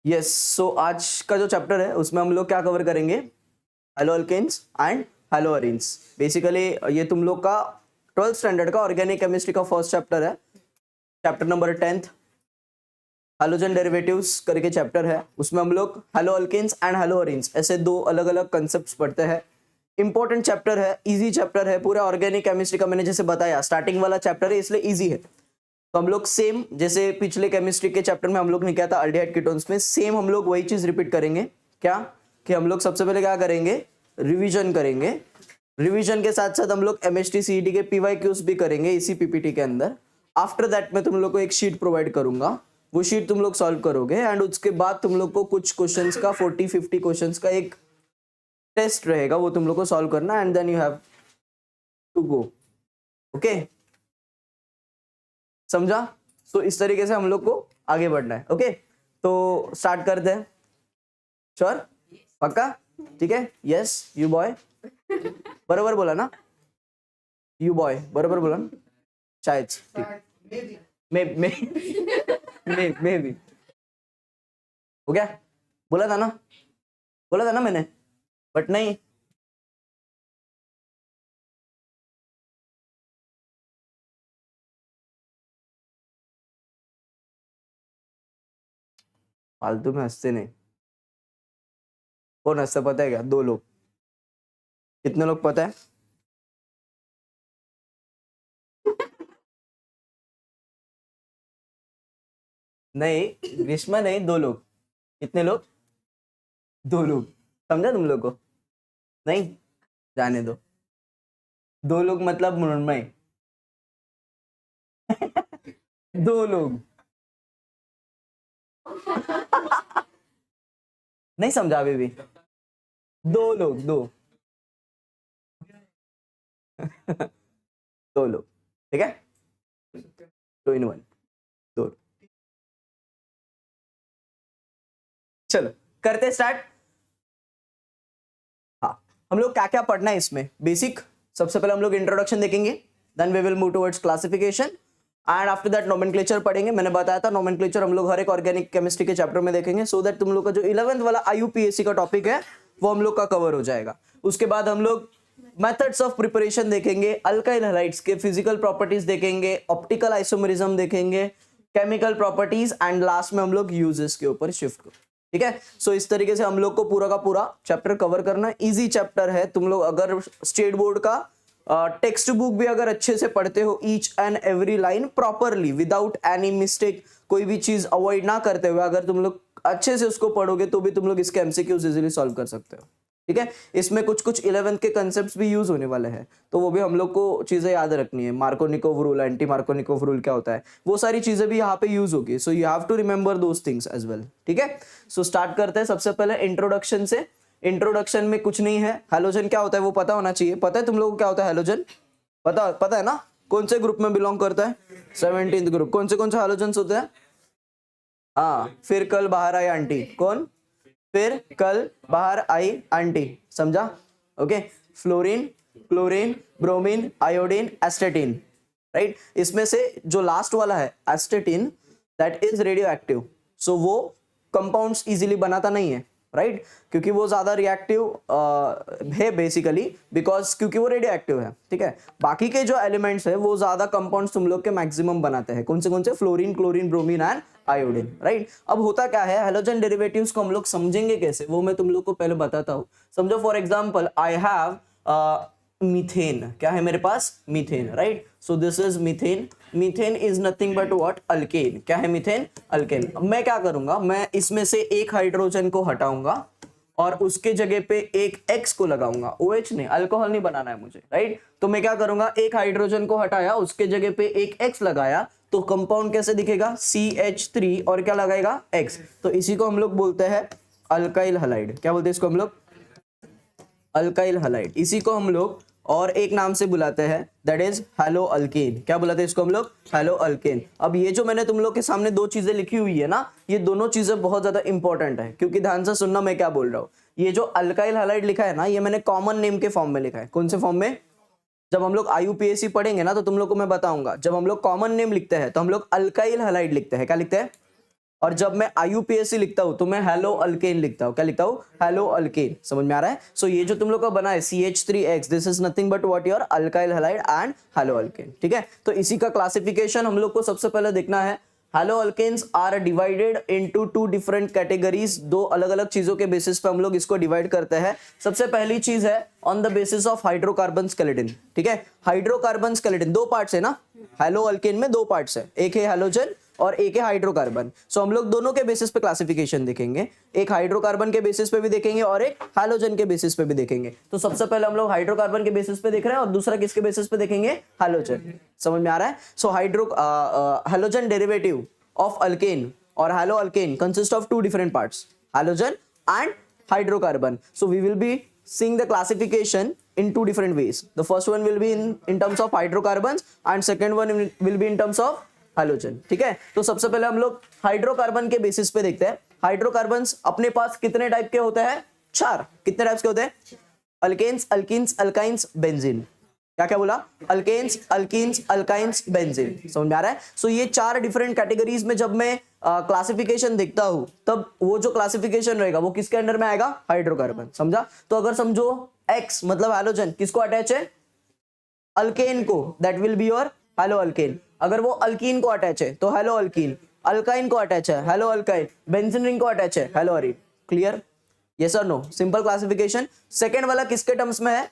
Yes, सो आज का जो चैप्टर है उसमें हम लोग क्या कवर करेंगे, haloalkanes and haloarenes. Basically ये तुम लोग का 12th स्टैंडर्ड का ऑर्गेनिक केमिस्ट्री का फर्स्ट चैप्टर है, chapter number 10th halogen derivatives करके चैप्टर है। उसमें हम लोग haloalkanes and haloarenes ऐसे दो अलग अलग कंसेप्ट पढ़ते हैं। इंपॉर्टेंट चैप्टर है, इजी चैप्टर है, पूरा ऑर्गेनिक केमिस्ट्री का मैंने जैसे बताया स्टार्टिंग वाला चैप्टर है इसलिए इजी है। तो हम लोग सेम जैसे पिछले केमिस्ट्री के चैप्टर में हम लोग ने किया था अल्डिहाइड कीटोन्स में, सेम हम लोग वही चीज रिपीट करेंगे। क्या कि हम लोग सबसे पहले क्या करेंगे, रिवीजन करेंगे। रिवीजन के साथ साथ हम लोग एमएचटी सीईटी के पीवाईक्यूज भी करेंगे इसी पीपीटी के अंदर। आफ्टर दैट मैं तुम लोग को एक शीट प्रोवाइड करूंगा, वो शीट तुम लोग सॉल्व करोगे एंड उसके बाद तुम लोग को कुछ क्वेश्चंस का 40-50 क्वेश्चंस का एक टेस्ट रहेगा, वो तुम लोग को सॉल्व करना and then you have to go. Okay, समझा? तो इस तरीके से हम लोग को आगे बढ़ना है। ओके, तो स्टार्ट करते हैं। श्योर? पक्का? ठीक है। यस यू बॉय, बराबर बोला ना? यू बॉय बराबर बोला ना? शायद ठीक, मे भी हो गया, बोला था ना, बोला था ना मैंने, बट नहीं। फालतू में हंसते नहीं। कौन हंसता पता है क्या? 2 लोग। कितने लोग पता है? नहीं ग्रीष्मा नहीं, 2 लोग। कितने लोग? 2 लोग। समझा तुम लोग को? नहीं, जाने दो। 2 लोग मतलब मृण्मय। 2 लोग। नहीं समझा अभी भी? 2 लोग, 2 2 लोग, ठीक है। 2 in 1, 2। चलो करते स्टार्ट। हाँ, हम लोग क्या क्या पढ़ना है इसमें, बेसिक। सबसे पहले हम लोग इंट्रोडक्शन देखेंगे, then we will move towards classification and after that nomenclature पढ़ेंगे। मैंने बताया था नोमेनक्लेचर हम लोग हर एक ऑर्गेनिक केमिस्ट्री के चैप्टर में देखेंगे, सो दैट तुम लोग का जो 11th वाला आईयूपीएससी का टॉपिक है वो हम लोग का कवर हो जाएगा। उसके बाद हम लोग मेथड्स ऑफ प्रिपरेशन देखेंगे, अल्काइल हैलाइड्स के फिजिकल प्रॉपर्टीज देखेंगे, ऑप्टिकल आइसोमरिज्म देखेंगे, केमिकल प्रॉपर्टीज एंड लास्ट में हम लोग यूजेस के ऊपर शिफ्ट करेंगे। ठीक है, सो इस तरीके से हम लोग को पूरा का पूरा चैप्टर कवर करना है। इजी चैप्टर है, तुम लोग अगर स्टेट बोर्ड का टेक्स्ट बुक भी अगर अच्छे से पढ़ते हो, each and every line properly without any mistake, कोई भी चीज अवॉइड ना करते हुए अगर तुम लोग अच्छे से उसको पढ़ोगे तो भी तुम लोग इसके एमसीक्यूज इजीली सॉल्व कर सकते हो। ठीक है, इसमें कुछ कुछ 11th के कंसेप्ट्स भी यूज होने वाले हैं, तो वो भी हम लोग को चीजें याद रखनी है। Markovnikov rule, anti Markovnikov rule क्या होता है, वो सारी चीजें भी यहाँ पे यूज होगी, so you have to remember those things as well. ठीक है, सो स्टार्ट करते हैं सबसे पहले इंट्रोडक्शन से। इंट्रोडक्शन में कुछ नहीं है, हैलोजन क्या होता है वो पता होना चाहिए। पता है तुम लोगों को क्या होता है हैलोजन? पता है ना? कौन से ग्रुप में बिलोंग करता है? 17th group. कौन से हैलोजन होते हैं? हाँ, फिर कल बाहर आई आंटी। कौन? फिर कल बाहर आई आंटी। समझा? Okay, fluorine, chlorine, bromine, iodine, astatine. Right, इसमें से जो लास्ट वाला है astatine, that is radioactive, so वो कंपाउंड्स इजीली बनाता नहीं है। राइट, क्योंकि वो ज्यादा रिएक्टिव है बेसिकली, बिकॉज क्योंकि वो रेडियो एक्टिव है। ठीक है, बाकी के जो एलिमेंट्स है वो ज्यादा कंपाउंड्स तुम लोग के मैक्सिमम बनाते हैं। कौन से? Fluorine, chlorine, bromine and iodine. Right, अब होता क्या है, हैलोजन डेरिवेटिव्स को हम लोग समझेंगे कैसे वो मैं तुम लोग को पहले बताता हूँ। समझो for example I have methane. क्या है मेरे पास? Methane. Right, so this is methane. Methane is nothing but what? Alkane. क्या है मीथेन? अल्केन। अब मैं क्या करूंगा, मैं इसमें से एक हाइड्रोजन को हटाऊंगा और उसके जगह पे एक X को लगाऊंगा। OH नहीं, अल्कोहल नहीं बनाना है मुझे। राइट, तो मैं क्या करूंगा, एक हाइड्रोजन को हटाया, उसके जगह पे एक X लगाया, तो कंपाउंड कैसे दिखेगा? CH3 और क्या लगाएगा? X। तो इसी को हम लोग बोलते हैं अल्काइल हैलाइड। क्या बोलते हैं इसको हम लोग? Alkyl halide. इसी को हम लोग और एक नाम से बुलाते हैं, दैट इज हैलो अल्केन। क्या बुलाते हैं इसको हम लोग? Hello alkane. अब ये जो मैंने तुम लोग के सामने 2 चीजें लिखी हुई है ना, ये दोनों चीजें बहुत ज्यादा इंपॉर्टेंट है, क्योंकि ध्यान से सुनना मैं क्या बोल रहा हूँ। ये जो अल्काइल हैलाइड लिखा है ना, ये मैंने कॉमन नेम के फॉर्म में लिखा है। कौन से फॉर्म में? जब हम लोग आईयूपीएससी पढ़ेंगे ना तो तुम लोग को मैं बताऊंगा, जब हम लोग कॉमन नेम लिखते हैं तो हम लोग अल्काइल हैलाइड लिखते हैं। क्या लिखते हैं? और जब मैं IUPAC लिखता हूं तो मैं हेलो अल्केन लिखता हूं। क्या लिखता हूं? Hello alkane. समझ में आ रहा है? सो ये जो तुम लोग का बना है CH3X, this is nothing but what your alkyl halide and hello alkane. ठीक है, तो इसी का क्लासिफिकेशन हम लोग को सबसे पहले देखना है। Haloalkanes are divided into 2 different categories. 2 अलग अलग चीजों के बेसिस पे हम लोग इसको डिवाइड करते हैं। सबसे पहली चीज है on the basis of hydrocarbon skeleton. ठीक है, हाइड्रोकार्बन स्केलेटन 2 पार्ट्स है ना, हेलो अल्केन में 2 पार्ट्स है, एक है हेलोजन और एक है हाइड्रोकार्बन। सो हम लोग दोनों के बेसिस पे क्लासिफिकेशन देखेंगे, एक हाइड्रोकार्बन के बेसिस पे भी देखेंगे और एक हैलोजन के बेसिस पे भी देखेंगे। तो सबसे पहले हम लोग हाइड्रोकार्बन के बेसिस पे देख रहे हैं और दूसरा किसके बेसिस पे देखेंगे? हैलोजन। समझ में आ रहा है? सो हैलोजन डेरिवेटिव ऑफ अल्केन और hello alkane consist of 2 different parts, halogen and hydrocarbon. So we will be seeing the classification in 2 different ways. The first one will be in terms of hydrocarbons and second one will be in terms of halogen. ठीक है, तो सबसे पहले हम लोग hydrocarbon के basis पे देखते हैं। हाइड्रोकार्बन्स अपने पास कितने टाइप के होते हैं? 4। कितने टाइप्स के होते हैं? Alkanes, alkenes, alkynes, benzene. क्या क्या बोला? Alkanes, alkenes, alkynes, benzene. समझ में आ रहा है? सो ये 4 डिफरेंट कैटेगरीज में जब मैं क्लासिफिकेशन देखता हूं तब वो जो क्लासिफिकेशन रहेगा वो किसके अंडर में आएगा? हाइड्रोकार्बन। समझा? तो अगर समझो X मतलब हैलोजन किसको अटैच है? अल्केन को, that will be your hello alkane. अगर वो अल्कीन को अटैच है तो हेलो अल्कीन, अल्काइन को अटैच है हेलो अल्काइन, बेंजीन रिंग को अटैच है हेलो अरीन। क्लियर? यस और नो? Simple classification. सेकंड वाला किसके टर्म्स में है?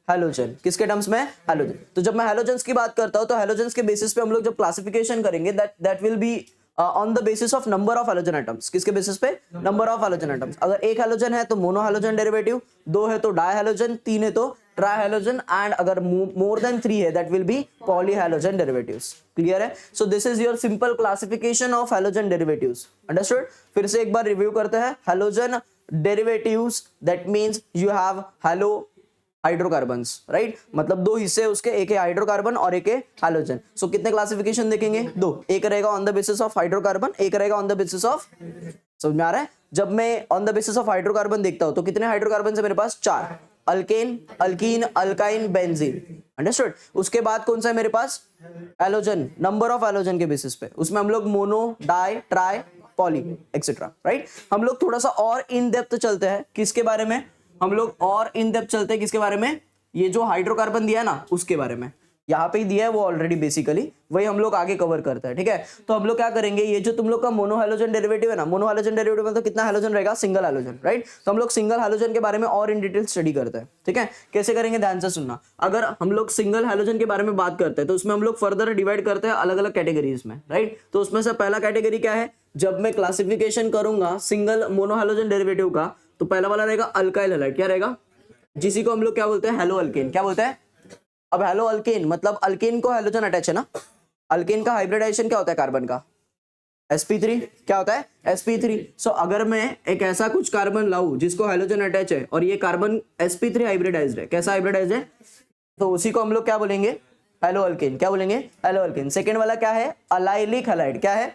हैलोजन। किसके टर्म्स में? हैलोजन। तो जब मैं हैलोजन्स की बात करता हूं तो हैलोजन्स के बेसिस पे हम लोग जब क्लासिफिकेशन करेंगे that will be on the basis of number of halogen atoms. किसके बेसिस पे? Number of halogen atoms. अगर एक हैलोजन है तो मोनो हैलोजन डेरिवेटिव, 2 है तो डाई हैलोजन, 3 है तो ट्राई हैलोजन एंड अगर मोर देन 3 है that will be poly halogen derivatives. Clear है? So this is your simple classification of halogen derivatives. Understood? फिर से एक बार रिव्यू करते हैं। Halogen derivatives that means you have halo hydrocarbons, right? मतलब 2 हिस्से उसके, एक है हाइड्रोकार्बन और एक है हैलोजन। सो कितने क्लासिफिकेशन देखेंगे? 2। एक रहेगा on the basis of hydrocarbon, एक रहेगा ऑन द बेसिस ऑफ, समझ में आ रहा है? जब मैं on the basis of hydrocarbon देखता हूं तो कितने हाइड्रोकार्बन है मेरे पास? 4। Alkane, alkene, alkyne, benzene. Understood? उसके बाद कौन सा है मेरे पास? हैलोजन। नंबर ऑफ हैलोजन के बेसिस पे उसमें हम लोग mono, di, tri, poly etcetera, right? हम लोग थोड़ा सा और इन डेप्थ चलते हैं। किसके बारे में? हम लोग और इन डेप्थ चलते हैं। किसके बारे में? ये जो हाइड्रोकार्बन दिया है ना उसके बारे में। यहाँ पे ही दिया है वो ऑलरेडी, बेसिकली वही हम लोग आगे कवर करते हैं। ठीक है, तो हम लोग क्या करेंगे, ये जो तुम लोग का मोनो हैलोजन डेरिवेटिव है ना, मोनो हैलोजन डेरिवेटिव मतलब कितना हैलोजन रहेगा? Single halogen, right? तो हम लोग सिंगल हैलोजन के बारे में और इन डिटेल स्टडी करते हैं। ठीक है, कैसे करेंगे ध्यान से सुनना। अगर हम लोग सिंगल हैलोजन के बारे में बात करते हैं तो उसमें हम लोग फर्दर डिवाइड करते हैं अलग अलग कैटेगरीज में, राइट? तो उसमें से पहला कैटेगरी क्या है? जब मैं क्लासिफिकेशन करूंगा सिंगल मोनो हैलोजन डेरिवेटिव का तो पहला वाला रहेगा अल्काइल हैलाइड। क्या रहेगा? जिसी को हम लोग क्या बोलते हैं? Hello alkane. क्या बोलते हैं? अब हेलो अल्केन मतलब अल्केन को हैलोजन अटैच है ना। अल्केन का हाइब्रिडाइजेशन क्या होता है कार्बन का? sp3। क्या होता है? sp3। सो अगर मैं एक ऐसा कुछ कार्बन लाऊं जिसको हैलोजन अटैच है और ये कार्बन sp3 हाइब्रिडाइज्ड है, कैसा हाइब्रिडाइज्ड है? तो उसी को हम लोग क्या बोलेंगे? Hello alkane. क्या बोलेंगे? Hello alkane. सेकेंड वाला क्या है? Allylic halide. क्या है?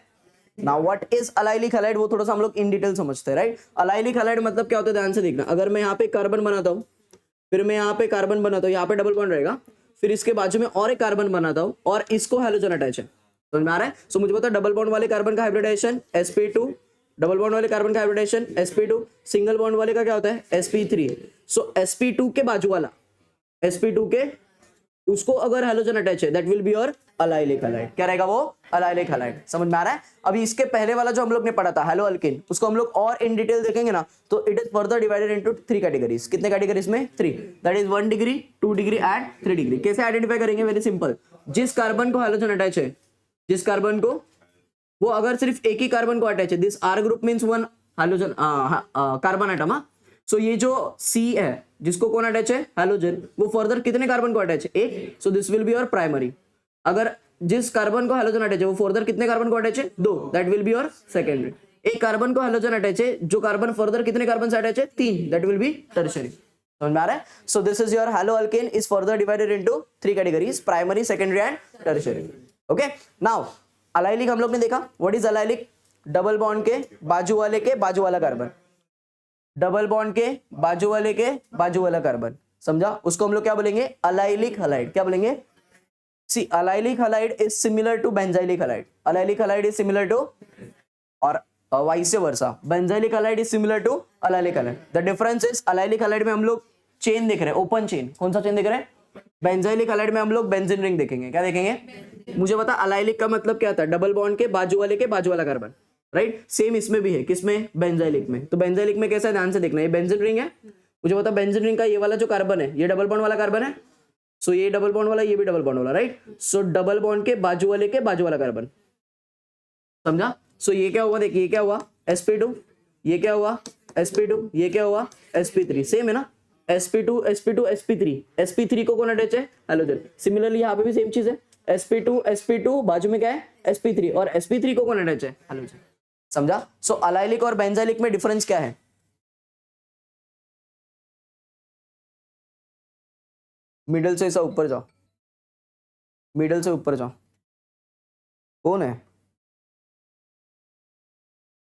Now what is allylic halide वो थोड़ा सा हम लोग इन डिटेल समझते हैं, राइट? अलाइलिक हैलाइड मतलब क्या होता है? ध्यान से देखना। अगर मैं यहाँ पे कार्बन बनाता हूँ, फिर मैं यहाँ पे कार्बन बनाता हूँ, यहाँ पे डबल बॉन्ड रहेगा, फिर इसके बाजू में और एक कार्बन बनाता हूँ और इसको हैलोजन अटैच है। समझ में आ रहा है? सो मुझे पता है डबल बॉन्ड वाले कार्बन का हाइब्रिडाइजेशन sp2, डबल बॉन्ड वाले कार्बन का हाइब्रिडाइजेशन sp2, सिंगल बॉन्ड वाले का क्या होता है? sp3। सो sp2 के बाजू वाला, sp2 के उसको अगर हैलोजन अटैच है that will be your allylic halide. क्या रहेगा वो? Allylic halide. समझ में आ रहा है? अभी इसके पहले वाला जो हम लोग ने पढ़ा था हेलो अल्केन, उसको हम लोग और इन डिटेल देखेंगे ना तो it is further divided into 3 categories. कितने कैटेगरीज में? 3। That is 1 degree, 2 degree and 3 degree. कैसे आइडेंटिफाई करेंगे? Very simple. जिस कार्बन को हैलोजन अटैच है, जिस कार्बन को, वो अगर सिर्फ एक ही कार्बन को अटैच है, this R group means 1 halogen carbon atom. So ये जो C है जिसको कौन अटैच है? हैलोजन, वो फर्दर कितने कार्बन को अटैच है? एक। So this will be your primary. अगर जिस कार्बन को हैलोजन अटैच है वो फर्दर कितने कार्बन को अटैच है? 2। That will be your secondary. एक कार्बन को हैलोजन अटैच है, जो कार्बन फर्दर कितने कार्बन से अटैच है? 3। That will B tertiary. समझ में आ रहा है? So this is your hello alkane is further divided into 3 categories, primary, secondary and tertiary. Okay, now allylic हम लोग ने देखा। What is allylic? Double bond के बाजू वाले के बाजू वाला कार्बन, डबल बॉन्ड के बाजू वाले के बाजू वाला कार्बन। समझा? उसको हम लोग क्या बोलेंगे? Allylic halide. क्या बोलेंगे? C allylic halide is similar to benzylic halide. Allylic halide is similar to, और vice versa, benzylic halide is similar to allylic halide. The difference is allylic halide में हम लोग चेन देख रहे हैं, ओपन चेन। कौन सा चेन देख रहे हैं? बेंजाइलिक हैलाइड में हम लोग बेंजीन रिंग देखेंगे। क्या देखेंगे? मुझे पता अलाइलिक का मतलब क्या था, डबल बॉन्ड के बाजू वाला कार्बन, राइट। सेम इसमें भी है, किसमें? बेंजाइलिक में। तो बेंजाइलिक में कैसा है, ध्यान से देखना, ये बेंजीन रिंग है, मुझे पता बेंजीन रिंग का ये वाला जो कार्बन है ये डबल बॉन्ड वाला कार्बन है, सो ये डबल बॉन्ड वाला, ये भी डबल बॉन्ड वाला, राइट। सो डबल बॉन्ड के बाजू वाला कार्बन, समझा। सो ये क्या हुआ, देखिए ये क्या हुआ, sp2, ये क्या हुआ sp2, ये क्या हुआ sp3, सेम है ना, sp2 sp2 sp3, sp3 को कौन अटैच है? हैलोजन। सिमिलरली यहाँ पे भी सेम चीज है, sp2 बाजू में क्या है? sp3, और sp3 को कौन अटैच है? हैलोजन, समझा। सो अलाइलिक और बेंजाइलिक में डिफरेंस क्या है? मिडल से ऐसा ऊपर जाओ, मिडल से ऊपर जाओ, कौन है?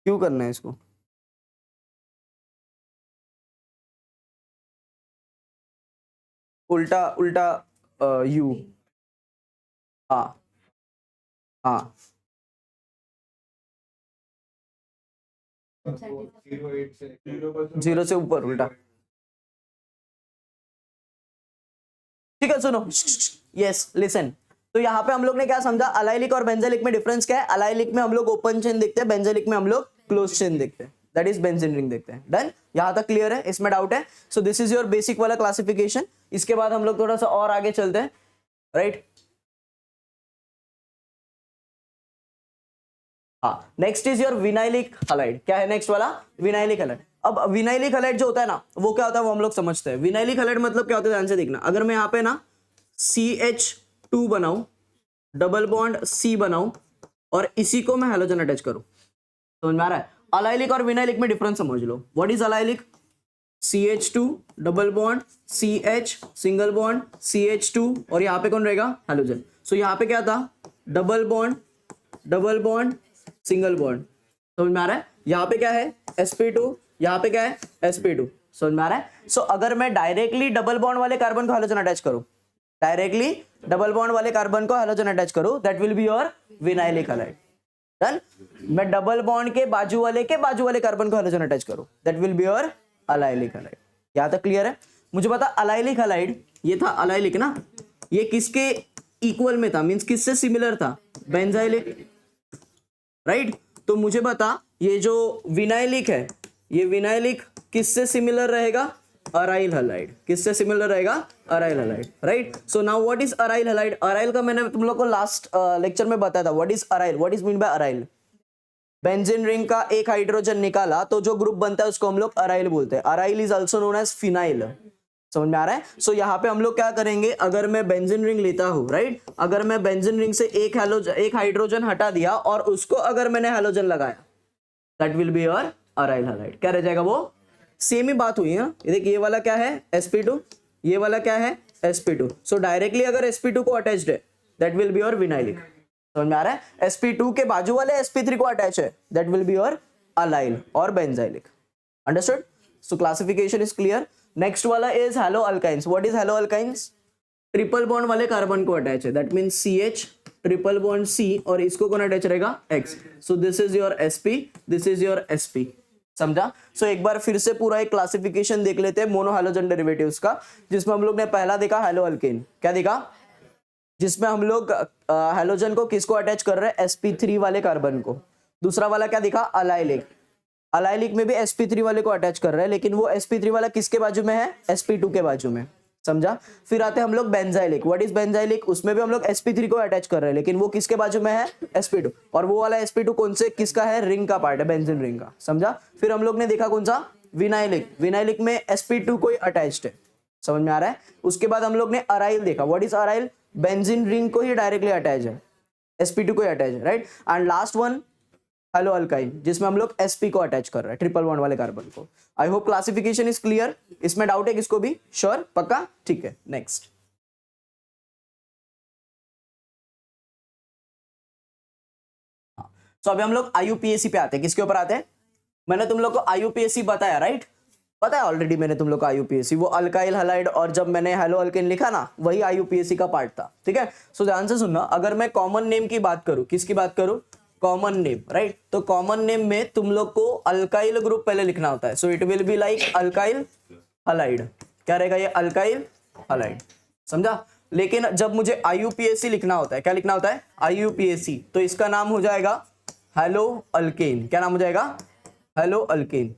क्यों करना है इसको? उल्टा उल्टा यू, हाँ हाँ, जीरो से ऊपर उल्टा, ठीक है। सुनो, यस लिसन। तो यहाँ पे हम लोग ने क्या समझा, अलाइलिक और बेंजाइलिक में डिफरेंस क्या है? अलाइलिक में हम लोग ओपन चेन देखते हैं, बेंजाइलिक में हम लोग क्लोज चेन देखते हैं, दैट इज बेंजीन रिंग देखते हैं। डन, यहाँ तक क्लियर है? इसमें डाउट है? So this is your basic वाला क्लासिफिकेशन। इसके बाद हम लोग थोड़ा सा और आगे चलते हैं, राइट। हाँ, next is your vinylic halide. क्या है नेक्स्ट वाला? Vinylic halide. अब विनाइलिक हैलाइड जो होता है ना, वो क्या होता है वो हम लोग समझते हैं। विनाइलिक हैलाइड मतलब क्या होता है, ध्यान से देखना। अगर मैं यहाँ पे ना CH2 बनाऊं, डबल बॉन्ड C बनाऊं, और इसी को मैं हैलोजन अटैच करूं, समझ में आ रहा है? अलाइलिक और विनाइलिक में डिफरेंस समझ लो। What is allylic? CH2 double bond CH single bond CH2, और यहाँ पे कौन रहेगा? हैलोजन। सो यहाँ पे क्या था? डबल बॉन्ड सिंगल बॉन्ड, समझ में आ रहा है? यहाँ पे क्या है? sp2, यहाँ पे क्या है? sp2, समझ में आ रहा है? सो अगर मैं डायरेक्टली डबल बॉन्ड वाले कार्बन को हैलोजन अटैच करूं, डायरेक्टली डबल बॉन्ड वाले कार्बन को हैलोजन अटैच करूं, that will be your vinylic halide. Done. मैं डबल बॉन्ड के बाजू वाले कार्बन को हैलोजन अटैच करूं, that will be your allylic halide. यहां तक क्लियर है? मुझे पता अलाइलिक हैलाइड, ये था अलाइलिक ना, ये किसके इक्वल में था, मींस किससे सिमिलर था? Benzylic, right. तो मुझे बता ये जो विनाइलिक है, ये विनाइलिक किससे सिमिलर रहेगा? Aryl halide. किससे सिमिलर रहेगा? Aryl halide, right. So now what is aryl halide? Aryl का मैंने तुम लोग को लास्ट लेक्चर में बताया था। What is aryl? What is mean by aryl? Benzene ring का एक हाइड्रोजन निकाला तो जो ग्रुप बनता है उसको हम लोग अराइल बोलते हैं। Aryl is also known as phenyl, समझ में आ रहा है? सो यहाँ पे हम लोग क्या करेंगे, अगर मैं बेंजीन रिंग लेता हूँ, राइट, अगर मैं बेंजीन रिंग से एक हाइड्रोजन हटा दिया और उसको अगर मैंने हैलोजन लगाया, that will be your aryl halide. क्या रह जाएगा वो? सेम ही बात हुई है। ये देखिए, ये वाला क्या है? sp2, ये वाला क्या है? sp2। सो डायरेक्टली अगर sp2 को अटैच्ड है, that will be your vinylic, समझ में आ रहा है? sp2 के बाजू वाले sp3 को अटैच है, that will be your allyl और benzylic. Understood? So classification is clear. Next वाला is halo alkynes. What is halo alkynes? Triple bond वाले कार्बन को अटैच है, that means CH triple bond C, और इसको कौन अटैच रहेगा? X। So this is your sp, this is your sp, समझा? सो एक बार फिर से पूरा एक क्लासिफिकेशन देख लेते हैं मोनो हैलोजन डेरिवेटिव्स का, जिसमें हम लोग ने पहला देखा हैलो अल्केन। क्या देखा? जिसमें हम लोग हैलोजन को किसको अटैच कर रहे हैं? sp3 वाले कार्बन को। दूसरा वाला क्या दिखा? अलाइलिक। अलाइलिक में भी sp3 वाले को अटैच कर रहे हैं, लेकिन वो sp3 वाला किसके बाजू में है? sp2 के बाजू में, समझा? फिर आते हैं हम लोग बेंजाइलिक। What is benzylic? उसमें भी हम लोग sp3 को अटैच कर रहे हैं, लेकिन वो किसके बाजू में है? sp2। और वो वाला sp2 कौन से किसका है? रिंग का पार्ट है, बेंजीन रिंग का, समझा? फिर हम लोग ने देखा कौन सा? विनाइलिक। विनाइलिक में sp2 को अटैच्ड है, समझ में आ रहा है? उसके बाद हम लोग ने अराइल देखा। What is aryl? Benzene ring को ही डायरेक्टली अटैच है, sp2 को ही अटैच है, right. And last one hello alkyne, जिसमें हम लोग sp को अटैच कर रहे हैं, ट्रिपल बॉन्ड वाले कार्बन को। I hope classification is clear. इसमें डाउट है किसको भी? श्योर? पक्का? ठीक है, नेक्स्ट। तो अभी हम लोग IUPAC पे आते हैं। किसके ऊपर आते हैं? मैंने तुम लोग को IUPAC बताया, राइट? पता है ऑलरेडी मैंने तुम लोग को IUPAC, वो अल्काइल हैलाइड, और जब मैंने हेलो अल्केन लिखा ना, वही IUPAC का पार्ट था, ठीक है? सो ध्यान से सुनना। अगर मैं कॉमन नेम की बात करूं, किसकी बात करूं? Common name, right. तो कॉमन नेम में तुम लोग को अल्काइल ग्रुप पहले लिखना होता है, so it will be like alkyl halide. क्या रहेगा ये? अल्काइल हलाइड, समझा। लेकिन जब मुझे IUPAC लिखना होता है, क्या लिखना होता है? IUPAC, तो इसका नाम हो जाएगा हेलो अल्केन। क्या नाम हो जाएगा? हेलो अल्केन,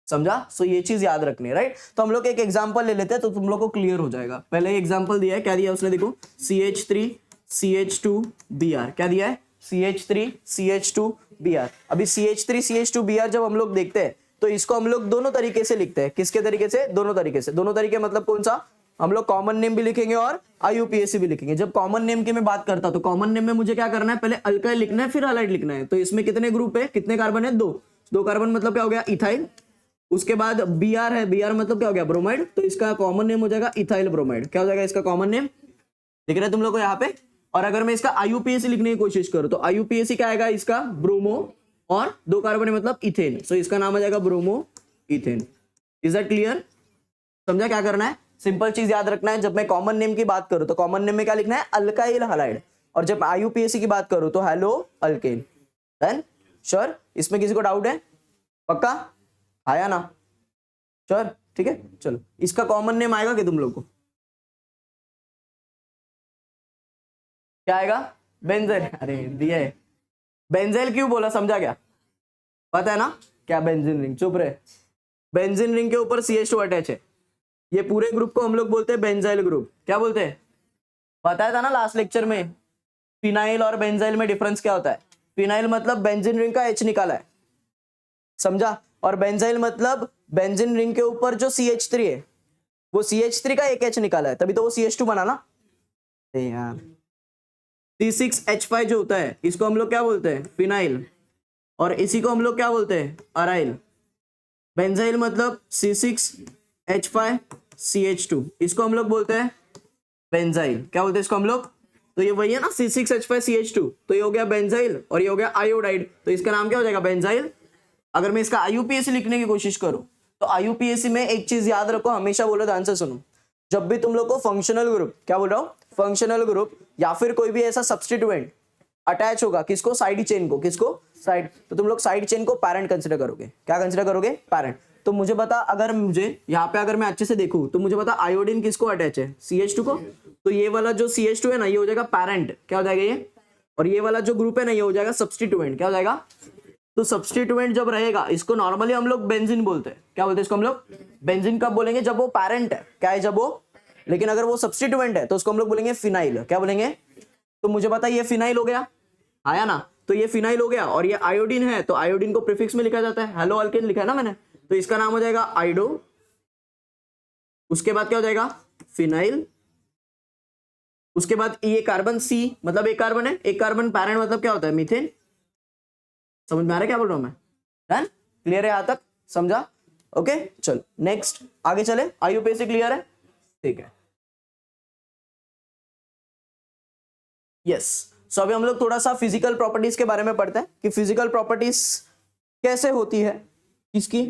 समझा। सो ये चीज याद रखनी है, राइट। तो हम लोग एक एग्जांपल ले लेते हैं तो तुम लोग को क्लियर हो जाएगा। पहले एग्जांपल दिया है, क्या दिया है उसने? देखो, CH3 CH2Br। क्या दिया है? CH3 CH2Br। अभी CH3 CH2Br जब हम लोग देखते हैं तो इसको हम लोग दोनों तरीके से लिखते हैं। किसके तरीके से? दोनों तरीके से। दोनों तरीके मतलब कौन सा? हम लोग कॉमन नेम भी लिखेंगे और IUPAC भी लिखेंगे। जब कॉमन नेम की मैं बात करता हूं तो कॉमन नेम में मुझे क्या करना है? पहले अल्काइल लिखना है, फिर हलाइड लिखना है। तो इसमें कितने ग्रुप है, कितने कार्बन है? दो कार्बन, मतलब क्या हो गया? इथाइल। उसके बाद Br है, Br मतलब क्या हो गया? ब्रोमाइड। तो इसका कॉमन नेम हो जाएगा इथाइल ब्रोमाइड। क्या हो जाएगा इसका कॉमन नेम? दिख रहा है तुम लोग को यहाँ पे। और अगर मैं इसका IUPAC लिखने की कोशिश करूं तो IUPAC क्या आएगा इसका? ब्रोमो, और दो कार्बन है मतलब इथेन। सो इसका नाम आ जाएगा bromo ethane. Is that clear? समझा क्या करना है? सिंपल चीज याद रखना है, जब मैं कॉमन नेम की बात करूं तो कॉमन नेम में क्या लिखना है? Alkyl halide. और जब IUPAC की बात करूं तो हेलो अल्केन। डन? श्योर? इसमें किसी को डाउट है? पक्का आया ना? श्योर? ठीक है, चलो। इसका कॉमन नेम आएगा कि तुम लोग को? क्या आएगा? बेंजेल। अरे दिया है। बेंजेल क्यों बोला, समझा क्या? पता है ना क्या? Benzene ring. चुप रहे। बेंजीन रिंग के ऊपर CH2 अटैच है। ये पूरे ग्रुप को हम लोग बोलते हैं बेंजाइल ग्रुप। क्या बोलते हैं? बताया था ना लास्ट लेक्चर में, फिनाइल और बेंजाइल में डिफरेंस क्या होता है। फिनाइल मतलब बेंजीन रिंग का H निकाला है, समझा। और बेंजाइल मतलब बेंजीन रिंग के ऊपर जो CH3 है वो CH3 का एक H निकाला है, तभी तो वो CH2 बना ना। यार C6H5 जो होता है इसको हम लोग क्या बोलते हैं? फिनाइल। और इसी को हम लोग क्या बोलते हैं? अराइल। बेंजाइल मतलब C6H5CH2, इसको हम लोग बोलते हैं बेंजाइल। क्या बोलते हैं इसको हम लोग? तो ये वही है ना C6H5CH2, तो ये हो गया बेंजाइल और ये हो गया आयोडाइड। तो इसका नाम क्या हो जाएगा? बेंजाइल। अगर मैं इसका IUPAC लिखने की कोशिश करूं तो IUPAC में एक चीज याद रखो, हमेशा बोलो, ध्यान से सुनो। जब भी तुम लोग को फंक्शनल ग्रुप, क्या बोल रहा हूं? फंक्शनल ग्रुप या फिर कोई भी ऐसा सब्स्टिट्यूएंट अटैच होगा, किसको? साइड चेन को। किसको? साइड। तो तुम लोग साइड चेन को पैरेंट कंसिडर करोगे। क्या कंसिडर करोगे? पैरेंट। तो मुझे बता, अगर मुझे यहाँ पे अगर मैं अच्छे से देखूं तो मुझे बता आयोडीन किसको अटैच है? CH2 को। तो ये वाला जो CH2 है ना, ये हो जाएगा पैरेंट। क्या हो जाएगा ये? और ये वाला जो ग्रुप है ना, ये हो जाएगा सब्स्टिट्यूएंट। क्या हो जाएगा? तो सब्स्टिट्यूएंट जब रहेगा, इसको नॉर्मली हम लोग बेंजीन बोलते हैं। क्या बोलते हैं इसको हम लोग? बेंजीन। कब बोलेंगे? जब वो पैरेंट है। क्या है? जब वो। लेकिन अगर वो सब्स्टिट्यूएंट है तो उसको हम लोग बोलेंगे फिनाइल। क्या बोलेंगे? तो मुझे पता ये फिनाइल हो गया, आया ना। तो ये फिनाइल हो गया और ये आयोडीन है, तो आयोडीन को प्रीफिक्स में लिखा जाता है, हेलो अल्केन लिखा है ना मैंने, तो इसका नाम हो जाएगा आइडो। उसके बाद क्या हो जाएगा? फिनाइल। उसके बाद ये कार्बन C मतलब एक कार्बन है, एक कार्बन पैरेंट मतलब क्या होता है? मीथेन। समझ में आ रहा है क्या बोल रहा हूं मैं? डन? क्लियर है यहां तक? समझा? ओके, चलो नेक्स्ट आगे चले। IUPAC क्लियर है? ठीक है, यस। सो अभी हम लोग थोड़ा सा फिजिकल प्रॉपर्टीज के बारे में पढ़ते हैं कि फिजिकल प्रॉपर्टीज कैसे होती है इसकी,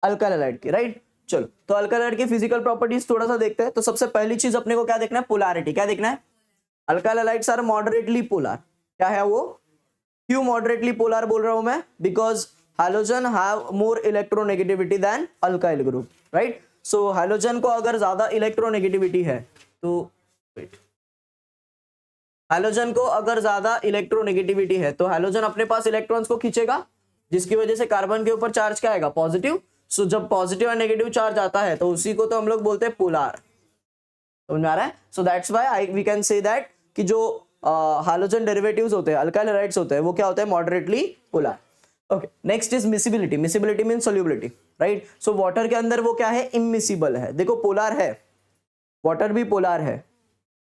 अल्काइल हैलाइड की, राइट। चलो, तो अल्काइल हैलाइड की फिजिकल प्रॉपर्टीज थोड़ा सा देखते हैं। तो सबसे पहली चीज अपने को क्या देखना है? पोलैरिटी। क्या देखना है? Alkyl halides are moderately polar. क्या है वो? क्यों मॉडरेटली पोलर बोल रहा हूं मैं? Because halogen have more electronegativity than alkyl group, right. So halogen को अगर ज्यादा इलेक्ट्रोनेगेटिविटी है तो हैलोजन को अगर ज्यादा इलेक्ट्रोनेगेटिविटी है तो हैलोजन अपने पास इलेक्ट्रॉन्स को खींचेगा, जिसकी वजह से कार्बन के ऊपर चार्ज क्या आएगा? पॉजिटिव। सो जब पॉजिटिव और नेगेटिव चार्ज आता है तो उसी को तो हम लोग बोलते हैं पोलर। समझ में आ रहा है? So that's why we can say that कि जो हैलोजन डेरिवेटिव्स होते हैं, अल्काइल हैलाइड्स होते हैं, वो क्या होते हैं? Moderately polar. Okay, next is miscibility. Miscibility mean solubility, right. So water के अंदर वो क्या है? इमिसिबल है। देखो पोलर है, वाटर भी पोलर है,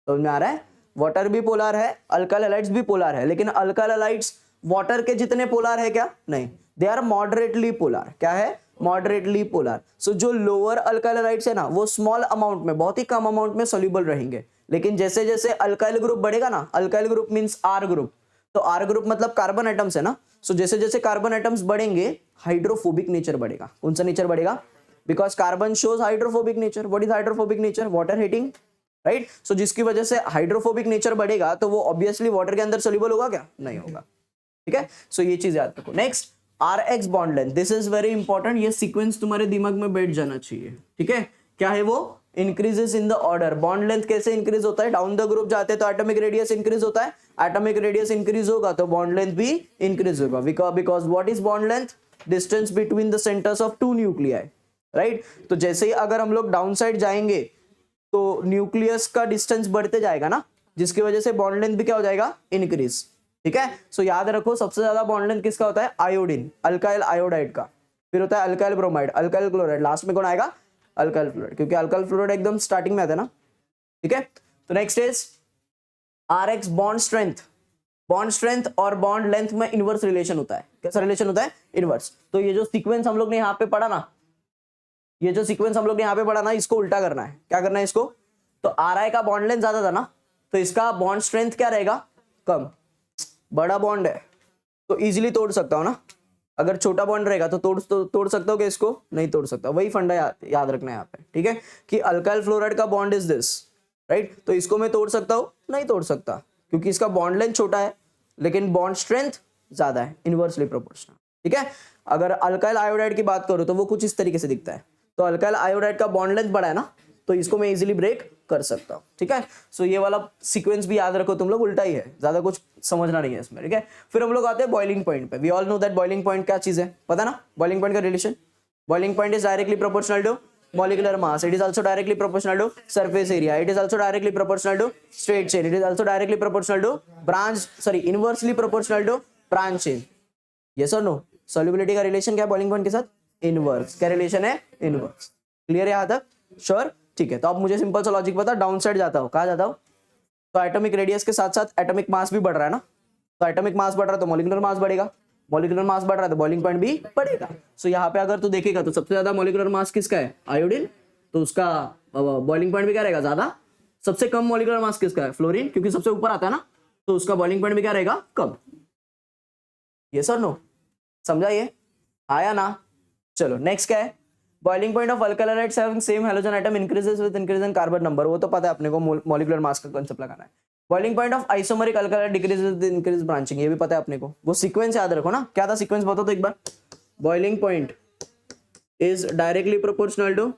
समझ में आ रहा है? वाटर भी पोलर है, अल्काइल हैलाइड्स भी पोलर है, लेकिन अल्काइल हैलाइड्स वाटर के जितने पोलर है क्या? नहीं, दे आर मॉडरेटली पोलर। क्या है? Moderately polar. सो जो लोअर अल्काइल हैलाइड्स है ना, वो स्मॉल अमाउंट में, बहुत ही कम अमाउंट में सोल्यूबल रहेंगे, लेकिन जैसे जैसे अल्काइल ग्रुप बढ़ेगा ना, alkyl group means R group, तो R ग्रुप मतलब कार्बन एटम्स है ना, सो जैसे जैसे कार्बन एटम्स बढ़ेंगे हाइड्रोफोबिक नेचर बढ़ेगा। कौन सा नेचर बढ़ेगा? Because carbon shows hydrophobic nature. What is hydrophobic nature? Water hating, right. So जिसकी वजह से हाइड्रोफोबिक नेचर बढ़ेगा तो वो ऑब्वियसली वाटर के अंदर सोल्यूबल होगा क्या? नहीं होगा, ठीक है। सो ये चीज याद रखो। Next Rx bond length, this is very important, ये सीक्वेंस तुम्हारे दिमाग में बैठ जाना चाहिए, ठीक है। क्या है वो? Increases in the order. Bond length कैसे इंक्रीज होता है? डाउन द ग्रुप जाते हैं तो एटॉमिक रेडियस इंक्रीज होता है, एटॉमिक रेडियस इंक्रीज होगा तो बॉन्ड लेंथ भी इंक्रीज होगा, because what is bond length? Distance between the centres of two nuclei, right. तो जैसे ही अगर हम लोग डाउन साइड जाएंगे तो न्यूक्लियस का डिस्टेंस बढ़ते जाएगा ना, जिसकी वजह से बॉन्ड लेंथ भी क्या हो जाएगा? इंक्रीज, ठीक है। सो याद रखो सबसे ज्यादा बॉन्ड लेंथ किसका होता है? आयोडीन, अल्काइल आयोडाइड का, फिर होता है alkyl bromide, alkyl chloride, last में कौन आएगा? अल्काइल फ्लोराइड, क्योंकि अल्काइल फ्लोराइड एकदम स्टार्टिंग में आता है ना, ठीक है। तो next is Rx bond strength. Bond strength और बॉन्ड लेंथ में इनवर्स रिलेशन होता है। कैसा रिलेशन होता है? इनवर्स। तो ये जो सीक्वेंस हम लोग ने यहाँ पे पढ़ा ना, ये जो सीक्वेंस हम लोग ने यहाँ पे पढ़ा ना, इसको उल्टा करना है। क्या करना है इसको? तो Ri का बॉन्ड लेंथ ज्यादा था ना, तो इसका बॉन्ड स्ट्रेंथ क्या रहेगा? कम। बड़ा बॉन्ड है तो इजीली तोड़ सकता हूं ना, अगर छोटा बॉन्ड रहेगा तो तोड़ सकता हो क्या इसको? नहीं तोड़ सकता। वही फंडा याद रखना है यहाँ पे, ठीक है, कि अल्काइल फ्लोराइड का बॉन्ड इज दिस, राइट। तो इसको मैं तोड़ सकता हूं? नहीं तोड़ सकता, क्योंकि इसका बॉन्ड लेंथ छोटा है लेकिन बॉन्ड स्ट्रेंथ ज्यादा है, इनवर्सली प्रोपोर्शनल, ठीक है। अगर अल्काइल आयोडाइड की बात करूं तो वो कुछ इस तरीके से दिखता है, तो अल्काइल आयोडाइड का बॉन्ड लेंथ बड़ा है ना, तो इसको मैं इजीली ब्रेक कर सकता हूं, ठीक है। सो ये वाला सीक्वेंस भी याद रखो तुम लोग, उल्टा ही है, ज्यादा कुछ समझना नहीं है इसमें, ठीक है। फिर हम लोग आते हैं बॉइलिंग पॉइंट पे। We all know that boiling point क्या चीज है, पता ना? बॉइलिंग पॉइंट का relation, boiling point is directly proportional to molecular mass, it is also directly proportional to surface area, it is also directly proportional to straight chain, it is also directly proportional to inversely proportional to branch chain. yes or no? solubility का relation क्या है boiling point के साथ? Inverse. क्या relation है? Inverse. Clear है यहाँ तक? श्योर, ठीक है। तो अब मुझे सिंपल सा लॉजिक पता, डाउन साइड जाता हूँ, कहाँ जाता हूँ? तो एटॉमिक रेडियस के साथ साथ एटॉमिक मास भी बढ़ रहा है ना, तो एटॉमिक मास बढ़ रहा है तो मॉलिक्यूलर मास बढ़ेगा, मॉलिक्यूलर मास बढ़ रहा है तो बॉइलिंग पॉइंट भी बढ़ेगा। सो यहाँ पे अगर तू देखेगा तो सबसे ज्यादा मॉलिक्यूलर मास किसका है? आयोडीन, तो उसका बॉइलिंग पॉइंट भी क्या रहेगा? ज्यादा। सबसे कम मॉलिक्यूलर मास किसका है? फ्लोरीन, क्योंकि सबसे ऊपर आता है ना, तो उसका बॉइलिंग पॉइंट भी क्या रहेगा? कम। यस और नो? समझा ये? आया ना? चलो नेक्स्ट क्या है? Boiling point of alkyl hydrides having same halogen item increases with increase in carbon number, वो तो पता है अपने को, मॉलिक्यूलर मास का कांसेप्ट लगाना है। Boiling point of isomeric alkyl decreases with increase branching, ये भी पता है अपने को। वो सीक्वेंस याद रखो ना, क्या था सीक्वेंस बताओ तो एक बार। Boiling point is directly proportional to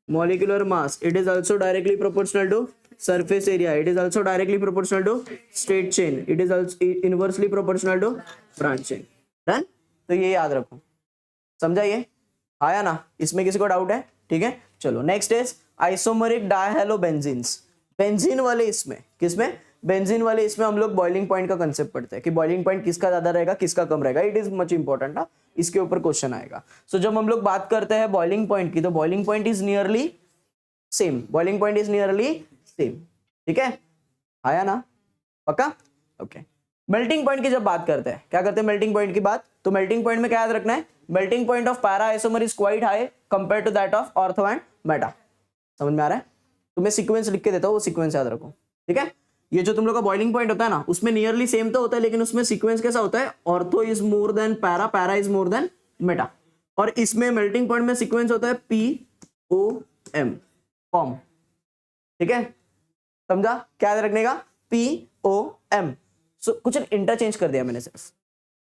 molecular mass, it is also directly proportional to surface area, it is also directly proportional to straight chain, it is also inversely proportional to branch chain. Done? तो ये याद रखो, समझा ये? आया ना? इसमें किसी को डाउट है? ठीक है, चलो नेक्स्ट इज आइसोमरिक डायहेलोबेंजीन्स। बेंजीन वाले इसमें, किसमें? बेंजीन वाले इसमें हम लोग बॉइलिंग पॉइंट का कंसेप्ट पढ़ते हैं कि बॉइलिंग पॉइंट किसका ज्यादा रहेगा, किसका कम रहेगा। इट इज मच इंपॉर्टेंट, इसके ऊपर क्वेश्चन आएगा। सो जब हम लोग बात करते हैं बॉइलिंग पॉइंट की, तो boiling point is nearly same, boiling point is nearly same, ठीक है। आया ना? पक्का? ओके। मेल्टिंग पॉइंट की जब बात करते हैं, क्या करते हैं मेल्टिंग पॉइंट की बात? तो मेल्टिंग पॉइंट में क्या याद रखना है? Melting point of para isomer is quite high compare to that of ortho and meta. समझ में आ रहा है? तो मैं सीक्वेंस लिख के देता हूं, वो सीक्वेंस याद रखो, ठीक है। ये जो तुम लोग का बॉइलिंग पॉइंट होता है ना, उसमें नियरली सेम तो होता है, लेकिन उसमें सीक्वेंस कैसा होता है? Ortho is more than para, para is more than Meta. और इसमें मेल्टिंग पॉइंट में सीक्वेंस होता है POM, पॉम, ठीक है। समझा? क्या याद रखने का? POM। सो कुछ इंटरचेंज कर दिया मैंने सिर्फ,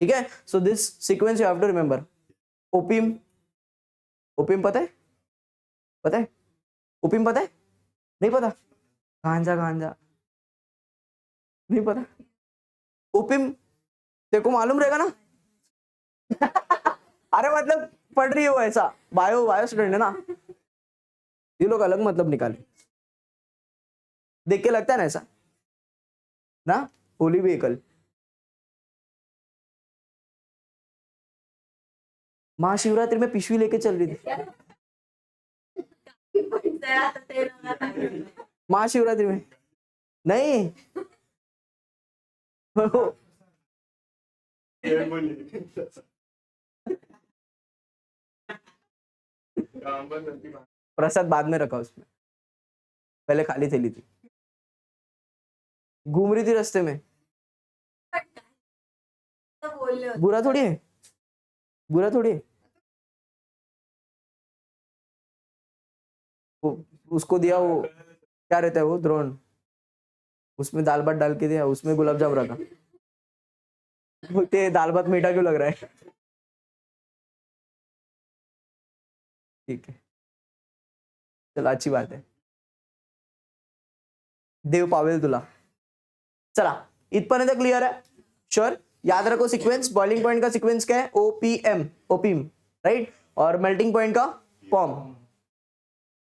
ठीक है। So this sequence you have to remember. Opium, opium पता है? पता है? ओपियम पता है? नहीं पता? गांजा, गांजा नहीं पता? ओपियम तेरे को मालूम रहेगा ना? अरे मतलब पढ़ रही हो ऐसा, बायो स्टूडेंट है ना, ये लोग अलग मतलब निकाले, देख के लगता है ना ऐसा ना। होली व्हीकल, महाशिवरात्रि में पिशवी लेके चल रही थी, महाशिवरात्रि में नहीं। प्रसाद बाद में रखा उसमें, पहले खाली थैली थी, घूम रही थी रास्ते में। बुरा थोड़ी है, बुरा थोड़ी है। उसको दिया, वो क्या रहता है वो द्रोण, उसमें दाल भात डाल के दिया, उसमें गुलाब जाम रखा, बोलते दाल भात मीठा क्यों लग रहा है। ठीक है चलो अच्छी बात है, देव पावेल तुला। चला इथपर्यंत क्लियर है, श्योर। याद रखो सिक्वेंस, बॉइलिंग पॉइंट का सिक्वेंस क्या है, ओपीएम, ओपीम, राइट, और मेल्टिंग पॉइंट का पॉम,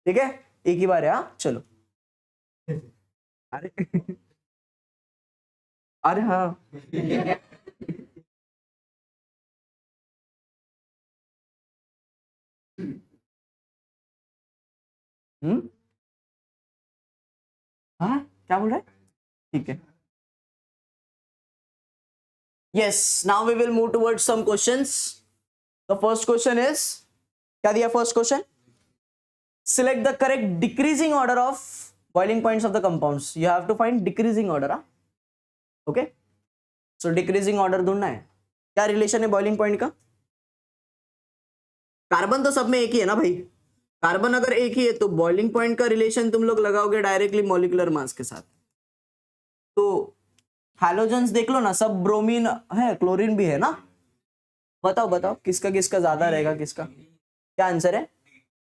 ठीक है, एक ही बार है। हाँ चलो, अरे अरे हाँ हम्म, हाँ क्या बोल रहा है, ठीक है। Yes, now we will move towards some questions. The first question is, क्या दिया first question? Select the correct decreasing order of boiling points of the compounds. You have to find decreasing order, हाँ? Okay? So decreasing order ढूंढना है। क्या relation है boiling point का? Carbon तो सब में एक ही है ना भाई, कार्बन अगर एक ही है तो बॉइलिंग पॉइंट का रिलेशन तुम लोग लगाओगे डायरेक्टली मॉलिक्यूलर मास के साथ। तो हैलोजेंस देख लो ना, सब ब्रोमीन है, क्लोरीन भी है ना, बताओ बताओ किसका किसका ज्यादा रहेगा, किसका, क्या आंसर है,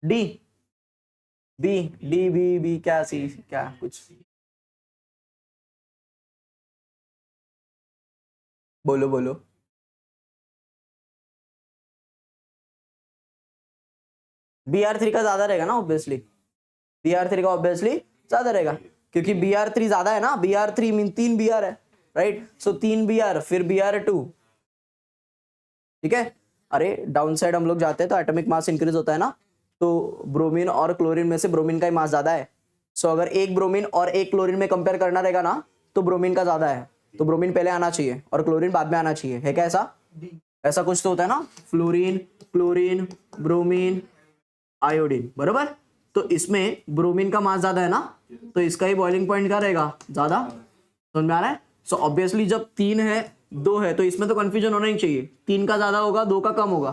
D, B, D B B क्या सी क्या कुछ, बोलो बोलो। Br3 का ज्यादा रहेगा ना ऑब्वियसली, Br3 का ऑब्वियसली ज्यादा रहेगा, क्योंकि Br3 ज्यादा है ना, Br3 मीन 3 Br है, राइट, सो 3 Br फिर Br2, ठीक है। अरे डाउन साइड हम लोग जाते हैं तो एटॉमिक मास इंक्रीज होता है ना, तो ब्रोमीन और क्लोरीन में से ब्रोमीन का ही मास ज्यादा है, सो अगर एक ब्रोमीन और एक क्लोरीन में कंपेयर करना रहेगा ना तो ब्रोमीन का ज्यादा है, तो ब्रोमीन पहले आना चाहिए और क्लोरीन बाद में आना चाहिए, है क्या ऐसा, ऐसा कुछ तो होता है ना, फ्लोरीन, क्लोरीन, ब्रोमीन, आयोडीन, बराबर। तो इसमें ब्रोमीन का मास ज्यादा है ना, तो इसका ही बॉइलिंग पॉइंट क्या रहेगा, ज्यादा, समझ में आ रहा है। सो ऑब्वियसली जब 3 है 2 है तो इसमें तो कंफ्यूजन होना ही चाहिए, 3 का ज्यादा होगा 2 का कम होगा,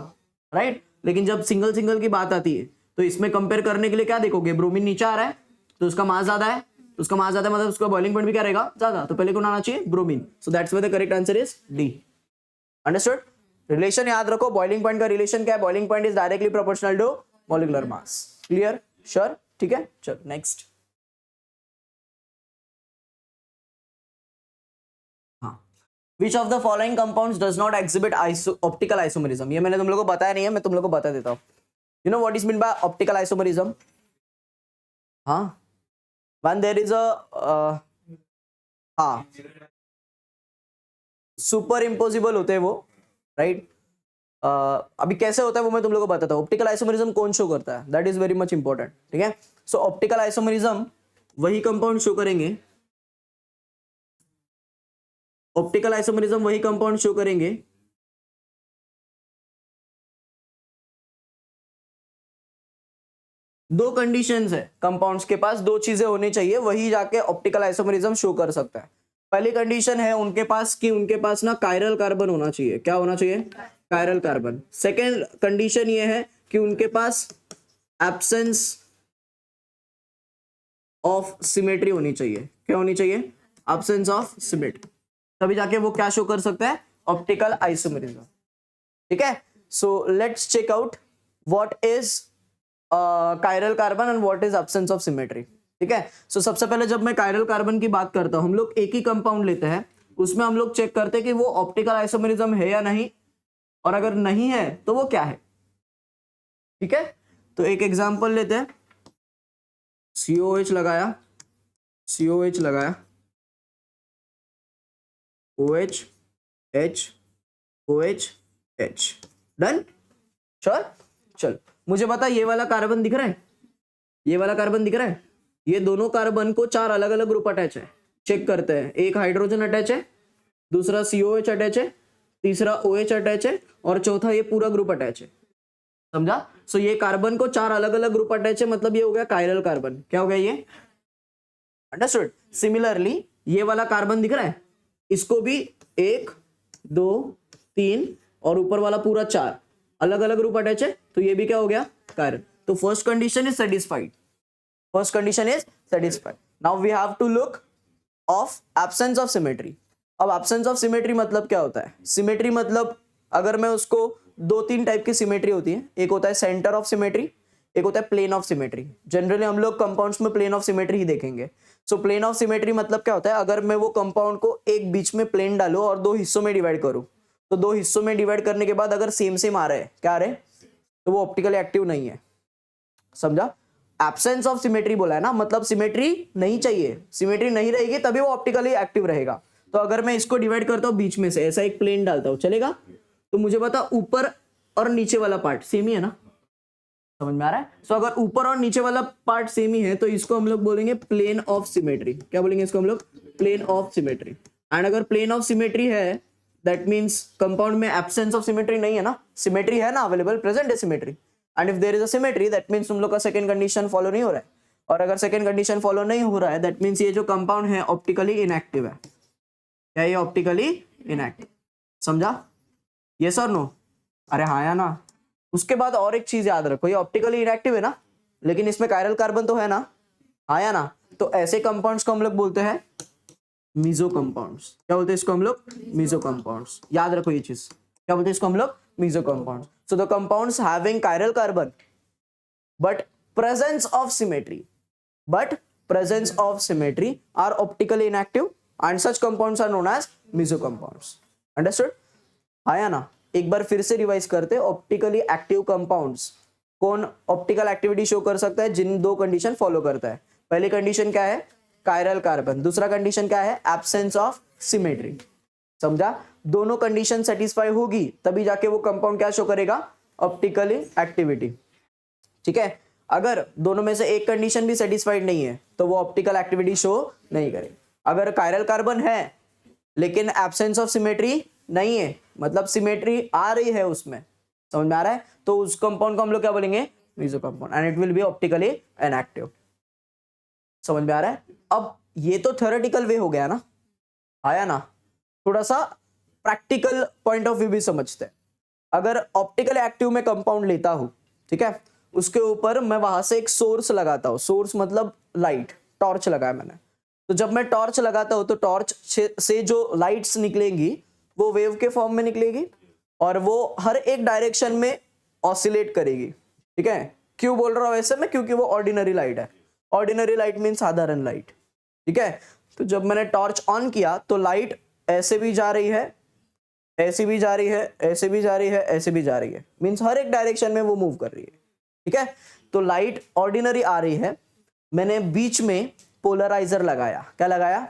राइट। लेकिन जब सिंगल सिंगल की बात आती है तो इसमें कंपेयर करने के लिए क्या देखोगे, ब्रोमीन नीचे आ रहा है तो उसका मास ज्यादा है, तो उसका मास ज्यादा मतलब उसका बॉइलिंग पॉइंट भी क्या रहेगा, ज्यादा, तो पहले कौन आना चाहिए, bromine. So that's why the correct answer is D. Understood. Relation याद रखो, बॉइलिंग पॉइंट का रिलेशन क्या है, boiling point is directly proportional to molecular mass. Clear, sure, ठीक है, चलो नेक्स्ट। हाँ, which of the following compounds does not exhibit optical isomerism, ये मैंने तुम लोगों को बताया नहीं है, मैं तुम लोगों को बता देता हूँ। You know what is mean by optical isomerism, हाँ, when there is a हाँ, सुपर इम्पोजिबल होते हैं वो, राइट। अभी कैसे होता है वो मैं तुम लोगों को बताता हूँ। ऑप्टिकल आइसोमरिज्म कौन शो करता है, that is very much important, ठीक है। सो ऑप्टिकल आइसोमरिज्म वही कंपाउंड शो करेंगे, ऑप्टिकल आइसोमरिज्म वही कंपाउंड शो करेंगे दो कंडीशंस है, कंपाउंड्स के पास दो चीजें होनी चाहिए वही जाके ऑप्टिकल आइसोमरिज्म शो कर सकता है। पहली कंडीशन है उनके पास कि उनके पास ना कायरल कार्बन होना चाहिए, क्या होना चाहिए, कायरल कार्बन। सेकेंड कंडीशन ये है कि उनके पास एब्सेंस ऑफ सिमेट्री होनी चाहिए, क्या होनी चाहिए, एब्सेंस ऑफ सिमेट्री, तभी जाके वो क्या शो कर सकता है, ऑप्टिकल आइसोमरिज्म, ठीक है। So let's check out what is chiral carbon and what is absence of symmetry, ठीक है। सो सबसे पहले जब मैं कायरल कार्बन की बात करता हूं, हम लोग एक ही कंपाउंड लेते हैं, उसमें हम लोग चेक करते हैं कि वो ऑप्टिकल आइसोमरिज्म है या नहीं, और अगर नहीं है तो वो क्या है, ठीक है। तो एक एग्जांपल लेते हैं, COH लगाया, COH लगाया, OH H OH H, done, sure. चल मुझे बता, ये वाला कार्बन दिख रहा है, ये वाला कार्बन दिख रहा है, ये दोनों कार्बन को 4 अलग अलग ग्रुप अटैच है, चेक करते हैं। एक हाइड्रोजन अटैच है, दूसरा COH अटैच है, तीसरा OH अटैच है, और चौथा ये पूरा ग्रुप अटैच है, समझा। सो ये कार्बन को 4 अलग अलग ग्रुप अटैच है, मतलब ये हो गया कायरल कार्बन, क्या हो गया ये, अंडरस्टूड। सिमिलरली ये वाला कार्बन दिख रहा है, इसको भी 1 2 3 और ऊपर वाला पूरा 4 अलग अलग ग्रुप अटैच है, तो ये भी क्या हो गया, कायरल। तो first condition is satisfied, first condition is satisfied. Now we have to look of absence of symmetry. अब एब्सेंस ऑफ सिमेट्री मतलब क्या होता है? सिमेट्री मतलब अगर मैं उसको दो तीन टाइप की सिमेट्री होती है, एक होता है सेंटर ऑफ सिमेट्री, एक होता है प्लेन ऑफ सिमेट्री। जनरली हम लोग कंपाउंड्स में प्लेन ऑफ सिमेट्री ही देखेंगे। सो प्लेन ऑफ सिमेट्री मतलब क्या होता है? अगर मैं वो कंपाउंड को एक बीच में प्लेन डालूं और दो हिस्सों में डिवाइड करूं, तो दो हिस्सों में डिवाइड करने के बाद अगर सेम सेम आ रहे हैं, क्या आ रहे हैं, तो वो ऑप्टिकली एक्टिव नहीं है। समझा? एब्सेंस ऑफ सिमेट्री बोला है ना, मतलब सिमेट्री नहीं चाहिए, सिमेट्री नहीं रहेगी तभी वो ऑप्टिकली एक्टिव रहेगा। तो अगर मैं इसको डिवाइड करता हूं बीच में से, ऐसा एक प्लेन डालता हूं, चलेगा? तो मुझे बता ऊपर और नीचे वाला पार्ट सेम ही है ना? समझ में आ रहा है? सो अगर ऊपर और नीचे वाला पार्ट सेम ही है तो इसको हम लोग बोलेंगे प्लेन ऑफ सिमेट्री। क्या बोलेंगे इसको हम लोग? Plane of symmetry. एंड अगर प्लेन ऑफ सिमेट्री है दैट मींस कंपाउंड में एब्सेंस ऑफ सिमेट्री नहीं है ना, सिमेट्री है ना, अवेलेबल, प्रेजेंट है symmetry. And if there is a symmetry that means तुम लोग का सेकंड कंडीशन फॉलो नहीं हो रहा है, और अगर सेकंड कंडीशन फॉलो नहीं हो रहा है दैट मींस ये जो कंपाउंड है ऑप्टिकली इनएक्टिव है। क्या ये ऑप्टिकली इनएक्टिव? समझा? यस और नो? अरे हाँ या ना? उसके बाद और एक चीज याद रखो, ये ऑप्टिकली इनएक्टिव है ना, लेकिन इसमें कायरल कार्बन तो है ना, हाँ या ना? तो ऐसे कंपाउंड्स को हम लोग बोलते हैं मीजो कंपाउंड्स। क्या बोलते हैं इसको हम लोग? Meso compounds. याद रखो ये चीज, क्या बोलते हैं इसको हम लोग? Meso compounds. So the compounds having chiral carbon but presence of symmetry are optically inactive and such compounds are known as meso compounds. Understood? हाँ या ना? एक बार फिर से रिवाइज करते, ऑप्टिकली एक्टिव कंपाउंड्स कौन ऑप्टिकल एक्टिविटी शो कर सकता है? जिन दो कंडीशन फॉलो करता है। पहली कंडीशन क्या है? Chiral carbon. दूसरा कंडीशन क्या है? Absence of symmetry. समझा? दोनों कंडीशन सेटिस्फाई होगी तभी जाके वो कंपाउंड क्या शो करेगा? Optically activity. ठीक है? अगर दोनों में से एक कंडीशन भी सेटिस्फाइड नहीं है तो वो ऑप्टिकल एक्टिविटी शो नहीं करेगा। अगर कायरल कार्बन है लेकिन एब्सेंस ऑफ सिमेट्री नहीं है, मतलब सिमेट्री आ रही है उसमें, समझ में आ रहा है, तो उस कंपाउंड को हम लोग क्या बोलेंगे? Meso compound. And it will be optically inactive. समझ में आ रहा है? अब ये तो थ्योरेटिकल वे हो गया ना, आया ना? थोड़ा सा प्रैक्टिकल पॉइंट ऑफ व्यू भी समझते हैं। अगर ऑप्टिकल एक्टिव में कंपाउंड लेता हूं, ठीक है, उसके ऊपर मैं वहां से एक सोर्स लगाता हूं, सोर्स मतलब लाइट, टॉर्च लगाया मैंने, तो जब मैं टॉर्च लगाता हूं तो टॉर्च से जो लाइट्स निकलेंगी वो वेव के फॉर्म में निकलेगी और वो हर एक डायरेक्शन में ऑसिलेट करेगी। ठीक है? क्यों बोल रहा हूं ऐसे में? क्योंकि वो ऑर्डिनरी लाइट है। ऑर्डिनरी लाइट मीन साधारण लाइट। ठीक है? तो जब मैंने टॉर्च ऑन किया तो लाइट ऐसे भी जा रही है, ऐसे भी जा रही है, ऐसे भी जा रही है, ऐसे भी जा रही है, मीन्स हर एक डायरेक्शन में वो मूव कर रही है। ठीक है? तो लाइट ऑर्डिनरी आ रही है, मैंने बीच में पोलराइजर लगाया। क्या लगाया?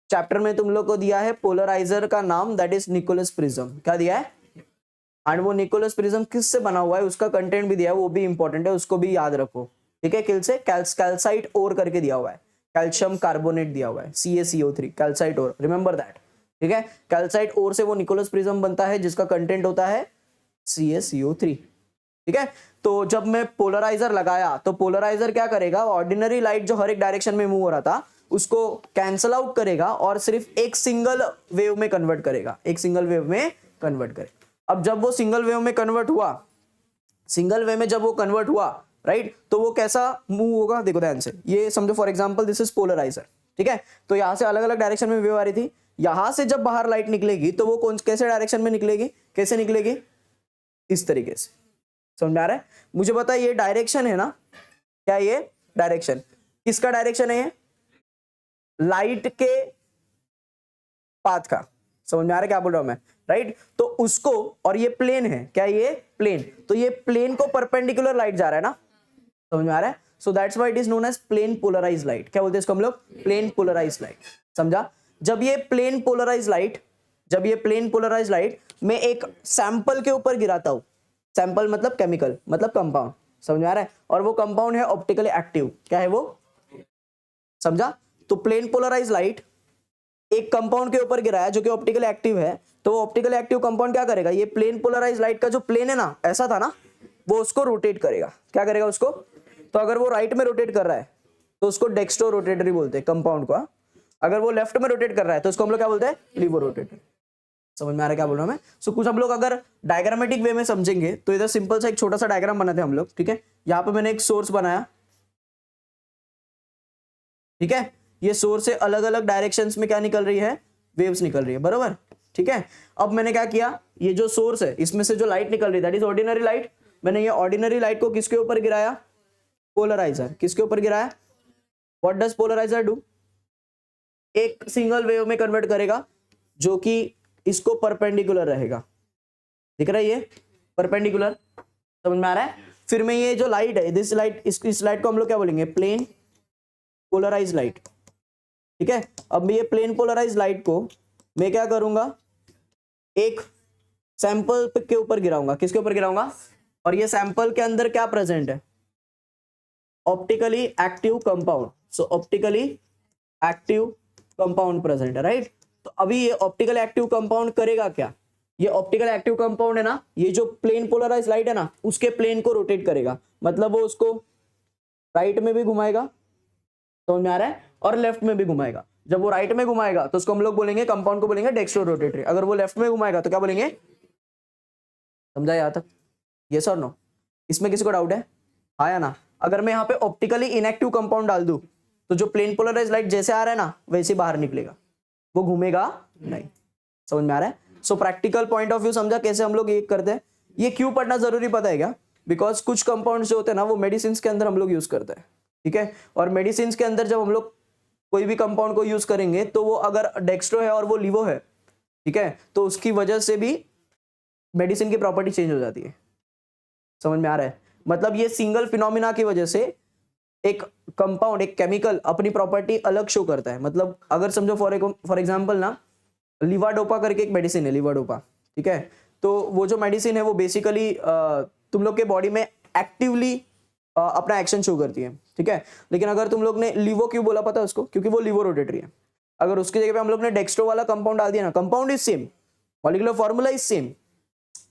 चैप्टर में तुम लोग को दिया है पोलराइजर का नाम, दैट इज निकोलस प्रिज्म। क्या दिया है? एंड वो निकोलस प्रिज्म किससे बना हुआ है उसका कंटेंट भी दिया है, वो भी इंपॉर्टेंट है, उसको भी याद रखो। ठीक है? किल से कैल्साइट ओर करके दिया हुआ है, कैल्शियम कार्बोनेट दिया हुआ है, CaCO3, calcite ore, remember that. ठीक है? कैल्साइट ओर से वो निकोलस प्रिज्म बनता है जिसका कंटेंट होता है CaCO3। ठीक है? तो जब मैं पोलराइजर लगाया तो पोलराइजर क्या करेगा? ऑर्डिनरी लाइट जो हर एक डायरेक्शन में मूव हो रहा था उसको कैंसल आउट करेगा और सिर्फ एक सिंगल वेव में कन्वर्ट करेगा, एक सिंगल वेव में कन्वर्ट करेगा। अब जब वो सिंगल वेव में कन्वर्ट हुआ, सिंगल वे में जब वो कन्वर्ट हुआ, राइट, तो वो कैसा मूव होगा? देखो ध्यान से, ये समझो for example this is polarizer. ठीक है? तो यहां से अलग अलग डायरेक्शन में वेव आ रही थी, यहां से जब बाहर लाइट निकलेगी तो वो कौन कैसे डायरेक्शन में निकलेगी? कैसे निकलेगी? इस तरीके से। समझ में आ रहा है? मुझे पता है ये डायरेक्शन है ना, क्या ये डायरेक्शन किसका डायरेक्शन है? ये लाइट के पाथ का। समझ में आ रहा है क्या बोल रहा हूं मैं? राइट? तो उसको, और ये प्लेन है, क्या ये प्लेन? तो ये प्लेन को परपेंडिकुलर लाइट जा रहा है ना, समझ में आ रहा है? So that's why it is known as plane polarized light. क्या बोलते हैं इसको हम लोग? Plane polarized light. समझा? जब ये प्लेन पोलराइज्ड लाइट मैं एक सैंपल के ऊपर गिराता हूं, सैंपल मतलब केमिकल, मतलब कंपाउंड, समझ में आ रहा है? और वो कंपाउंड है ऑप्टिकली एक्टिव। क्या है वो? समझा? तो प्लेन पोलराइज्ड लाइट एक कंपाउंड के ऊपर गिराया जो कि ऑप्टिकली एक्टिव है, तो वो ऑप्टिकली एक्टिव कंपाउंड क्या करेगा? ये प्लेन पोलराइज्ड लाइट का जो प्लेन है ना, ऐसा था ना, वो उसको रोटेट करेगा। क्या करेगा उसको? तो अगर वो राइट में रोटेट कर रहा है तो उसको डेक्स्ट्रो रोटेटरी बोलते हैं कंपाउंड को। अगर वो लेफ्ट में रोटेट कर रहा है तो उसको हम लोग क्या बोलते हैं? Laevo rotatory. समझ में आ रहा है क्या बोल रहा हूं मैं? सो कुछ हम लोग अगर डायग्रामेटिक वे में समझेंगे तो इधर सिंपल सा एक छोटा सा डायग्राम बनाते हैं हम लोग। ठीक है? यहाँ पे मैंने एक सोर्स बनाया, ठीक है, ये सोर्स से अलग अलग डायरेक्शंस में क्या निकल रही है, वेव्स निकल रही है, बरोबर। ठीक है, अब मैंने क्या किया, ये जो सोर्स है इसमें से जो लाइट निकल रही है दैट इज ऑर्डिनरी लाइट, मैंने ये ऑर्डिनरी लाइट को किसके ऊपर गिराया, पोलराइजर, किसके ऊपर गिराया, व्हाट डज पोलराइजर डू, एक सिंगल वेव में कन्वर्ट करेगा जो कि इसको परपेंडिकुलर रहेगा, दिख रहा है ये परपेंडिकुलर, समझ में आ रहा है। फिर में ये जो लाइट है, दिस लाइट, इस लाइट को हम लोग क्या बोलेंगे, प्लेन पोलराइज लाइट। ठीक है, अब ये प्लेन पोलराइज लाइट को मैं क्या करूंगा, एक सैंपल के ऊपर गिराऊंगा, किसके ऊपर गिराऊंगा, और ये सैंपल के अंदर क्या प्रेजेंट है, ऑप्टिकली एक्टिव कंपाउंड, सो ऑप्टिकली एक्टिव कंपाउंड प्रेजेंट है, राइट। तो अभी ये ऑप्टिकल एक्टिव कंपाउंड करेगा क्या, ये ऑप्टिकल एक्टिव कंपाउंड है ना, ये जो प्लेन पोलराइज लाइट है ना उसके प्लेन को रोटेट करेगा, मतलब वो उसको राइट में भी घुमाएगा, समझ में आ रहा है, और लेफ्ट में भी घुमाएगा। जब वो राइट में घुमाएगा तो उसको हम लोग बोलेंगे, कंपाउंड को बोलेंगे डेक्स्ट्रो रोटेटरी, अगर वो लेफ्ट में घुमाएगा तो क्या बोलेंगे, समझा यहाँ तक, यस और नो, इसमें किसी को डाउट है, हाँ या ना। अगर मैं यहाँ पे ऑप्टिकली इनएक्टिव कंपाउंड डाल दूं तो जो प्लेन पोलराइज लाइट जैसे आ रहा है ना वैसे बाहर निकलेगा, वो घूमेगा नहीं, समझ में आ रहा है। सो प्रैक्टिकल पॉइंट ऑफ व्यू समझा कैसे हम लोग ये करते हैं। ये क्यों पढ़ना जरूरी पता है क्या, बिकॉज कुछ कंपाउंड जो होते हैं ना वो मेडिसिन के अंदर हम लोग यूज करते हैं, ठीक है, और मेडिसिन के अंदर जब हम लोग कोई भी कंपाउंड को यूज करेंगे तो वो अगर डेक्स्ट्रो है और वो लिवो है, ठीक है, तो उसकी वजह से भी मेडिसिन की प्रॉपर्टी चेंज हो जाती है, समझ में आ रहा है। मतलब ये सिंगल फिनोमिना की वजह से एक कंपाउंड, एक केमिकल अपनी प्रॉपर्टी अलग शो करता है। मतलब अगर समझो फॉर एग्जांपल ना, लिवाडोपा करके एक मेडिसिन है, लिवाडोपा, ठीक है, तो वो जो मेडिसिन है वो बेसिकली तुम लोग के बॉडी में एक्टिवली अपना एक्शन शो करती है, ठीक है। लेकिन अगर तुम लोग ने लिवो क्यों बोला पता है उसको, क्योंकि वो लिवो रोटेटरी है। अगर उसकी जगह पे हम लोग ने डेक्स्ट्रो वाला कंपाउंड डाल दिया ना, compound is same, molecular formula is same,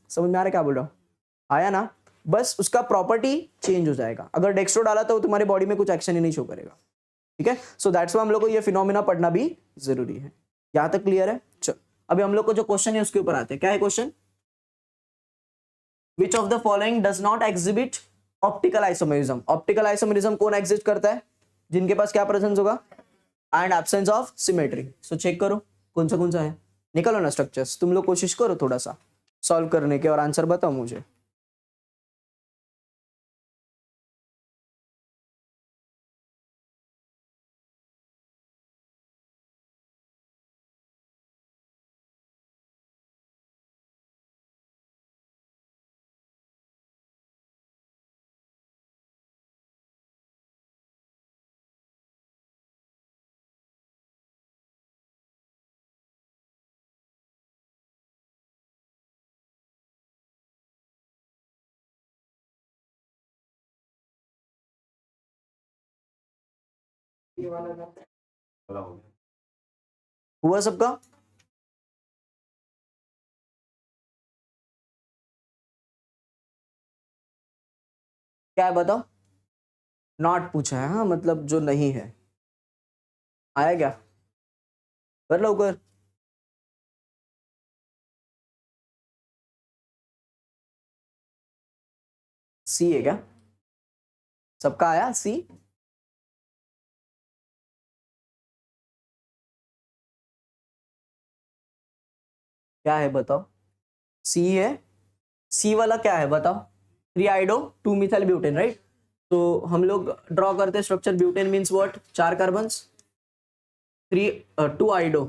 समझ में आ रहा है क्या बोल रहा हूँ, आया ना, बस उसका प्रॉपर्टी चेंज हो जाएगा। अगर डेक्स्ट्रो डाला तो तुम्हारे बॉडी में कुछ एक्शन ही नहीं शो करेगा, ठीक है। सो दैट्स व्हाई हम लोग को ये फिनोमिना पढ़ना भी जरूरी है। यहां तक क्लियर है। चलो अभी हम लोग को जो क्वेश्चन है उसके ऊपर आते हैं। क्या है question, which of the following does not exhibit optical isomerism. Optical isomerism कौन एग्जिस्ट करता है, जिनके पास क्या प्रेजेंस होगा, and absence of symmetry. So check करो कौन सा है, निकालो ना स्ट्रक्चर्स, तुम लोग कोशिश करो थोड़ा सा सॉल्व करने के और आंसर बताओ मुझे। हुआ सबका, क्या है बताओ, नॉट पूछा है, हाँ मतलब जो नहीं है, आया क्या, कर लो कर, सी है क्या, सबका आया सी, क्या है बताओ, सी है, सी वाला क्या है बताओ, 3 आइडो 2 मिथाइल ब्यूटेन, राइट। तो हम लोग ड्रॉ करते हैं structure, butane means what, 4 carbons, 2 आइडो,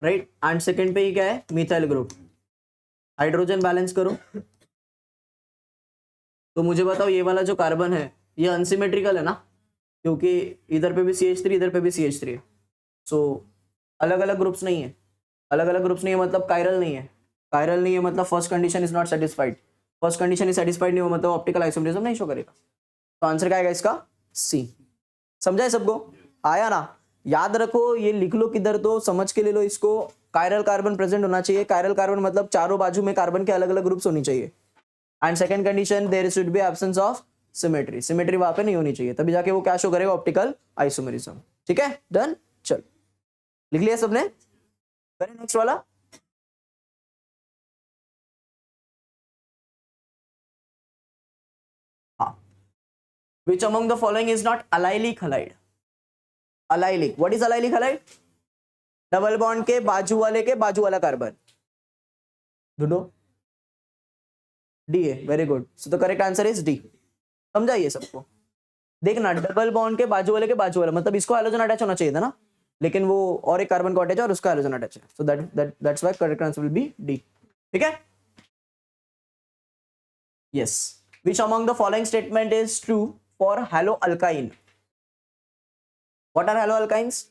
right, and second पे ही क्या है, मिथाइल ग्रुप, हाइड्रोजन बैलेंस करो। तो मुझे बताओ ये वाला जो कार्बन है ये अनसिमेट्रिकल है ना, क्योंकि इधर पे भी CH3 इधर पे भी CH3 है। सो अलग अलग ग्रुप्स नहीं है, अलग अलग ग्रुप्स नहीं है मतलब कायरल नहीं है, कायरल नहीं है मतलब first condition is not satisfied, first condition is satisfied नहीं हो मतलब ऑप्टिकल आइसोमेरिज्म नहीं शो करेगा। तो आंसर क्या आएगा इसका, सी। समझा है सबको, आया ना, याद रखो ये लिख लो किधर, तो समझ के ले लो इसको। कायरल कार्बन प्रेजेंट होना चाहिए, कायरल कार्बन मतलब चारों बाजू में कार्बन के अलग अलग ग्रुप्स होनी चाहिए। And second condition, there should be absence of symmetry, symmetry वहां पे नहीं होनी चाहिए, तभी जाके वो क्या शो करेगा, ऑप्टिकल आइसोमेरिज्म। ठीक है, डन, चल लिख लिया सबने, करें नेक्स्ट वाला। हाँ, which among the following is not allylic halide, allylic, what is allylic halide? Double bond के बाजू वाला कार्बन, ढूंढो। डी है, very good, so the correct answer is D. समझा ये सबको? देखना, डबल बॉन्ड के बाजू वाला मतलब इसको हाइड्रोजन अटैच होना चाहिए था ना, लेकिन वो और एक कार्बन को अटैच है और उसका हाइड्रोजन अटैच है, so that's why correct answer will be D. ठीक है, yes. Which among the following statement is true for haloalkyne? What are haloalkynes?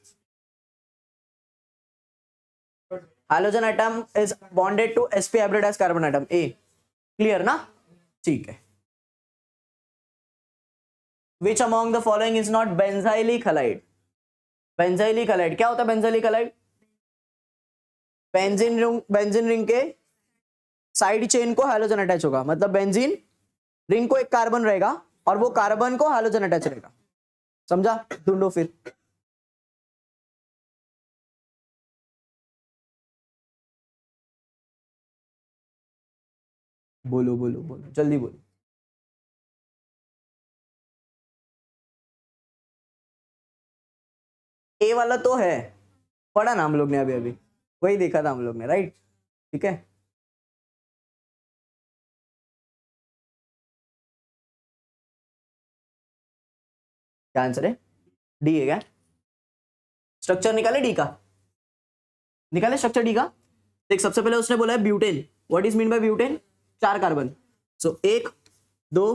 Hydrogen atom is bonded to sp hybrid as carbon atom, A, clear ना? ठीक है। Which among the following is not benzylic halide? Benzylic halide क्या होता है? benzylic halide benzene ring के side chain को hydrogen attach होगा, मतलब बेंजीन रिंग को एक कार्बन रहेगा और वो कार्बन को हाइड्रोजन अटैच रहेगा। समझा? ढूंढो फिर। बोलो बोलो बोलो, जल्दी बोलो। ए वाला तो है, पढ़ा ना हम लोग ने, अभी अभी वही देखा था हम लोग ने, राइट? ठीक है, क्या आंसर है? डी है क्या? स्ट्रक्चर निकाले डी का, निकाले स्ट्रक्चर डी का। देख, सबसे पहले उसने बोला है butane, what is mean by butane? 4 carbon, so 1 2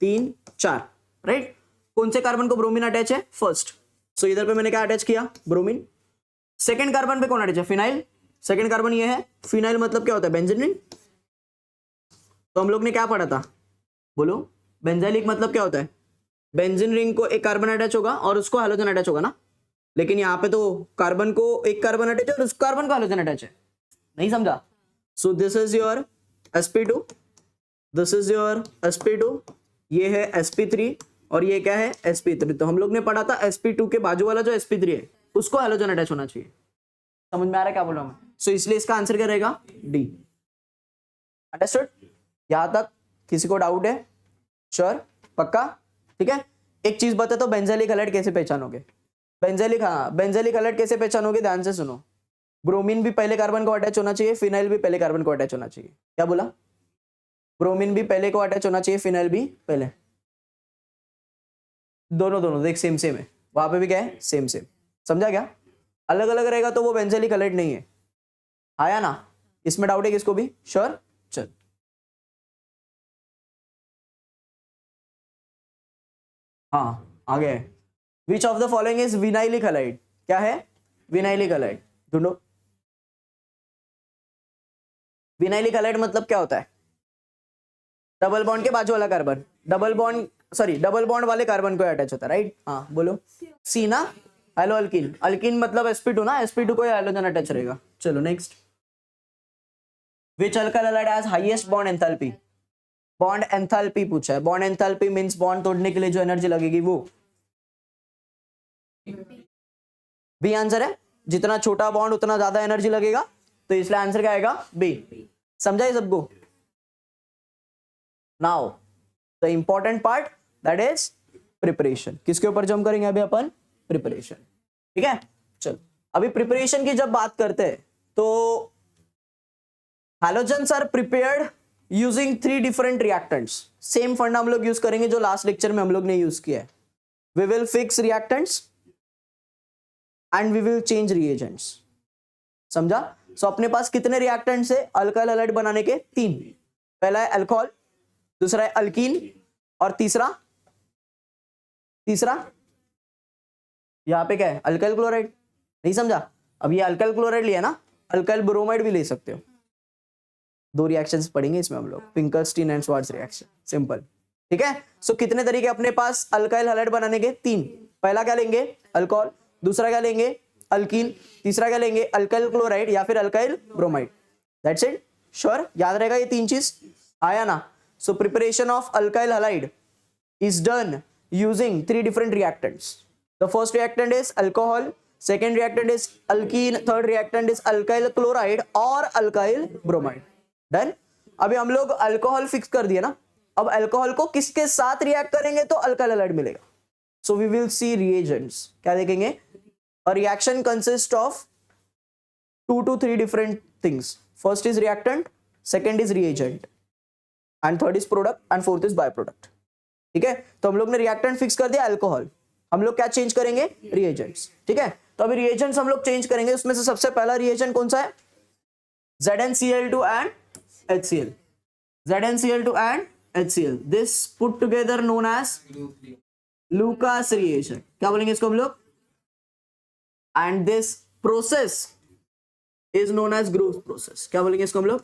3 4, right? कौन से कार्बन को ब्रोमीन अटैच है? फर्स्ट, सो इधर पे मैंने क्या अटैच किया? ब्रोमीन। सेकंड कार्बन पे कौन अटैच है? फिनाइल। सेकंड कार्बन ये है, फिनाइल मतलब क्या होता है? Benzene ring. तो हम लोग ने क्या पढ़ा था? बोलो, बेंजाइलिक मतलब क्या होता है? बेंजीन रिंग को एक कार्बन अटैच होगा और उसको हाइड्रोजन अटैच होगा ना, लेकिन यहाँ पे तो कार्बन को एक कार्बन अटैच है और उस कार्बन को हाइड्रोजन अटैच है। नहीं समझा? सो this is your sp2, this is your sp2, ये है sp3 और ये क्या है? sp3। तो हम लोग ने पढ़ा था sp2 के बाजू वाला जो sp3 है उसको हाइड्रोजन अटैच होना चाहिए। समझ में आ रहा है क्या बोला मैं? सो इसलिए इसका आंसर क्या रहेगा? डी। अंडरस्टूड? यहां तक किसी को डाउट है? श्योर? पक्का? ठीक है, एक चीज बता, तो बेंजाइलिक हैलाइड कैसे पहचानोगे? बेंजाइलिक, हाँ, बेंजाइलिक हैलाइड कैसे पहचानोगे? ध्यान से सुनो। ब्रोमीन भी पहले कार्बन को अटैच होना चाहिए, फिनाइल भी पहले कार्बन को अटैच होना चाहिए। क्या बोला? ब्रोमीन भी पहले को अटैच होना चाहिए, फिनाइल भी पहले। दोनों दोनों देख, सेम सेम है, वहां पे भी क्या है? Same same. समझा क्या? अलग अलग रहेगा तो वो बेंजाइलिक हैलाइड नहीं है। आया ना? इसमें डाउट है किसको भी? श्योर? चल, हाँ आ गया है। विच of the following is vinylic halide? क्या है? विनाइलिक हैलाइड, ढूंढो। विनाइलिक हैलाइड मतलब क्या होता है? डबल बॉन्ड के बाजू वाला कार्बन, डबल बॉन्ड वाले कार्बन को अटैच होता है, राइट? हाँ बोलो। सी ना? हेलो अल्किन, अल्किन मतलब sp2 ना, sp2 को हाइड्रोजन अटैच रहेगा। चलो next. Which alkyl halide has highest bond enthalpy? Bond enthalpy पूछा है। बॉन्ड एंथैल्पी मींस बॉन्ड तोड़ने के लिए जो एनर्जी लगेगी वो। बी आंसर है, जितना छोटा बॉन्ड उतना ज्यादा एनर्जी लगेगा, तो इसलिए आंसर क्या आएगा? बी। समझा ये सबको? Now the important part, that is preparation. किसके ऊपर जम करेंगे अभी अपन? प्रिपरेशन। ठीक है, चलो अभी प्रिपरेशन की जब बात करते हैं तो halogens are prepared using 3 different reactants. Same फंडा हम लोग यूज करेंगे जो लास्ट लेक्चर में हम लोग ने यूज किया है। We will fix reactants and we will change reagents. समझा? सो अपने पास कितने रिएक्टेंट्स है अल्काइल हैलाइड बनाने के? 3। पहला है अल्कोहल, दूसरा है अल्कीन और तीसरा यहां पे क्या है? Alkyl chloride. नहीं समझा? अब ये अल्काइल क्लोराइड लिया ना, अल्काइल ब्रोमाइड भी ले सकते हो। 2 रिएक्शंस पढ़ेंगे इसमें हम लोग, Finkelstein and Swarts reaction, simple. ठीक है, सो कितने तरीके अपने पास अल्काइल हैलाइड बनाने के? 3। पहला क्या लेंगे? अल्कोहल, दूसरा क्या लेंगे? अल्कीन, तीसरा क्या लेंगे? अल्काइल क्लोराइड या फिर alkyl bromide. That's it. Sure? याद रहेगा ये 3 चीज? आया ना? सो preparation of alkyl halide is done using 3 different reactants. The first reactant is alcohol, second reactant is alkene, third reactant is alkyl chloride और alkyl bromide. Done? अभी हम लोग अल्कोहल फिक्स कर दिया ना, अब अल्कोहल को किसके साथ रिएक्ट करेंगे तो अल्काइल हैलाइड मिलेगा। So we will see reagents. क्या देखेंगे? A reaction consists of 2 to 3 different things. First is reactant, second is reagent, and third is product, and fourth is byproduct. ठीक है, तो हम लोग ने रिएक्टेंट फिक्स कर दिया अल्कोहल, हम लोग क्या चेंज करेंगे, रिएजेंट्स. ठीक है, तो अभी रिएजेंट्स हम लोग चेंज करेंगे. उसमें से सबसे पहला रिएजेंट कौन सा है, ZnCl2 and HCl. ZnCl2 and HCl. This put together known as Lucas reagent. क्या बोलेंगे इसको हम लोग, and this process is known as Groves process. क्या बोलेंगे इसको हम लोग,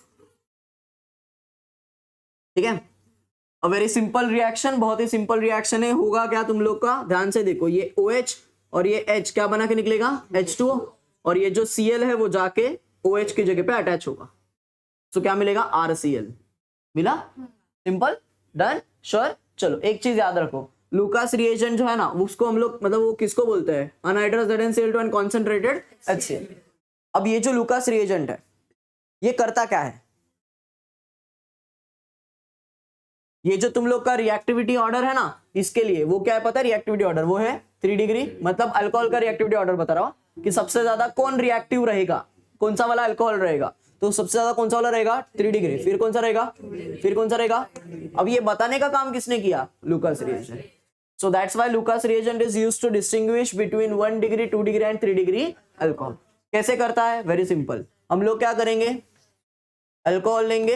ठीक है. अ वेरी सिंपल रिएक्शन, बहुत ही सिंपल रिएक्शन है. होगा क्या तुम लोग का, ध्यान से देखो, ये OH और ये H क्या बना के निकलेगा, H2O, और ये जो Cl है वो जाके OH की जगह पे अटैच होगा. तो क्या मिलेगा, RCl मिला. Simple, done, sure. चलो एक चीज याद रखो, लूकास रिएजेंट जो है ना, उसको हम लोग मतलब वो किसको बोलते हैं, anhydrous ZnCl2 and concentrated HCl. अब ये जो लूकास रिएजेंट है ये करता क्या है, ये जो तुम लोग का रिएक्टिविटी ऑर्डर है ना, इसके लिए वो क्या है पता है, रिएक्टिविटी ऑर्डर वो है 3 डिग्री. मतलब अल्कोहल का रिएक्टिविटी ऑर्डर बता रहा हूं कि सबसे ज्यादा कौन रिएक्टिव रहेगा, कौन सा वाला अल्कोहल रहेगा, तो सबसे ज्यादा कौन सा वाला रहेगा, 3 डिग्री. फिर कौन सा रहेगा, फिर कौन सा रहेगा. अब ये बताने का काम किसने किया, Lucas reagent. So that's why Lucas reagent is used to distinguish between 1 degree, 2 degree and 3 degree alcohol. कैसे करता है, वेरी सिंपल. हम लोग क्या करेंगे, अल्कोहल लेंगे,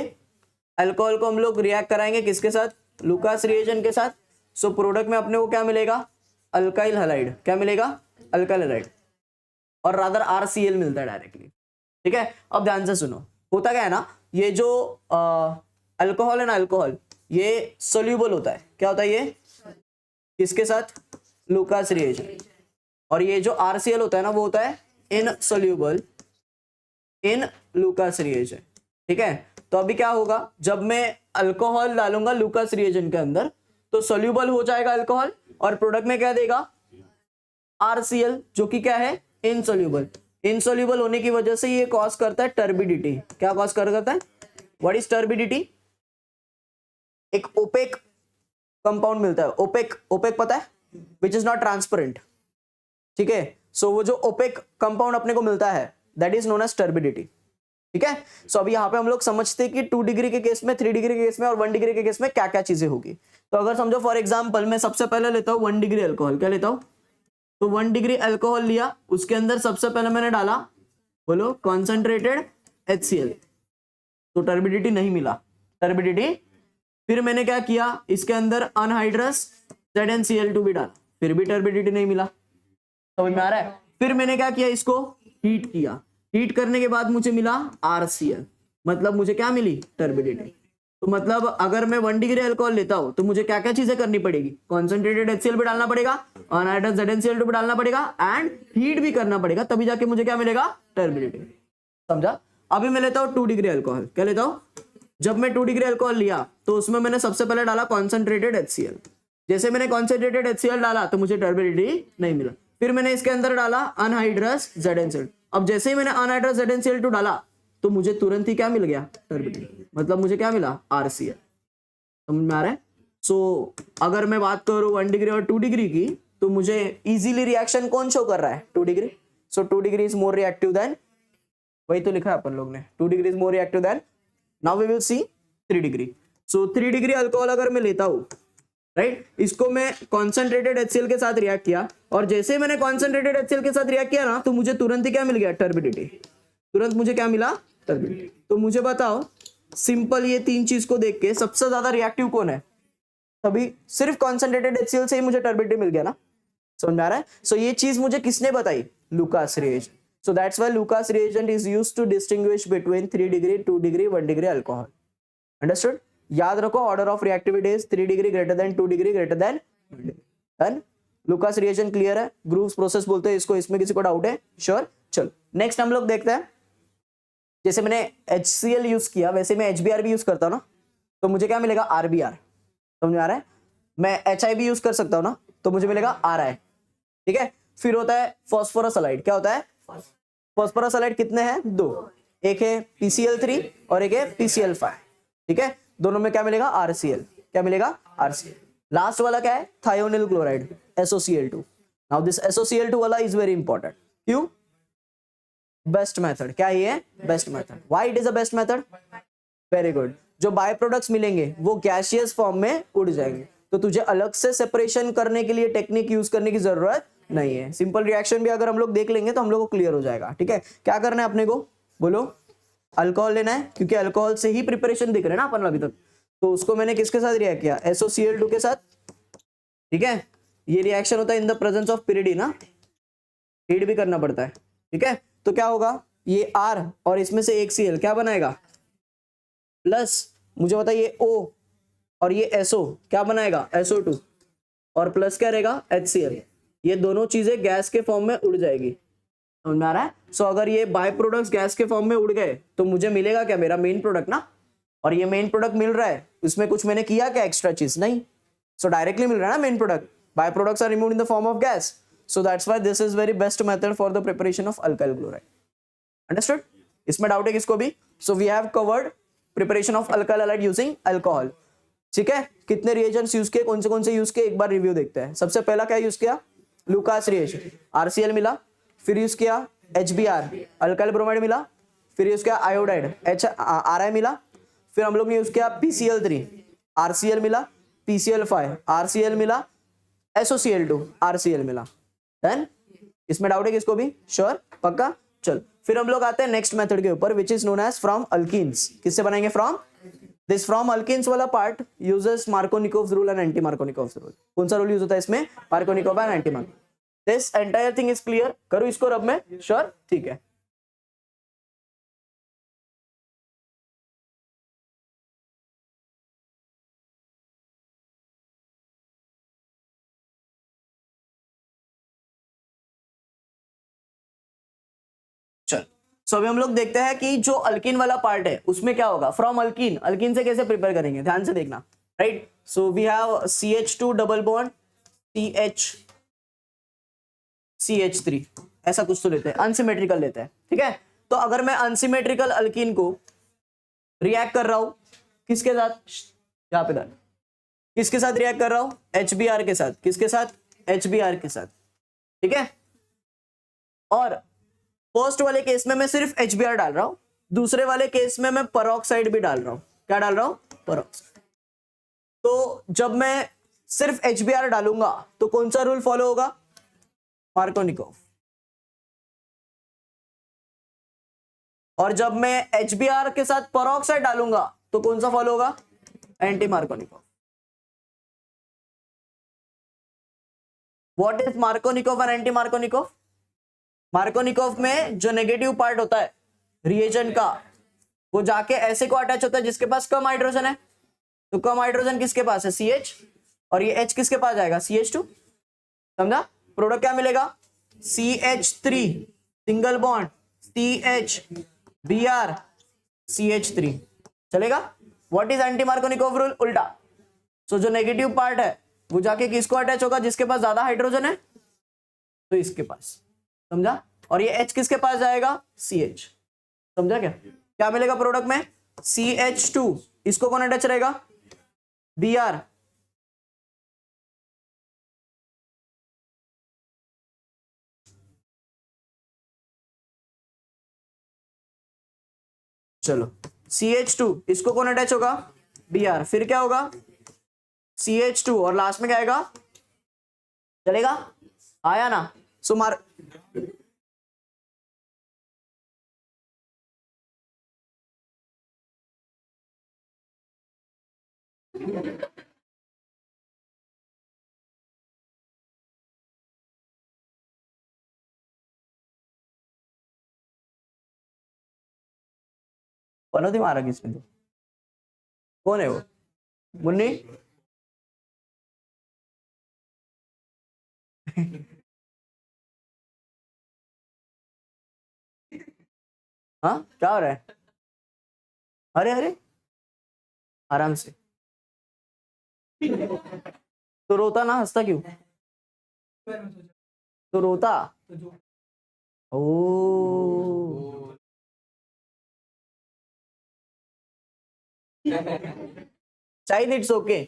अल्कोहल को हम लोग रिएक्ट कराएंगे किसके साथ, लूकास रिएजेंट के साथ. सो प्रोडक्ट में अपने को क्या मिलेगा, अल्काइल हलाइड. क्या मिलेगा, अल्काइल हलाइड, और रादर RCl मिलता है डायरेक्टली. ठीक है, अब ध्यान से सुनो, होता क्या है ना, ये जो अल्कोहल है ना, अल्कोहल ये सोल्यूबल होता है. क्या होता है ये, किसके साथ, लूकास रिएजेंट. और ये जो RCl होता है ना, वो होता है इनसोल्यूबल इन लूकास रिएजेंट. ठीक है, तो अभी क्या होगा, जब मैं अल्कोहल डालूंगा लूकास रिएजेंट के अंदर तो सोल्यूबल हो जाएगा अल्कोहल, और प्रोडक्ट में क्या देगा, RCl, जो कि क्या है, इनसोल्यूबल. इनसोल्यूबल होने की वजह से ये कॉज करता है टर्बिडिटी. क्या कॉज करता है, व्हाट इज टर्बिडिटी, एक ओपेक कंपाउंड मिलता है. ओपेक, ओपेक पता है, विच इज नॉट ट्रांसपेरेंट. ठीक है, सो वो जो ओपेक कंपाउंड अपने को मिलता है that is known as turbidity. ठीक है, सो अभी यहाँ पे हम लोग समझते हैं कि 2 डिग्री के केस में, 3 डिग्री के केस में और 1 डिग्री के केस में क्या क्या चीजें होगी. तो अगर समझो फॉर एग्जांपल मैं सबसे पहले लेता हूँ 1 डिग्री अल्कोहल. क्या लेता हूँ, तो 1 डिग्री अल्कोहल लिया, उसके अंदर सबसे पहले मैंने डाला, बोलो, कॉन्सेंट्रेटेड HCl, तो टर्बिडिटी नहीं मिला, टर्बिडिटी. फिर मैंने क्या किया, इसके अंदर अनहाइड्रस ZnCl2 भी डाला, फिर भी टर्बिडिटी नहीं मिला. समझ में आ रहा है. फिर मैंने क्या किया, इसको हीट किया, हीट करने के बाद मुझे मिला RCl, मतलब मुझे क्या मिली, टर्बिडिटी. तो मतलब अगर मैं 1 डिग्री अल्कोहल लेता हूं तो मुझे क्या क्या चीजें करनी पड़ेगी, कॉन्सेंट्रेटेड HCl भी डालना पड़ेगा, अनहाइड्रस ZnCl2 भी डालना पड़ेगा, एंड हीट भी करना पड़ेगा, तभी जाके मुझे क्या मिलेगा, टर्बिडिटी. समझा. अभी मैं लेता हूं 2 डिग्री अल्कोहल. क्या लेता हूं, जब मैं 2 डिग्री अल्कोहल लिया तो उसमें मैंने सबसे पहले डाला कॉन्सेंट्रेटेड HCl. जैसे मैंने कॉन्सेंट्रेटेड HCl डाला तो मुझे टर्बिडिटी नहीं मिला. फिर मैंने इसके अंदर डाला अनहाइड्रस ZnCl. अब जैसे ही मैंने अनहाइड्रस ZnCl2 डाला तो मुझे तुरंत ही क्या मिल गया, टर्बिडिटी. मतलब मुझे क्या मिला, RCl. समझ में आ रहा है. सो अगर मैं बात करूं 1 डिग्री और 2 डिग्री की, तो मुझे इजीली रिएक्शन कौन शो कर रहा है, 2 degree. So 2 degree is more reactive than, वही तो लिखा है अपन लोग ने, 2 degree is more reactive than. Now we will see 3 degree. So 3 degree alcohol अगर मैं लेता हूं, राइट, इसको मैं कॉन्सेंट्रेटेड HCl के साथ रिएक्ट किया, और जैसे मैंने कॉन्सेंट्रेटेड HCl के साथ रिएक्ट किया ना, तो मुझे तुरंत ही क्या मिल गया, टर्बिडिटी. तुरंत मुझे क्या मिला, टर्बिडिटी. तो मुझे बताओ, सिंपल ये 3 चीज को देख के सबसे ज्यादा रिएक्टिव कौन है, तभी सिर्फ कॉन्सेंट्रेटेड HCl से ही मुझे टर्बिडिटी मिल गया ना. समझ में आ रहा है. सो ये चीज मुझे किसने बताई, Lucas reagent. So that's why Lucas reagent is used to distinguish between 3 degree, 2 degree, 1 degree alcohol. Understood. याद रखो, order of reactivity is 3 degree greater than 2 degree greater than. Done. Lucas reagent clear है, Groves process बोलते हैं इसको. इसमें किसी को doubt है, श्योर. चलो नेक्स्ट हम लोग देखते हैं, जैसे मैंने HCl यूज किया वैसे मैं HBr भी यूज करता हूं ना, तो मुझे क्या मिलेगा, RBr. समझ में आ रहा है. मैं HI भी यूज कर सकता हूं ना, तो मुझे मिलेगा RI. ठीक है. फिर होता है फॉस्फोरस हलाइड. क्या होता है, फॉस्फोरस हलाइड कितने हैं, 2, एक है PCl3 और एक है PCl5. ठीक है, दोनों में क्या मिलेगा, RCl. क्या मिलेगा, RCl. लास्ट वाला क्या है, thionyl chloride, SOCl2. Now this SOCl2 वाला इज वेरी इंपॉर्टेंट. क्यों? Best method. क्या ये है? Best method. Why it is a best method? Very good. जो बाय प्रोडक्ट्स मिलेंगे वो गैसियस फॉर्म में उड़ जाएंगे, तो तुझे अलग से सेपरेशन करने के लिए टेक्निक यूज करने की जरूरत नहीं है। सिंपल रिएक्शन भी अगर हम लोग देख लेंगे तो हम लोग को क्लियर हो जाएगा। ठीक है, क्या करना है अपने को? बोलो। अल्कोहल लेना है, क्योंकि अल्कोहल से ही प्रिपरेशन दिख रहे हैं ना अपन अभी तक। तो उसको मैंने किसके साथ रिएक्ट किया? SOCl2 के साथ। ठीक है, ये रिएक्शन होता है इन द प्रेजेंस ऑफ pyridine ना, हीट भी करना पड़ता है। ठीक है, तो क्या होगा? ये R और इसमें से एक Cl क्या बनाएगा? प्लस मुझे बताइए O और ये SO क्या बनाएगा? SO2 और प्लस क्या रहेगा? HCl। ये दोनों चीजें गैस के फॉर्म में उड़ जाएगी। समझ में आ रहा है? सो अगर ये बाय प्रोडक्ट्स गैस के फॉर्म में उड़ गए तो मुझे मिलेगा क्या? मेरा मेन प्रोडक्ट ना। और ये मेन प्रोडक्ट मिल रहा है, उसमें कुछ मैंने किया क्या एक्स्ट्रा चीज? नहीं। सो डायरेक्टली मिल रहा है ना main product. By products are removed in the form of gas, so that's why this is very best method for the preparation of alkyl chloride. Understood? इसमें डाउट है किसको भी? So we have covered preparation of alkyl halide using alcohol. ठीक है, कितने reagents use किए, कौन से यूज किए, एक बार रिव्यू देखते हैं। सबसे पहला क्या यूज किया? लुकास रिएजेंट, RCl मिला। फिर यूज किया HBr, अल्काइल ब्रोमाइड मिला। फिर यूज किया आयोडाइड, Ri मिला। फिर हम लोग ने यूज किया PCl3, RCl मिला। PCl5, RCl मिला। SOCl2, RCl मिला। देन इसमें डाउट है किसको भी? श्योर? पक्का? चल फिर हम लोग आते हैं नेक्स्ट मेथड के ऊपर, which is known as from alkenes. किससे बनाएंगे? फ्रॉम दिस फ्रॉम अल्कीन्स वाला part uses Markovnikov's rule and anti Markovnikov's rule. कौन सा रूल यूज होता है इसमें? Markovnikov and anti Markovnikov. This entire thing is clear? करूं इसको रब में? श्योर? ठीक है। चल सो अभी हम लोग देखते हैं कि जो अल्किन वाला पार्ट है उसमें क्या होगा। फ्रॉम अल्किन, अल्किन से कैसे प्रिपेयर करेंगे, ध्यान से देखना। Right, so we have CH2 double bond CH3, ऐसा कुछ तो लेते हैं, अनसिमेट्रिकल लेते हैं। ठीक है, तो अगर मैं अनसिमेट्रिकल अल्किन को रिएक्ट कर रहा हूं किसके साथ? यहाँ पे डाल, किसके साथ रिएक्ट कर रहा हूं? HBr के साथ। किसके साथ? HBr के साथ। ठीक है, और फर्स्ट वाले केस में मैं सिर्फ HBr डाल रहा हूं, दूसरे वाले केस में मैं पेरोक्साइड भी डाल रहा हूं। क्या डाल रहा हूं? पेरोक्साइड। तो जब मैं सिर्फ HBr डालूंगा तो कौन सा रूल फॉलो होगा? मार्कोनिकोव। और जब मैं HBr के साथ पेरोक्साइड डालूंगा तो कौन सा फॉलो होगा? Anti Markovnikov. What is Markovnikov and anti Markovnikov? Markovnikov में जो नेगेटिव पार्ट होता है रिएजेंट का, वो जाके ऐसे को अटैच होता है जिसके पास कम हाइड्रोजन है। तो कम हाइड्रोजन किसके पास है? CH। और ये H किसके पास जाएगा? CH2। समझा? प्रोडक्ट क्या मिलेगा? CH3 single bond CH CH3। चलेगा? What is anti Markovnikov rule? उल्टा। सो जो नेगेटिव पार्ट है वो जाके किसको अटैच होगा? जिसके पास ज्यादा हाइड्रोजन है, तो इसके पास। समझा? और ये H किसके पास जाएगा? CH। समझा? क्या क्या मिलेगा प्रोडक्ट में? CH2, इसको कौन अटैच रहेगा? Br। चलो CH2, इसको कौन अटैच होगा? Br। फिर क्या होगा? CH2 और लास्ट में क्या आएगा? चलेगा? आया ना? सो मार पनौती मारा किसने? तो कौन है वो? मुन्नी? हाँ क्या हो रहा है? अरे अरे, आराम से। तो रोता ना, हंसता क्यों? तो रोता। ओ शायद इट्स ओके।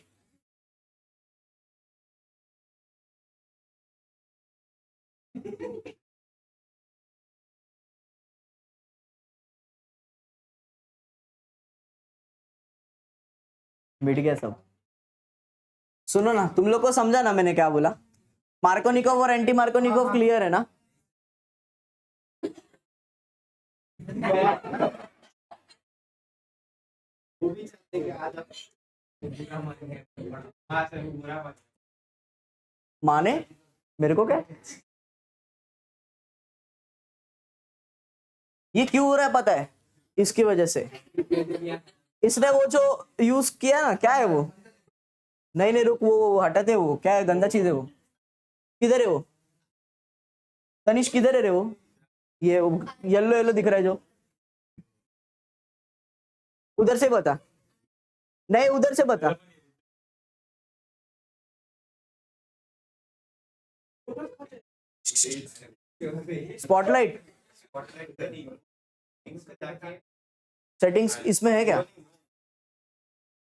मिट गया सब। सुनो ना, तुम लोग को समझा ना मैंने क्या बोला? मार्कोनिकोव और एंटी मार्कोनिकोव क्लियर है ना? माने मेरे को क्या, ये क्यों हो रहा है पता है? इसकी वजह से इसने वो जो यूज किया ना, क्या है वो? नहीं नहीं रुक, वो हटाते, वो क्या है, गंदा चीज है वो। किधर है वो? तनिष किधर है रे वो? ये येलो येलो दिख रहा है जो, उधर से बता। नहीं उधर से बता। स्पॉटलाइट सेटिंग्स इसमें है क्या?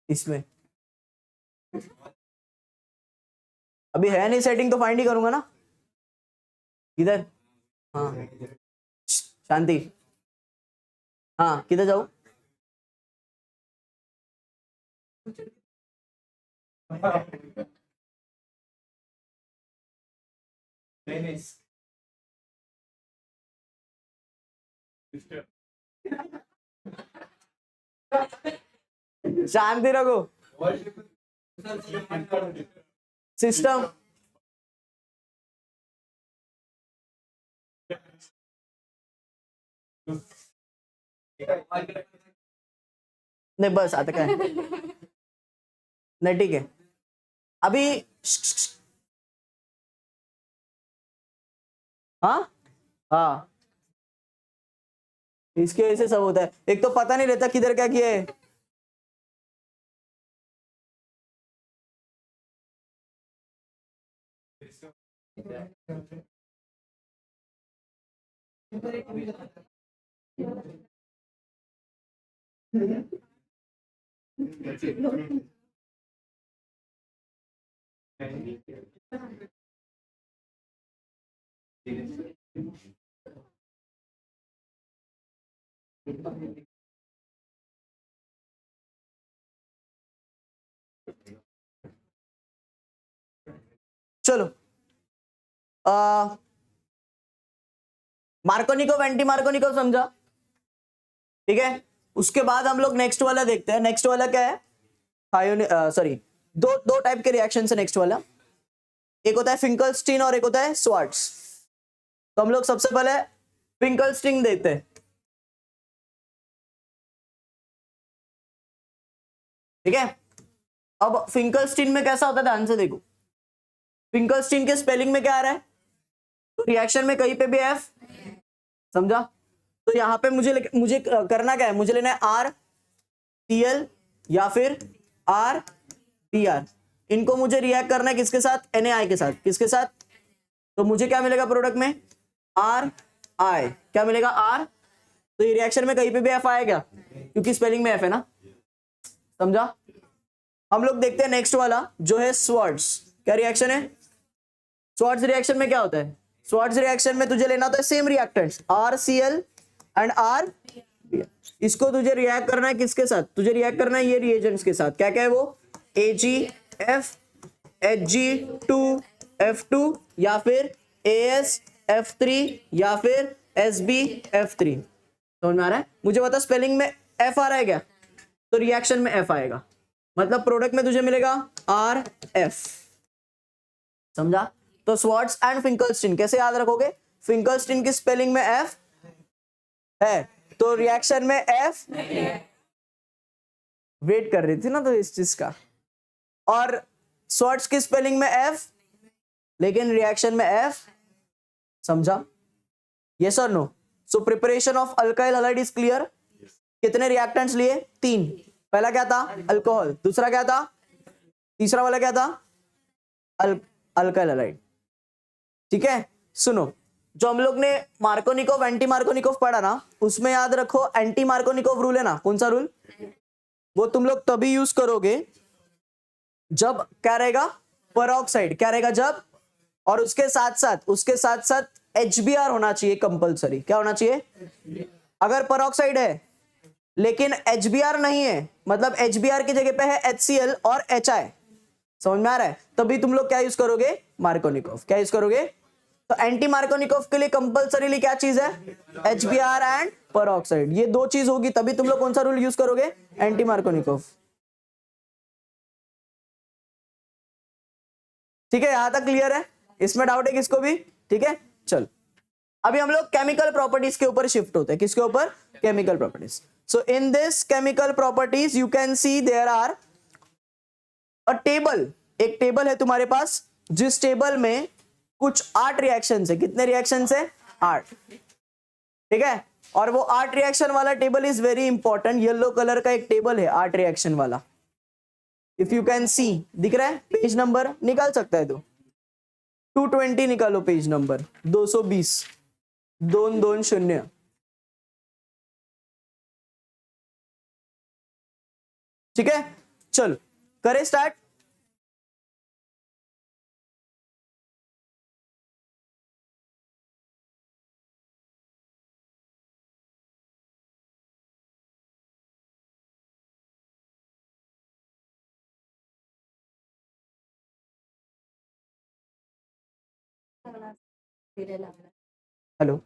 इसमें अभी है नहीं सेटिंग, तो फाइंड ही करूंगा ना। किधर? हाँ शांति, हाँ किधर जाऊं? शांति रखो। सिस्टम नहीं, बस आता क्या है? नहीं ठीक है अभी। हाँ हाँ, इसके वजह से सब होता है। एक तो पता नहीं रहता किधर क्या किया है। चलो मार्कोनिकोव एंटी मार्कोनिकोव समझा, ठीक है। उसके बाद हम लोग नेक्स्ट वाला देखते हैं। नेक्स्ट वाला क्या है? सॉरी, दो दो टाइप के रिएक्शन है नेक्स्ट वाला। एक होता है फिंकलस्टीन और एक होता है स्वार्ट्स। तो हम लोग सबसे पहले फिंकलस्टीन देखते हैं, ठीक है। अब फिंकलस्टीन में कैसा होता है, ध्यान से देखो। फिंकलस्टीन के स्पेलिंग में क्या आ रहा है? तो रिएक्शन में कहीं पे भी एफ, समझा? तो यहाँ पे मुझे करना क्या है? मुझे लेना है आर टी एल या फिर आर टी आर। इनको मुझे रिएक्ट करना है किसके साथ? NaI के साथ। किसके साथ? तो मुझे क्या मिलेगा प्रोडक्ट में? आर आई। क्या मिलेगा? आर। तो ये रिएक्शन में कहीं पे भी एफ आएगा क्योंकि स्पेलिंग में एफ है ना, समझा? हम लोग देखते हैं नेक्स्ट वाला जो है स्वार्ट्स। क्या रिएक्शन है? स्वार्ट्स रिएक्शन में क्या होता है? स्वार्ट्स रिएक्शन में तुझे लेना होता है same reactants RCl and R। इसको तुझे रिएक्ट करना है किसके साथ? तुझे रिएक्ट करना है ये रिएजेंट्स के साथ। क्या क्या है वो? AgF Hg2F2 या फिर AsF3 या फिर SbF3। समझ में आ रहा है? मुझे बता स्पेलिंग में F आ रहा है क्या? तो रिएक्शन में F आएगा, मतलब प्रोडक्ट में तुझे मिलेगा RF। समझा? तो स्वार्ट्स एंड फिंकलस्टीन कैसे याद रखोगे? फिंकलस्टीन की स्पेलिंग में F है तो रिएक्शन में F। वेट कर रही थी ना तो इस चीज का। और स्वार्ट्स की स्पेलिंग में F लेकिन रिएक्शन में F। समझा? यस और no? So preparation of alkyl halide is clear. कितने रिएक्टेंट्स लिए? 3। पहला क्या था? अल्कोहल। दूसरा क्या था? तीसरा वाला क्या था? Alkyl halide. ठीक है, सुनो, जो हम लोग ने मार्कोनिकोव एंटी मार्कोनिकोव पढ़ा ना, उसमें याद रखो एंटी मार्कोनिकोव रूल है ना। कौन सा रूल? वो तुम लोग तभी यूज करोगे जब क्या रहेगा? पेरोक्साइड। क्या रहेगा? जब, और उसके साथ साथ HBr होना चाहिए कंपलसरी। क्या होना चाहिए? अगर पेरोक्साइड है लेकिन HBr नहीं है, मतलब HBr की जगह पे है HCl और HI। समझ में आ रहा है? तभी तुम लोग क्या यूज करोगे, मार्कोनिकोव। क्या यूज करोगे? तो एंटी मार्कोनिकोव के लिए कंपल्सरीली क्या चीज है, HBr एंड पेरोक्साइड। ये दो चीज होगी तभी तुम लोग कौन सा रूल यूज करोगे, एंटी मार्कोनिकोव। ठीक है, यहां तक क्लियर है? इसमें डाउट है किसको भी? ठीक है, चल अभी हम लोग केमिकल प्रॉपर्टीज के ऊपर शिफ्ट होते हैं। किसके ऊपर? Chemical properties. So in this chemical properties you can see there are a table. एक टेबल है तुम्हारे पास, जिस टेबल में कुछ 8 रिएक्शन है। कितने रिएक्शन है? 8। ठीक है, और वो 8 रिएक्शन वाला table is very important. Yellow colour का एक टेबल है 8 रिएक्शन वाला। इफ यू कैन सी, दिख रहा है? पेज नंबर निकाल सकता है तो 220 निकालो, पेज नंबर 220 220। ठीक है, चल करें स्टार्ट। हेलो,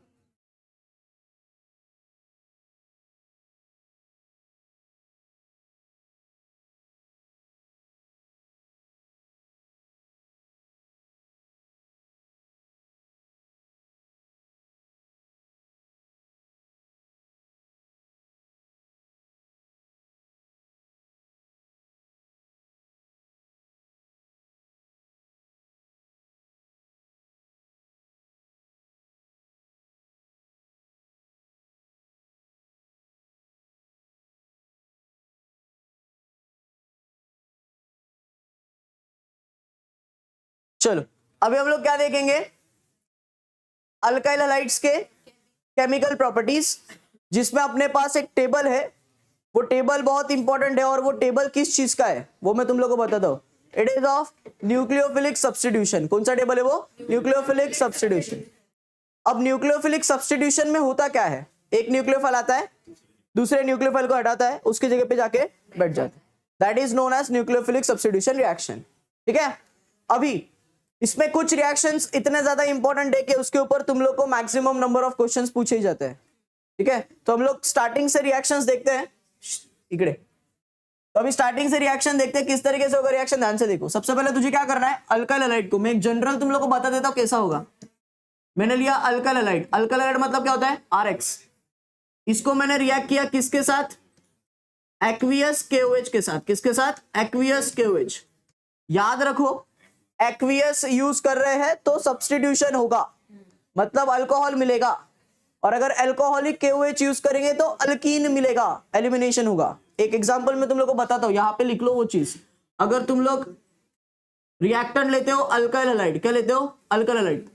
चलो अभी हम लोग क्या देखेंगे, अल्काइल हैलाइड्स के केमिकल प्रॉपर्टीज, जिसमें अपने पास एक टेबल है। वो टेबल बहुत इंपॉर्टेंट है, और वो टेबल किस चीज का है वो मैं तुम लोगों को बताता हूं। It is of nucleophilic substitution. कौन सा टेबल है वो? Nucleophilic substitution. अब न्यूक्लियोफिलिक सब्स्टिट्यूशन में होता क्या है, एक न्यूक्लियोफाइल आता है, दूसरे न्यूक्लियोफाइल को हटाता है, उसकी जगह पे जाके बैठ जाता है। That is known as nucleophilic substitution reaction. ठीक है, अभी इसमें कुछ रिएक्शंस इतने ज्यादा इंपॉर्टेंट है कि उसके ऊपर तुम लोग को मैक्सिमम नंबर ऑफ क्वेश्चंस पूछे ही जाते हैं। ठीक है, तो हम लोग स्टार्टिंग से रिएक्शंस देखते हैं। इकड़े, तो अभी स्टार्टिंग से रिएक्शन देखते हैं किस तरीके से होगा रिएक्शन। ध्यान से देखो, सबसे पहले तुझे क्या करना है, अल्काइल हैलाइड को मैं एक जनरल तुम लोग को बता देता हूं कैसा होगा। मैंने लिया अल्काइल हैलाइड। अल्काइल हैलाइड मतलब क्या होता है, RX। इसको मैंने रिएक्ट किया किसके साथ, एक्वियस KOH के साथ। किसके साथ? Aqueous KOH। याद रखो, एक्वियस यूज कर रहे हैं तो सब्स्टिट्यूशन होगा, मतलब अल्कोहल मिलेगा। और अगर अल्कोहलिक KOH यूज करेंगे तो अल्कीन मिलेगा, एलिमिनेशन होगा। एक एग्जांपल मैं तुम लोग को बताता हूं, यहां पे लिख लो वो चीज। अगर तुम लोग रिएक्टेंट लेते हो अल्काइल हैलाइड, क्या लेते हो? Alkyl halide.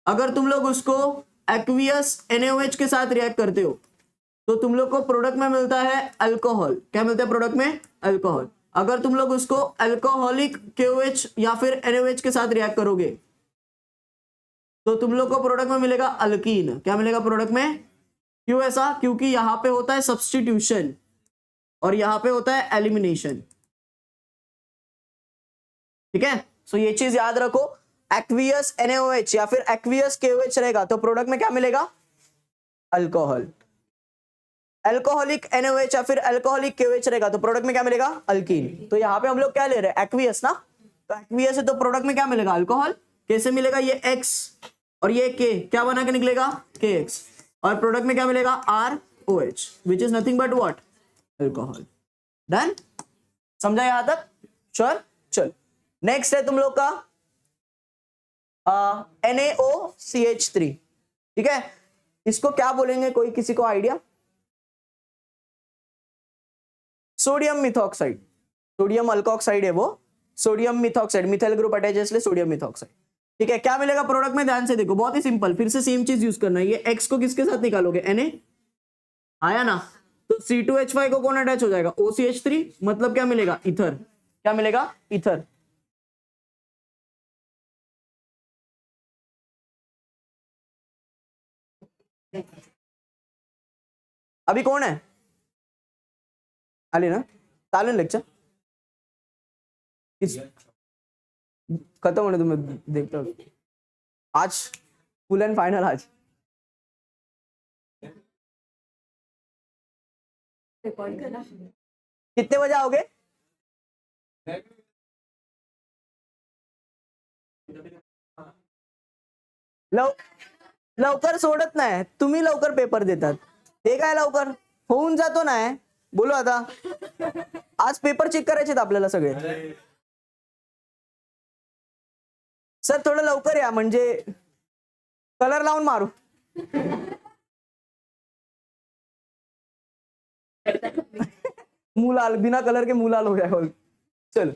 अगर तुम लोग उसको एक्वियस NaOH के साथ रिएक्ट करते हो तो तुम लोग को प्रोडक्ट में मिलता है अल्कोहल। क्या मिलता है प्रोडक्ट में? अल्कोहल। अगर तुम लोग उसको अल्कोहलिक KOH या फिर NaOH के साथ रिएक्ट करोगे तो तुम लोग को प्रोडक्ट में मिलेगा अल्कीन। क्या मिलेगा प्रोडक्ट में? क्यों ऐसा? क्योंकि यहां पे होता है सब्स्टिट्यूशन और यहां पे होता है एलिमिनेशन। ठीक है, सो ये चीज याद रखो। एक्वियस NaOH या फिर एक्वियस KOH रहेगा तो प्रोडक्ट में क्या मिलेगा? अल्कोहल। अल्कोहलिक NaOH या फिर अल्कोहलिक KOH रहेगा तो प्रोडक्ट में क्या मिलेगा? अल्कीन। तो यहाँ पे हम लोग क्या ले रहे हैं? एक्वियस ना, तो एक्वियस है तो प्रोडक्ट में क्या मिलेगा? अल्कोहल। कैसे मिलेगा? ये X और ये K क्या बना के निकलेगा? KX। और प्रोडक्ट में क्या मिलेगा? ROH, which is nothing but what? Alcohol. Done? समझा यहां तक? श्योर? चल नेक्स्ट है तुम लोग का NaOCH3। ठीक है, इसको क्या बोलेंगे, कोई किसी को idea? Sodium methoxide. Sodium alkoxide है वो, sodium methoxide, methyl group attach है इसलिए सोडियम मिथॉक्साइड। ठीक है, क्या मिलेगा प्रोडक्ट में? ध्यान से देखो, बहुत ही सिंपल, फिर से सेम चीज यूज करना है। ये X को किसके साथ निकालोगे? Na आया ना, तो C2H5 को कौन अटैच हो जाएगा? OCH3। मतलब क्या मिलेगा? ईथर। क्या मिलेगा? ईथर। अभी कौन है? आली ना? चालेल लेक्चर खत्म होने तो मैं देखता हूँ आज फुल एंड फाइनल आज कितने बजे आओगे? लवकर सोडत नाही तुम्ही, लवकर पेपर देतात हे काय लवकर होऊन जातो नाही. बोलो आता आज पेपर चेक करायचे आपल्याला सगळे. सर थोडं लवकर या म्हणजे कलर लावून मारू. मूल आल बिना कलर के मूल आल हो जाए. चलो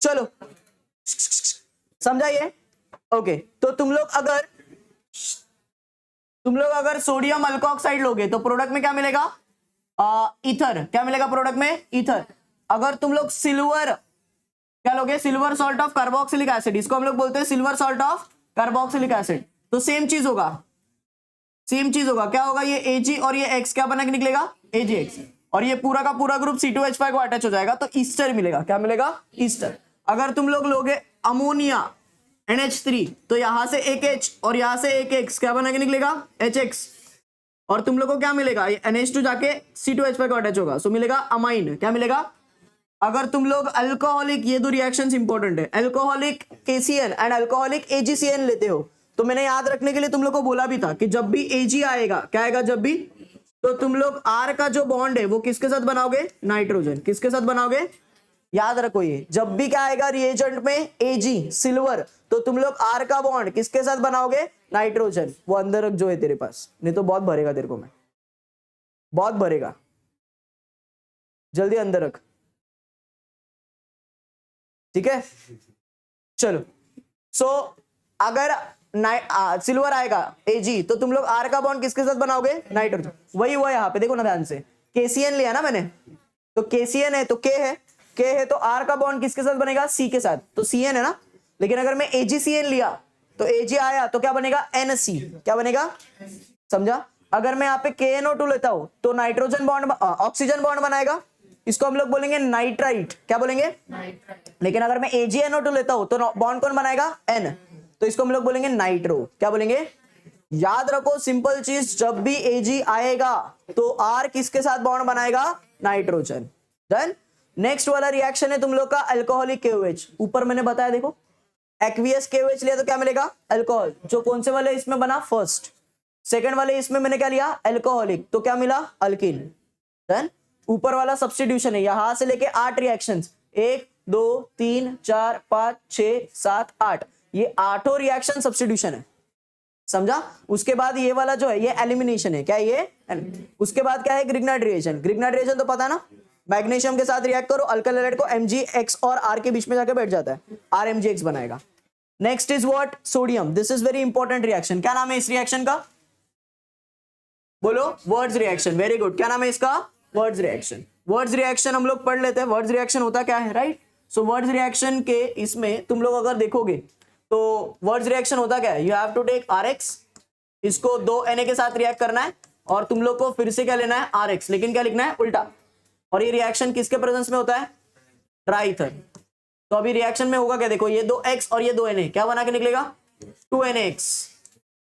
चलो समझाइए. ओके तो तुम लोग अगर सोडियम अल्कोक्साइड लोगे तो प्रोडक्ट में क्या मिलेगा? ईथर. क्या मिलेगा प्रोडक्ट में? ईथर. अगर तुम लोग सिल्वर क्या लोगे? Silver salt of carboxylic acid, इसको हम लोग बोलते हैं silver salt of carboxylic acid. तो सेम चीज होगा. क्या होगा? ये Ag और ये X क्या बना के निकलेगा? AgX. और ये पूरा का पूरा ग्रुप C2H5 को अटैच हो जाएगा तो ईस्टर मिलेगा. क्या मिलेगा? ईस्टर. अगर तुम लोग लोगे अमोनिया NH3 तो यहां से एक H और यहां से एक X क्या बना के निकलेगा? HX. और तुम लोग को क्या मिलेगा? ये NH2 जाके C2H5 को अटैच होगा सो मिलेगा अमाइन. क्या मिलेगा? अगर तुम लोग अल्कोहलिक, ये दो रिएक्शंस इंपॉर्टेंट है, alcoholic KCN and alcoholic AgCN लेते हो तो मैंने याद रखने के लिए तुम लोग को बोला भी था कि जब भी Ag आएगा, क्या आएगा जब भी, तो तुम लोग R का जो बॉन्ड है वो किसके साथ बनाओगे? नाइट्रोजन. किसके साथ बनाओगे? याद रखो ये जब भी क्या आएगा रिएजेंट में Ag सिल्वर तो तुम लोग R का बॉन्ड किसके साथ बनाओगे? नाइट्रोजन. वो अंदर रख जो है तेरे पास, नहीं तो बहुत भरेगा तेरे को. मैं बहुत भरेगा, जल्दी अंदर रख. ठीक है चलो. सो अगर सिल्वर आएगा Ag तो तुम लोग R का बॉन्ड किसके साथ बनाओगे? नाइट्रोजन. वही हुआ यहाँ पे देखो ना ध्यान से. KCN लिया ना मैंने तो KCN है तो K है तो R का बॉन्ड किसके साथ बनेगा? C के साथ. तो CN है ना. लेकिन अगर मैं AgCN लिया तो Ag आया तो क्या बनेगा? NC. क्या बनेगा? समझा? अगर मैं यहाँ पे KNO2 लेता हूं तो नाइट्रोजन बॉन्ड ऑक्सीजन बॉन्ड बनाएगा, इसको हम लोग बोलेंगे नाइट्राइट. क्या बोलेंगे? लेकिन अगर मैं AgNO2 लेता हूं तो बॉन्ड कौन बनाएगा? N. तो इसको हम लोग बोलेंगे नाइट्रो. क्या बोलेंगे? याद रखो सिंपल चीज, जब भी Ag आएगा तो R किसके साथ बॉन्ड बनाएगा? नाइट्रोजन. डन. नेक्स्ट वाला रिएक्शन है तुम लोग का अल्कोहलिक KOH. ऊपर मैंने बताया देखो, एक्वियस KOH लिया तो क्या मिलेगा? अल्कोहल. जो कौन से वाले इसमें बना? फर्स्ट. सेकंड वाले इसमें मैंने क्या लिया? अल्कोहलिक. तो क्या मिला? अल्किन. डन. ऊपर वाला सब्स्टिट्यूशन है, यहां से लेके 8 रिएक्शंस, 1 2 3 4 5 6 7 8, ये 8 रिएक्शन सब्स्टिट्यूशन है. समझा? उसके बाद ये वाला जो है ये एलिमिनेशन है, क्या ये? उसके बाद क्या है? Grignard reaction. ग्रिग्नार्ड रिएक्शन तो पता ना, मैग्नीशियम के साथ रिएक्ट करो, अल्काइल हैलाइड को MgX और R के बीच में जाके बैठ जाता है, RMgX बनाएगा। Next is what? Sodium. This is very important reaction. क्या नाम है इस रिएक्शन का? बोलो। Words reaction. Very good. क्या नाम है इसका? Words reaction. वर्ड्स रिएक्शन हम लोग पढ़ लेते हैं। वर्ड्स रिएक्शन होता क्या है, राइट? सो वर्ड्स रिएक्शन के इसमें तुम लोग अगर देखोगे तो वर्ड्स रिएक्शन होता क्या है? You have to take RX, इसको 2 Na के साथ रिएक्ट करना है और तुम लोग को फिर से क्या लेना है? RX, लेकिन क्या लिखना है? उल्टा। और ये रिएक्शन किसके प्रेजेंस में होता है? ट्राइथर। तो अभी रिएक्शन में होगा क्या? देखो, ये 2X और ये 2Na क्या बना के निकलेगा? 2NaX।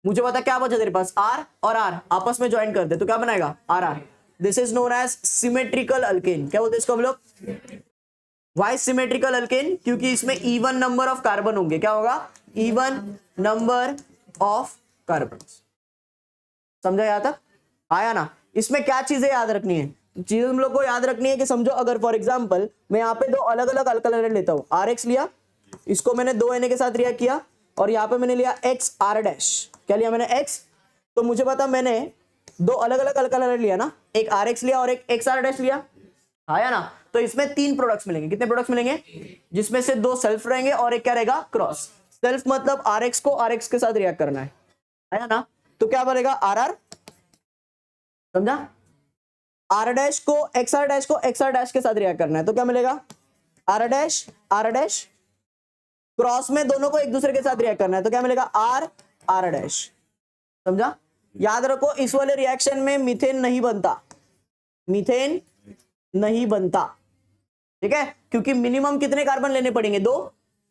मुझे पता क्या बचा तेरे पास? R और R आपस में ज्वाइन कर दे तो क्या बनाएगा? RR। This is known as symmetrical alkane. क्या बोलते हैं इसको हम लोग? Why symmetrical alkane? क्योंकि इसमें इवन नंबर ऑफ कार्बन होंगे। क्या होगा? Even number of carbon. समझा यहां तक? आया ना? इसमें क्या चीजें याद रखनी है? चीजें तुम लोग को याद रखनी है कि समझो, अगर फॉर एग्जांपल मैं यहाँ पे 2 अलग अलग अल्काइल हैलाइड लेता हूँ, RX लिया, इसको मैंने 2 Na के साथ रिएक्ट किया और यहाँ पे मैंने लिया XR डैश। क्या लिया मैंने? X। तो मुझे पता मैंने 2 अलग अलग अल्काइल हैलाइड लिया ना, एक RX लिया और एक XR डैश लिया, आया ना? तो इसमें 3 प्रोडक्ट्स मिलेंगे। कितने प्रोडक्ट्स मिलेंगे? जिसमें से 2 सेल्फ रहेंगे और एक क्या रहेगा? क्रॉस। सेल्फ मतलब RX को RX के साथ रिएक्ट करना है, आया ना? तो क्या बनेगा? RR। समझा? R डैश को XR डैश को XR डैश के साथ रिएक्ट करना है तो क्या मिलेगा? R dash. क्रॉस में दोनों को एक दूसरे के साथ रिएक्ट करना है तो क्या मिलेगा? R dash. समझा? याद रखो, इस वाले रिएक्शन में मीथेन नहीं बनता, मीथेन नहीं बनता, ठीक है? क्योंकि मिनिमम कितने कार्बन लेने पड़ेंगे? 2।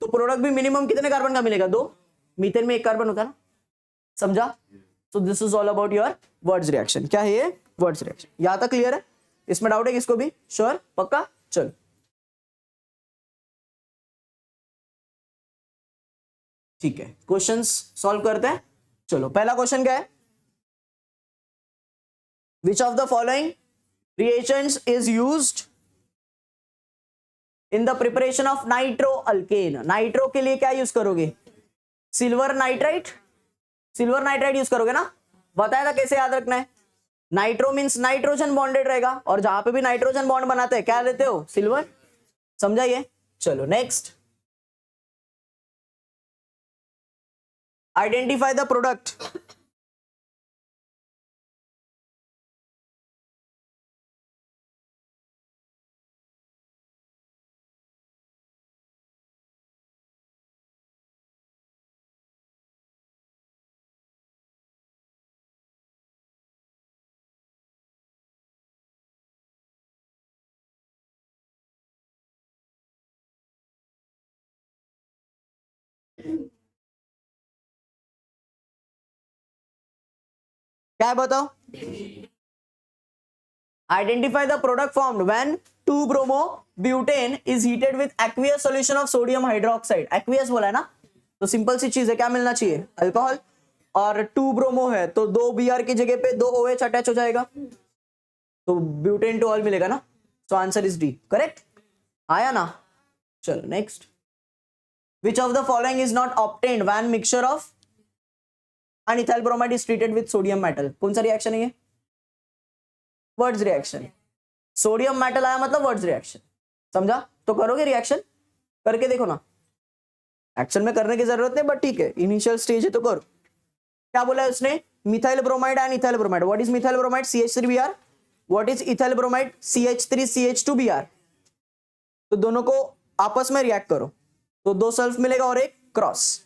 तो प्रोडक्ट भी मिनिमम कितने कार्बन का मिलेगा? 2। मीथेन में 1 कार्बन होता है ना। समझा? सो this is all about your words reaction. क्या है ये? Words reaction. यहां तक क्लियर है? इसमें डाउट है किसको भी? श्योर? पक्का? चलो ठीक है, क्वेश्चंस सॉल्व करते हैं। चलो पहला क्वेश्चन क्या है? विच of the following reagents is used in the preparation of nitro alkane? Nitro के लिए क्या यूज करोगे? Silver nitrite. Silver nitrite use करोगे ना? बताया था कैसे याद रखना है। नाइट्रो मींस नाइट्रोजन बॉन्डेड रहेगा और जहां पे भी नाइट्रोजन बॉन्ड बनाते हैं क्या लेते हो? सिल्वर। समझाइए। चलो नेक्स्ट, आइडेंटिफाई द प्रोडक्ट। क्या है बताओ? Identify the product formed when 2-bromo butane is heated with aqueous solution of sodium hydroxide. Aqueous बोला है ना, तो सिंपल सी चीज है, क्या मिलना चाहिए? अल्कोहल। और 2-bromo है तो 2 Br की जगह पे 2 OH अटैच हो जाएगा तो ब्यूटेन टू ऑल मिलेगा ना। So answer is D, correct. आया ना? चलो next, which of the following is not obtained when mixture of an ethyl bromide is treated with sodium metal? कौन सा रिएक्शन है ये? Words reaction. सोडियम मेटल आया मतलब वर्ड्स रिएक्शन। समझा? तो करोगे रिएक्शन? करके देखो ना। एक्शन में करने की जरूरत नहीं बट ठीक है, इनिशियल स्टेज है तो करो। क्या बोला है उसने? Methyl bromide and ethyl bromide. What is methyl bromide? CH3Br। What is ethyl bromide? CH3CH2Br। तो दोनों को आपस में रिएक्ट करो तो 2 सल्फ मिलेगा और एक क्रॉस।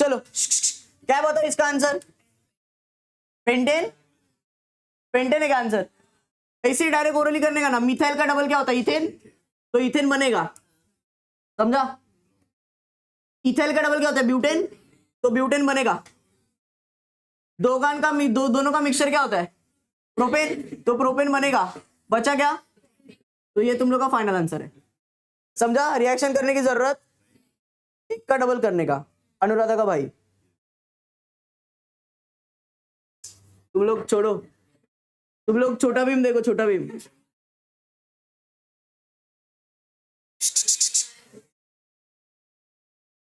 चलो क्या बताओ इसका आंसर? पेंटेन, पेंटेन एक आंसर। ऐसे डायरेक्ट ओरली करने का ना, मिथाइल का डबल क्या होता है? इथेन, तो इथेन बनेगा, समझा? इथाइल का डबल क्या होता है? ब्यूटेन, तो ब्यूटेन बनेगा। दोनों का मिक्सचर क्या होता है? प्रोपेन, तो प्रोपेन बनेगा। बचा क्या? तो ये तुम लोग का फाइनल आंसर है, समझा? रिएक्शन करने की जरूरत, एक का डबल करने का। अनुराधा का भाई, तुम लोग छोड़ो, तुम लोग छोटा भीम देखो, छोटा भीम।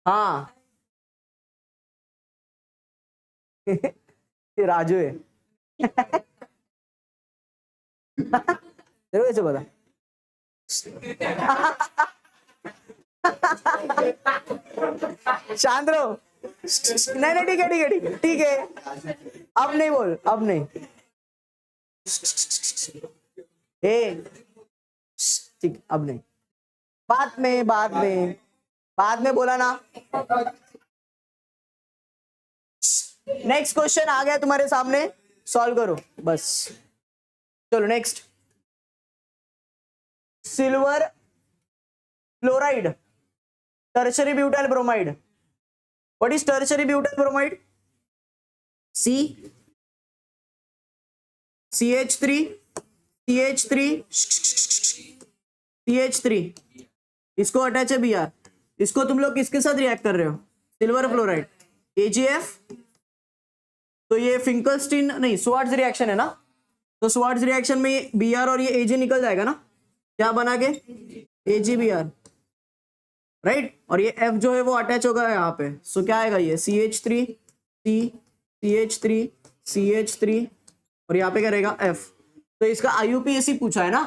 हाँ ये राजू है तेरे को कैसे पता? शांत रहो। नहीं नहीं, ठीक है ठीक है ठीक है ठीक है, अब नहीं बोल, अब नहीं। ए ठीक, अब नहीं, बाद में, बाद में, बाद में बोला ना। नेक्स्ट क्वेश्चन आ गया तुम्हारे सामने, सॉल्व करो बस। चलो next, silver fluoride, tertiary butyl bromide. What is tertiary butyl bromide? CH3, CH3, CH3, इसको अटैच है Br। इसको तुम लोग किसके साथ रिएक्ट कर रहे हो? Silver fluoride, AgF। तो ये फिंकलस्टीन नहीं, स्वार्ट्ज रिएक्शन है ना, तो स्वार्ट्ज रिएक्शन में Br और ये Ag निकल जाएगा ना, क्या बना के? AgBr, right. और ये F जो है वो अटैच होगा यहाँ पे, सो क्या आएगा? ये CH3, CH3, CH3, और यहाँ पे क्या रहेगा? F। तो इसका IUPAC पूछा है ना,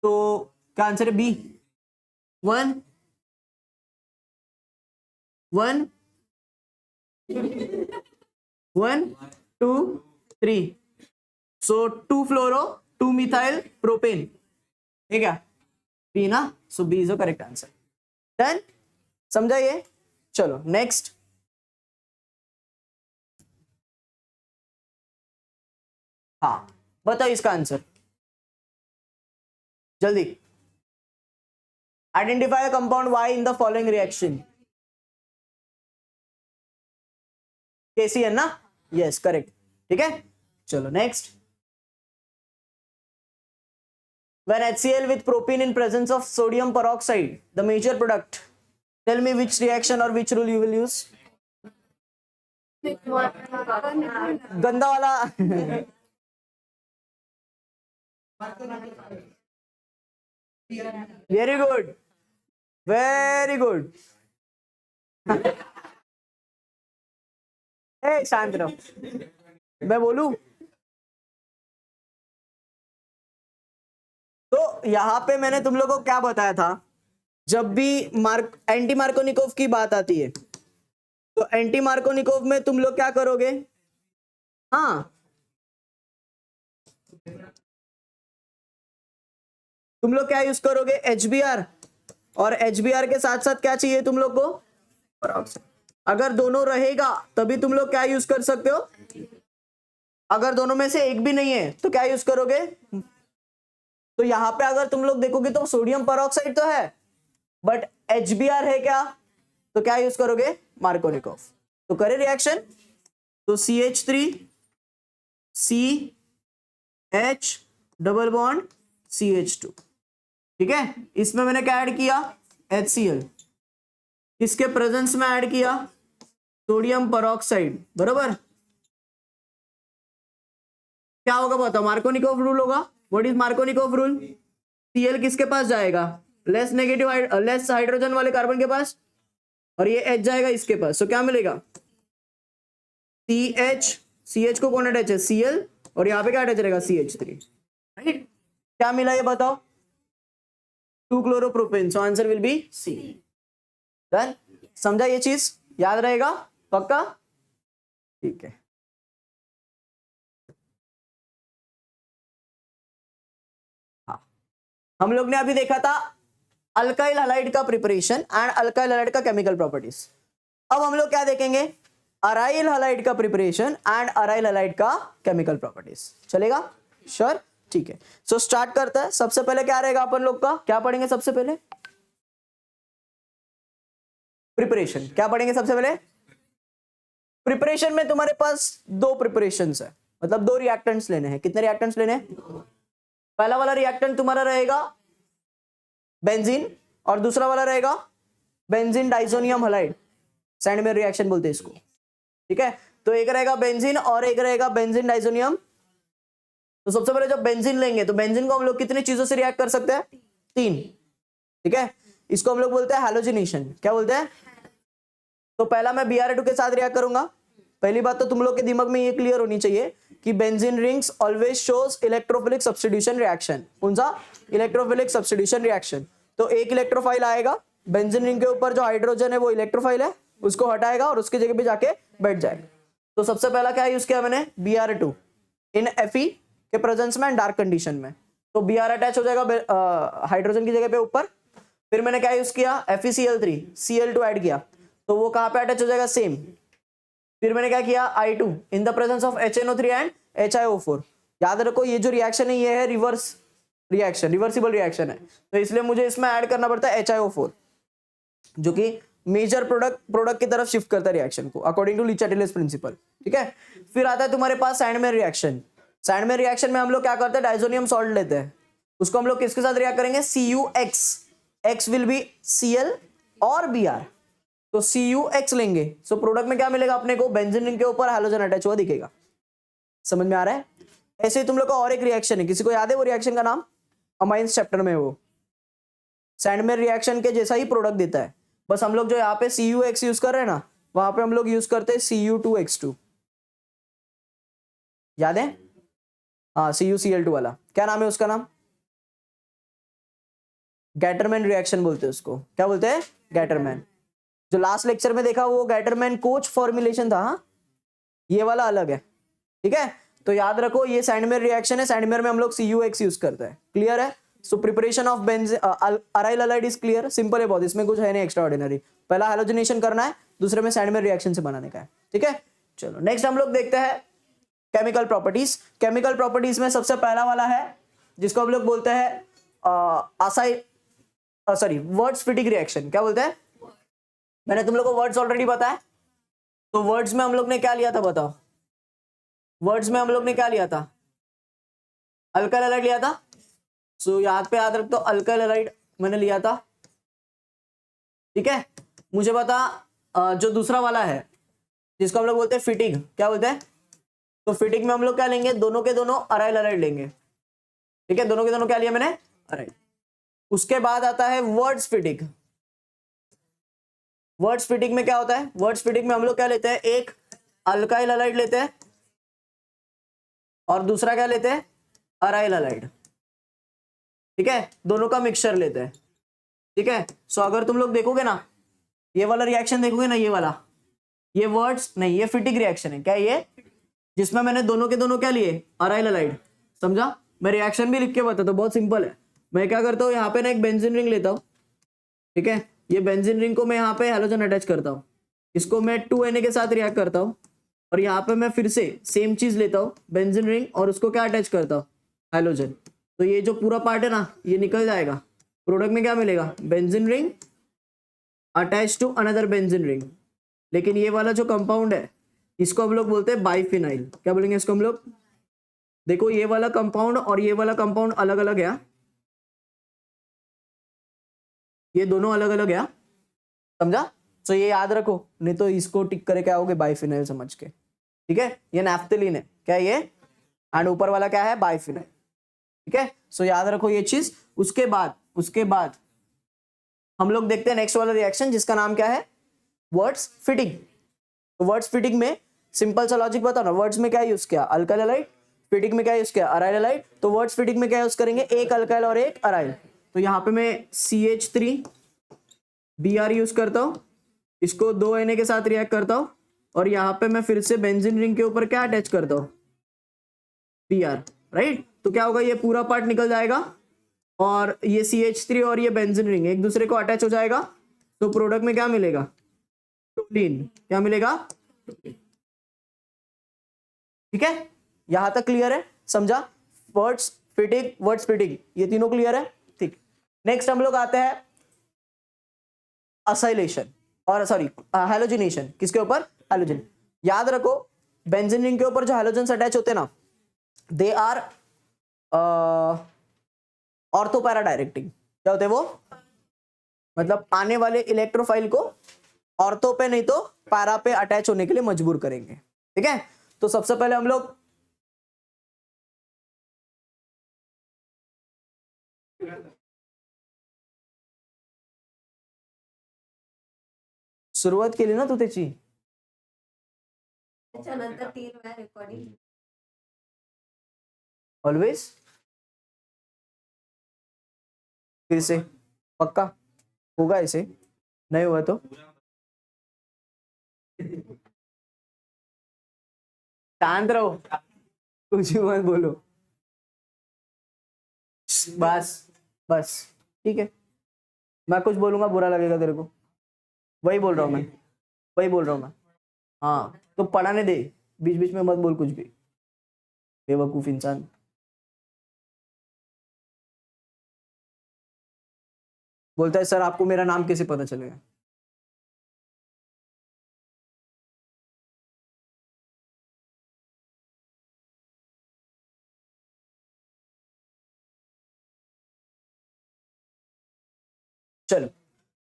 तो क्या आंसर है? B। 1 1 1 2 3, so 2 fluoro 2 methyl propane, ठीक है? बी ना, so B is the correct answer. Done, समझा ये? चलो नेक्स्ट, हाँ बताओ इसका आंसर जल्दी। Identify compound Y in the following reaction. KCN ना, यस करेक्ट, ठीक है। चलो next, when HCl with propene in presence of sodium peroxide, the major product, tell me which reaction or which rule you will use? गंदा वाला very good, very good. ए शांत रहो, मैं बोलूं? तो यहां पे मैंने तुम लोगों को क्या बताया था, जब भी एंटी मार्कोनिकोव की बात आती है, तो एंटी मार्कोनिकोव में तुम लोग क्या करोगे? हाँ, तुम लोग क्या यूज करोगे? HBr, और HBr के साथ साथ क्या चाहिए तुम लोग को? अगर दोनों रहेगा तभी तुम लोग क्या यूज कर सकते हो, अगर दोनों में से एक भी नहीं है तो क्या यूज करोगे? तो यहां पे अगर तुम लोग देखोगे तो सोडियम पेरोक्साइड तो है, बट HBr है क्या, तो क्या यूज करोगे? मार्कोनिकोव। तो करे रिएक्शन, तो CH3 CH double bond CH2, ठीक है। इसमें मैंने क्या ऐड किया? HCl, किसके प्रेजेंस में ऐड किया? सोडियम पेरोक्साइड, बरोबर। क्या होगा बताओ? मार्कोनिकोव रूल होगा। What is Markovnikov rule? Cl किसके पास जाएगा? लेस नेगेटिव, लेस हाइड्रोजन वाले कार्बन के पास, और ये H जाएगा इसके पास, तो क्या मिलेगा? CH को कौन अटैच है? Cl, और यहाँ पे क्या अटैच रहेगा? CH3, right. क्या मिला ये बताओ? 2 chloropropane, so answer will B C। Done, समझा ये चीज? याद रहेगा पक्का? ठीक है। हाँ, हम लोग ने अभी देखा था अल्काइल हैलाइड का प्रिपरेशन एंड अल्काइल हैलाइड का केमिकल प्रॉपर्टीज। अब हम लोग क्या देखेंगे, अराइल हलाइड का प्रिपरेशन एंड अराइल हलाइड का केमिकल प्रॉपर्टीज। चलेगा? श्योर, ठीक है। सो स्टार्ट करता है। सबसे पहले क्या रहेगा अपन लोग का, क्या पढ़ेंगे सबसे पहले? प्रिपरेशन। क्या पढ़ेंगे सबसे पहले? प्रिपरेशन में तुम्हारे पास दो प्रिपरेशंस है, मतलब दो रिएक्टेंट्स लेने हैं। कितने रिएक्टेंट्स लेने हैं? पहला वाला रिएक्टेंट तुम्हारा रहेगा बेंजीन और दूसरा वाला रहेगा benzene diazonium halide, Sandmeyer reaction बोलते हैं इसको। ठीक है, तो एक रहेगा बेंजीन और एक रहेगा बेंजीन डाइसोनियम। तो सबसे पहले जब बेंजीन लेंगे तो बेंजीन को हम लोग कितनी चीजों से रिएक्ट कर सकते हैं? 3। ठीक है, इसको हम लोग बोलते हैं हैलोजिनेशन। क्या बोलते हैं? तो पहला मैं Br2 के साथ रिएक्ट करूंगा। पहली बात तो तुम लोग के दिमाग में ये क्लियर होनी चाहिए कि benzene rings always shows electrophilic substitution reaction. कौन सा? Electrophilic substitution reaction. तो एक इलेक्ट्रोफाइल आएगा, बेंजीन रिंग के ऊपर जो हाइड्रोजन है वो इलेक्ट्रोफाइल है, उसको हटाएगा और उसकी जगह पे जाके बैठ जाएगा। तो सबसे पहला क्या यूज किया मैंने? Br2 इन Fe के प्रेजेंस में एंड डार्क कंडीशन में। तो Br अटैच हो जाएगा हाइड्रोजन की जगह पे ऊपर। फिर मैंने क्या यूज किया? FeCl3 Cl2 ऐड किया, तो वो कहां पे अटैच हो जाएगा? सेम। फिर मैंने क्या किया? I2 in the presence of HNO3 and HiO4। याद रखो ये जो रिएक्शन है ये है रिवर्स रिएक्शन, रिवर्सिबल रिएक्शन है, तो इसलिए मुझे इसमें ऐड करना पड़ता है HiO4 जो कि मेजर प्रोडक्ट की तरफ शिफ्ट करता है रिएक्शन को अकॉर्डिंग टू ली चार्टिलियस प्रिंसिपल। ठीक है, फिर आता है तुम्हारे पास सैंडमेयर रिएक्शन। सैंडमेयर रिएक्शन में हम लोग क्या करते हैं? डाइसोनियम सॉल्ट लेते हैं, उसको हम लोग किसके साथ रिएक्ट करेंगे? CuX। X will be Cl और Br, तो CuX लेंगे। सो प्रोडक्ट में क्या मिलेगा अपने को? बेंजीन रिंग के ऊपर हैलोजन अटैच हुआ दिखेगा। समझ में आ रहा है? ऐसे ही तुम लोग का और एक रिएक्शन है, किसी को याद है वो रिएक्शन का नाम? अमाइंस चैप्टर में वो सैंडमेयर रिएक्शन के जैसा ही प्रोडक्ट देता है, बस हम लोग जो यहाँ पे CuX यूज कर रहे हैं ना, वहां पे हम लोग यूज करते हैं Cu2X2। याद है? हाँ, CuCl2 वाला क्या नाम है उसका? नाम गैटरमैन रिएक्शन बोलते हैं उसको। क्या बोलते हैं? गैटरमैन। जो लास्ट लेक्चर में देखा वो गैटरमैन कोच फॉर्मुलेशन था। हाँ, ये वाला अलग है। ठीक है, तो याद रखो ये सैंडमेयर रिएक्शन है, सैंडमेयर में हम लोग CuX यूज करते हैं। क्लियर है? सो preparation of aryl halide is clear, simple है बहुत, इसमें कुछ है नहीं एक्स्ट्रा ऑर्डिनरी। पहला हैलोजिनेशन करना है, दूसरे में सैंडमेयर रिएक्शन से बनाने का है। ठीक है, चलो नेक्स्ट हम लोग देखते हैं केमिकल प्रॉपर्टीज। केमिकल प्रॉपर्टीज में सबसे पहला वाला है जिसको हम लोग बोलते हैं वर्ड्स-फिटिक रिएक्शन। क्या बोलते हैं? मैंने तुम लोग को वर्ड्स ऑलरेडी बताया, तो वर्ड्स में हम लोग ने क्या लिया था बताओ? वर्ड्स में हम लोग ने क्या लिया था? अल्काइल हैलाइड लिया था। सो याद पे याद रख दो, अल्काइल हैलाइड मैंने लिया था। ठीक है, मुझे बता जो दूसरा वाला है जिसको हम लोग बोलते हैं फिटिंग। क्या बोलते हैं? तो फिटिंग में हम लोग क्या लेंगे? दोनों के दोनों अराइल हैलाइड लेंगे। ठीक है, दोनों के दोनों क्या लिया मैंने? अराइल। उसके बाद आता है वर्ड्स फिटिंग। वर्ड्स फिटिंग में क्या होता है? वर्ड्स फिटिंग में हम लोग क्या लेते हैं? एक अल्काइल हैलाइड लेते हैं और दूसरा क्या लेते हैं? Aryl halide. ठीक है, दोनों का मिक्सचर लेते हैं। ठीक है, सो अगर तुम लोग देखोगे ना, ये वाला रिएक्शन देखोगे ना, ये वाला, ये वर्ड्स नहीं, ये फिटिंग रिएक्शन है। क्या ये? जिसमें मैंने दोनों के दोनों क्या लिए? Aryl halide. समझा? मैं रिएक्शन भी लिख के बताता हूं, बहुत सिंपल है। मैं क्या करता हूँ, यहाँ पे ना एक बेंजीन रिंग लेता हूँ। ठीक है, ये बेंजीन रिंग को मैं यहाँ पे हैलोजन अटैच करता हूँ, इसको मैं 2Na के साथ रिएक्ट करता हूँ, और यहाँ पे मैं फिर से सेम चीज लेता हूँ बेंजीन रिंग और उसको क्या अटैच करता हूँ? हैलोजन। तो ये जो पूरा पार्ट है ना, ये निकल जाएगा। प्रोडक्ट में क्या मिलेगा? Benzene ring attach to another benzene ring. लेकिन ये वाला जो कंपाउंड है इसको हम लोग बोलते हैं बाइफिनाइल। क्या बोलेंगे इसको हम लोग? देखो ये वाला कंपाउंड और ये वाला कंपाउंड अलग अलग है, ये दोनों अलग अलग है। समझा? तो ये याद रखो, नहीं तो इसको टिक करे क्या होगे? बाइफिनाइल समझ के। ठीक है, ये नैफ्थलीन है। क्या ये? एंड ऊपर वाला क्या है? बाइफिनाइल। ठीक है, सो याद रखो ये चीज। उसके बाद हम लोग देखते हैं नेक्स्ट वाला रिएक्शन जिसका नाम क्या है? Words fitting. तो वर्ड्स फिटिंग में सिंपल सा लॉजिक बताओ ना, वर्ड्स में क्या यूज किया? Alkyl halide. फिटिंग में क्या यूज किया? Aryl halide. तो वर्ड्स फिटिंग में क्या यूज करेंगे? एक अल्काइल और एक अराइल। तो यहाँ पे मैं CH3Br यूज करता हूँ, इसको 2Na के साथ रिएक्ट करता हूँ, और यहाँ पे मैं फिर से बेंजीन रिंग के ऊपर क्या अटैच करता हूँ? Br। राइट, तो क्या होगा? ये पूरा पार्ट निकल जाएगा और ये CH3 और ये बेंजीन रिंग एक दूसरे को अटैच हो जाएगा। तो प्रोडक्ट में क्या मिलेगा? टोलिन, क्या मिलेगा? ठीक है, यहां तक क्लियर है, समझा? वर्ड्स फिटिंग ये तीनों क्लियर है, ठीक। नेक्स्ट हम लोग आते हैं असाइलेशन और सॉरी हैलोजिनेशन। किसके ऊपर? हैलोजन। याद रखो बेंजीन रिंग के ऊपर जो हैलोजन्स अटैच होते हैं ना, they are ortho para directing. क्या होते हैं वो? मतलब आने वाले इलेक्ट्रोफाइल को ऑर्थो पे नहीं तो पैरा पे अटैच होने के लिए मजबूर करेंगे। ठीक है, तो सबसे पहले हम लोग सुरुवात केली ना तू त्याची? त्याच्यानंतर 3 वेळा रेकॉर्डिंग ऑलवेज फिर से पक्का होगा, ऐसे नहीं हुआ तो शांत रहो, कुछ भी मत बोलो, बस बस। ठीक है, मैं कुछ बोलूंगा बुरा लगेगा तेरे को, वही बोल रहा हूं मैं, वही बोल रहा हूं मैं। हाँ तो पढ़ाने दे, बीच बीच में मत बोल कुछ भी, बेवकूफ इंसान। बोलता है सर आपको मेरा नाम कैसे पता चलेगा? चलो,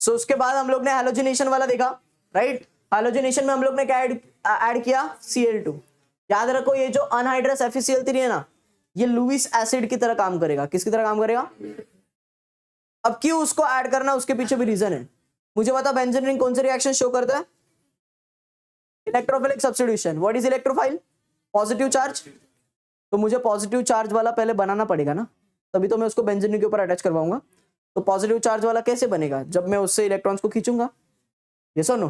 सो उसके बाद हम लोग ने हैलोजिनेशन वाला देखा, राइट? हैलोजिनेशन में हम लोग ने क्या ऐड किया? Cl2। याद रखो ये जो अनहाइड्रस FeCl3 है ना, ये लुईस एसिड की तरह काम करेगा। किसकी तरह काम करेगा? अब क्यों उसको ऐड करना, उसके पीछे भी रीजन है। मुझे बता बेंजीन रिंग कौन से रिएक्शन शो करता है? Electrophilic substitution. What is electrophile? Positive charge. तो मुझे पॉजिटिव चार्ज वाला पहले बनाना पड़ेगा ना, तभी तो मैं उसको बेंजीन रिंग के ऊपर अटैच करवाऊंगा। तो पॉजिटिव चार्ज वाला कैसे बनेगा? जब मैं उससे इलेक्ट्रॉन्स को खींचूंगा, ये सुनो।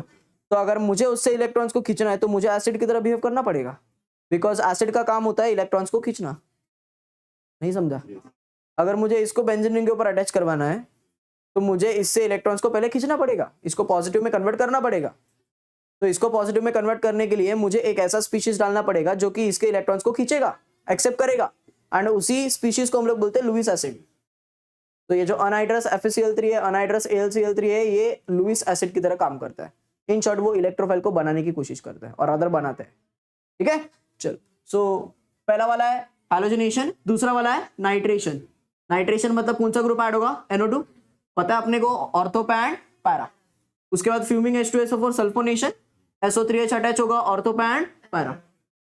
तो अगर मुझे उससे इलेक्ट्रॉन्स को खींचना है तो मुझे एसिड की तरह बिहेव करना पड़ेगा, बिकॉज एसिड का काम होता है इलेक्ट्रॉन्स को खींचना। नहीं समझा? अगर मुझे इसको बेंजीन रिंग के ऊपर अटैच करवाना है तो मुझे इससे इलेक्ट्रॉन्स को पहले खींचना पड़ेगा, इसको पॉजिटिव में कन्वर्ट करना पड़ेगा। तो इसको पॉजिटिव में कन्वर्ट करने के लिए मुझे एक ऐसा स्पीशीज डालना पड़ेगा जो कि इसके इलेक्ट्रॉन्स को खींचेगा, एक्सेप्ट करेगा, एंड उसी स्पीशीज को हम लोग बोलते हैं लुईस एसिड। तो ये जो अनहाइड्रस FeCl3 है, अनहाइड्रस AlCl3 है, ये लुईस एसिड की तरह काम करता है। इन शॉर्ट वो इलेक्ट्रोफाइल को बनाने की कोशिश करता है और अदर बनाते हैं। ठीक है, चलो। सो पहला वाला है हैलोजिनेशन, दूसरा वाला है नाइट्रेशन। नाइट्रेशन मतलब कौन सा ग्रुप ऐड होगा? NO2 पता है अपने को, ऑर्थो पैरा पैरा। उसके बाद fuming H2SO4 sulphonation, SO3H attach होगा, ऑर्थो पैरा।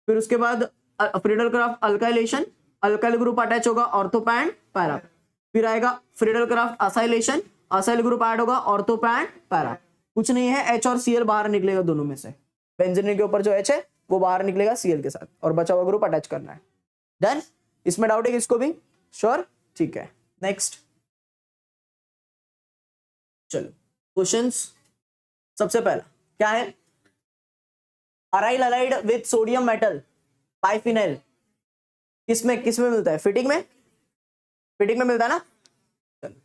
फिर उसके बाद Friedel craft alkylation, alkyl group attach होगा, ऑर्थो पैरा। फिर आएगा Friedel craft acylation, acyl group add होगा, ऑर्थो पैरा। कुछ नहीं है, H और Cl बाहर निकलेगा दोनों में से। बेंजीन रिंग के ऊपर जो H है वो बाहर निकलेगा Cl के साथ, और बचा हुआ ग्रुप अटैच करना है। डन? इसमें डाउट है किसको भी? श्योर? ठीक है, नेक्स्ट चलो क्वेश्चंस। सबसे पहला क्या है? Aryl allied with sodium metal biphenyl किसमें किसमें मिलता है? फिटिंग में, फिटिंग में मिलता है ना। चलो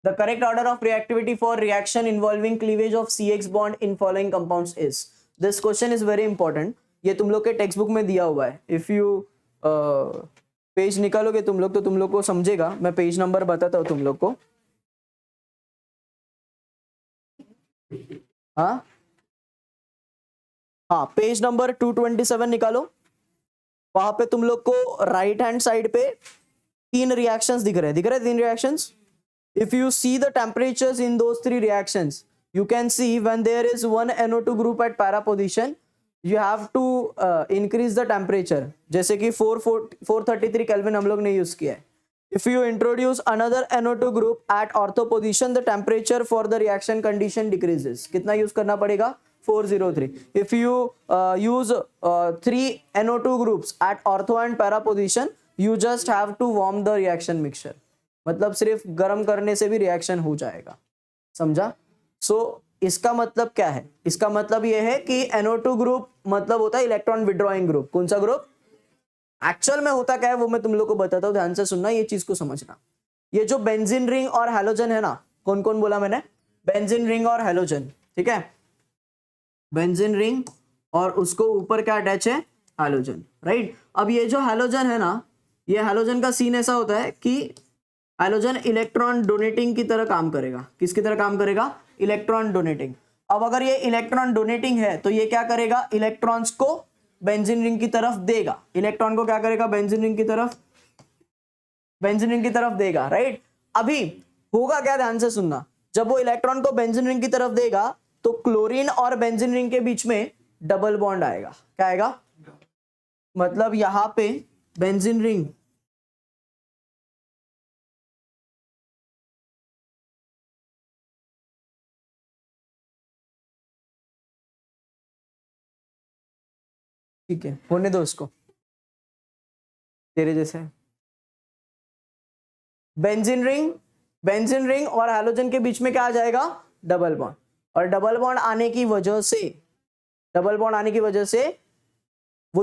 The correct order of reactivity for reaction involving cleavage of CX bond in following compounds is. This question is very important. ये तुम लोग के टेक्स्ट बुक में दिया हुआ है। इफ यू पेज निकालोगे तुम लोग तो तुम लोग को समझेगा। मैं पेज नंबर बताता हूँ तुम लोग को। हाँ हाँ, पेज नंबर 227 निकालो। वहां पे तुम लोग को राइट हैंड साइड पे 3 रिएक्शंस दिख रहे हैं, 3 reactions. If you see the temperatures in those 3 reactions, you can see when there is one NO2 group at para position, you have to increase the temperature. जैसे कि 433 Kelvin हम लोग ने use किया है। If you introduce another NO2 group at ortho position, the temperature for the reaction condition decreases. कितना use करना पड़ेगा? 403. If you use 3 NO2 groups at ortho and para position, you just have to warm the reaction mixture. मतलब सिर्फ गर्म करने से भी reaction हो जाएगा, समझा? सो इसका मतलब क्या है? इसका मतलब यह है कि NO2 ग्रुप मतलब होता है इलेक्ट्रॉन विड्रॉइंग ग्रुप। कौन सा ग्रुप? एक्चुअल में होता क्या है वो मैं तुम लोग को बताता हूं, ध्यान से सुनना, ये चीज को समझना। ये जो बेंजीन रिंग और हैलोजन है ना, कौन कौन बोला मैंने, बेंजीन रिंग और हैलोजन, ठीक है, बेंजीन रिंग और उसको ऊपर क्या अटैच है, हैलोजन, राइट। अब ये जो हैलोजन है ना, ये हैलोजन का सीन ऐसा होता है कि हैलोजन इलेक्ट्रॉन डोनेटिंग की तरह काम करेगा। किसकी तरह काम करेगा, इलेक्ट्रॉन डोनेटिंग। अब अगर ये इलेक्ट्रॉन डोनेटिंग है तो ये क्या करेगा, इलेक्ट्रॉन्स को बेंजीन रिंग की तरफ देगा, इलेक्ट्रॉन को क्या करेगा, बेंजीन रिंग की तरफ, बेंजीन रिंग की तरफ देगा, राइट। अभी होगा क्या, ध्यान से सुनना, जब वो इलेक्ट्रॉन को बेंजीन रिंग की तरफ देगा तो क्लोरीन और बेंजीन रिंग के बीच में डबल बॉन्ड आएगा। क्या आएगा, मतलब यहां पे बेंजीन रिंग, ठीक है, होने दो उसको, तेरे जैसे बेंजीन रिंग और हैलोजन के बीच में क्या आ जाएगा, डबल बॉन्ड। और डबल बॉन्ड आने की वजह से, डबल बॉन्ड आने की वजह से वो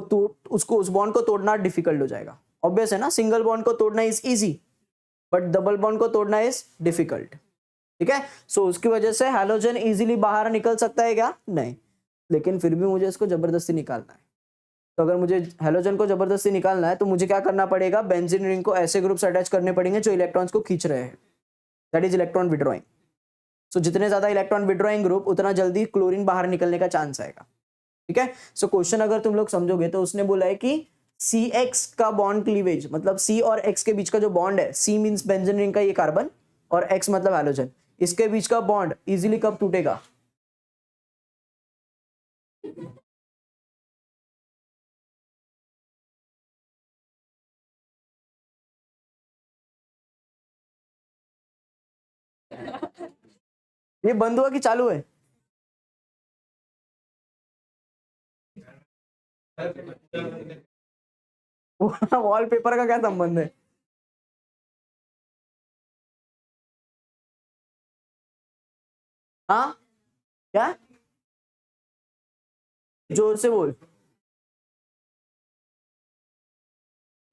उसको, उस बॉन्ड को तोड़ना डिफिकल्ट हो जाएगा। ऑब्वियस है ना, सिंगल बॉन्ड को तोड़ना is easy but double bond को तोड़ना इज डिफिकल्ट, ठीक है। सो उसकी वजह से हैलोजन इजीली बाहर निकल सकता है क्या, नहीं, लेकिन फिर भी मुझे इसको जबरदस्ती निकालना है। तो अगर मुझे हैलोजन को जबरदस्ती निकालना है तो मुझे क्या करना पड़ेगा, बेंजीन रिंग को ऐसे ग्रुप्स अटैच करने पड़ेंगे जो इलेक्ट्रॉन्स को खींच रहे हैं, दैट इज इलेक्ट्रॉन विड्रॉइंग। सो जितने ज्यादा इलेक्ट्रॉन विड्रॉइंग ग्रुप उतना जल्दी क्लोरीन बाहर निकलने का चांस आएगा, ठीक है। सो क्वेश्चन अगर तुम लोग समझोगे तो उसने बोला है कि सी एक्स का बॉन्ड क्लीवेज, मतलब सी और एक्स के बीच का जो बॉन्ड है, सी मीन्स बेंजीन रिंग का ये कार्बन और एक्स मतलब हैलोजन, इसके बीच का बॉन्ड इजीली कब टूटेगा, ये बंद हुआ कि चालू है, वॉलपेपर का क्या संबंध है, हाँ क्या, जोर से बोल,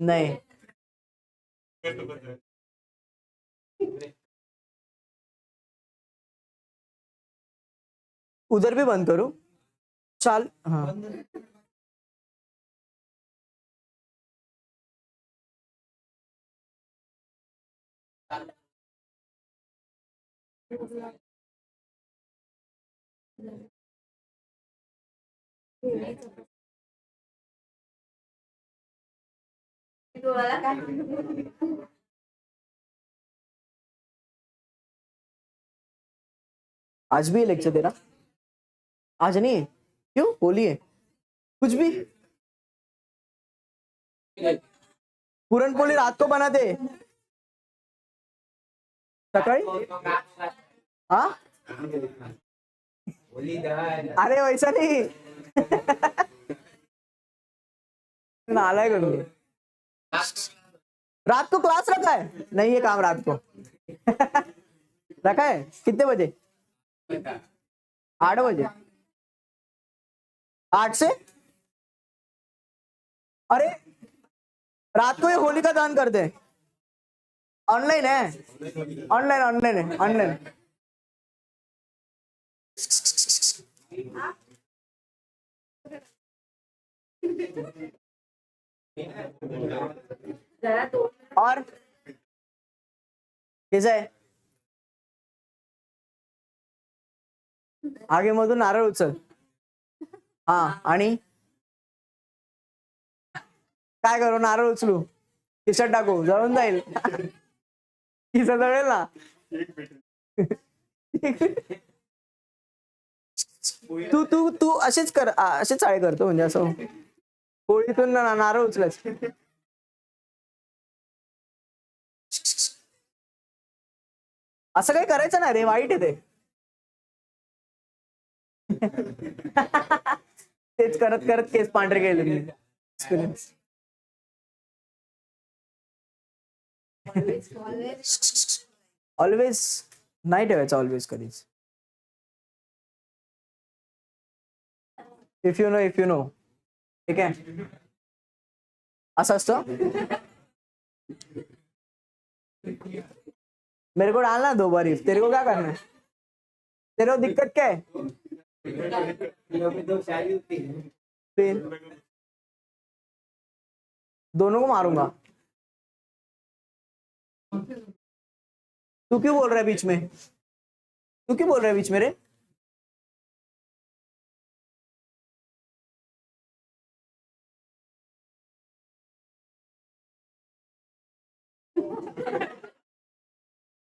नहीं उधर भी बंद करो, चाल, हाँ itu malah kan आज भी लेक्चर देना, आज नहीं है, क्यों, बोलिए कुछ भी, पूरन पोली रात को बनाते, सकाळी, हाँ, अरे वैसा नहीं, नालायक हो तुम। रात को क्लास रखा है, नहीं है काम रात को रखा है, कितने बजे, 8 बजे, 8 से, अरे रात को ये होलिका दान करते हैं, ऑनलाइन है, ऑनलाइन ऑनलाइन है, ऑनलाइन, जरा तो और कैसा है, आगे मधून नारळ उचल, हा, आणि काय करू, नारळ उचलू, खिशात टाकू, जळून जाईल, खिसा जळेल ना, तू तू तू असेच कर, असेच चाळे करतो, म्हणजे असं होळीतून नारळ उचलायच, असं काही करायचं ना रे, वाईट आहे ते तेच करत करत केस पांढरे गेले मी, एक्सपिरियन्स, ऑलवेज नाही ठेवायचं, ऑलवेज कधीच, इफ यू नो, ठीक आहे, असं असतं, मेरे को डालना 2 बार if, तेरे को क्या करना है? तेरे को दिक्कत क्या है? फिर दोनों को मारूंगा। तू क्यों बोल रहा है बीच में? तू क्यों बोल रहा है बीच में रे?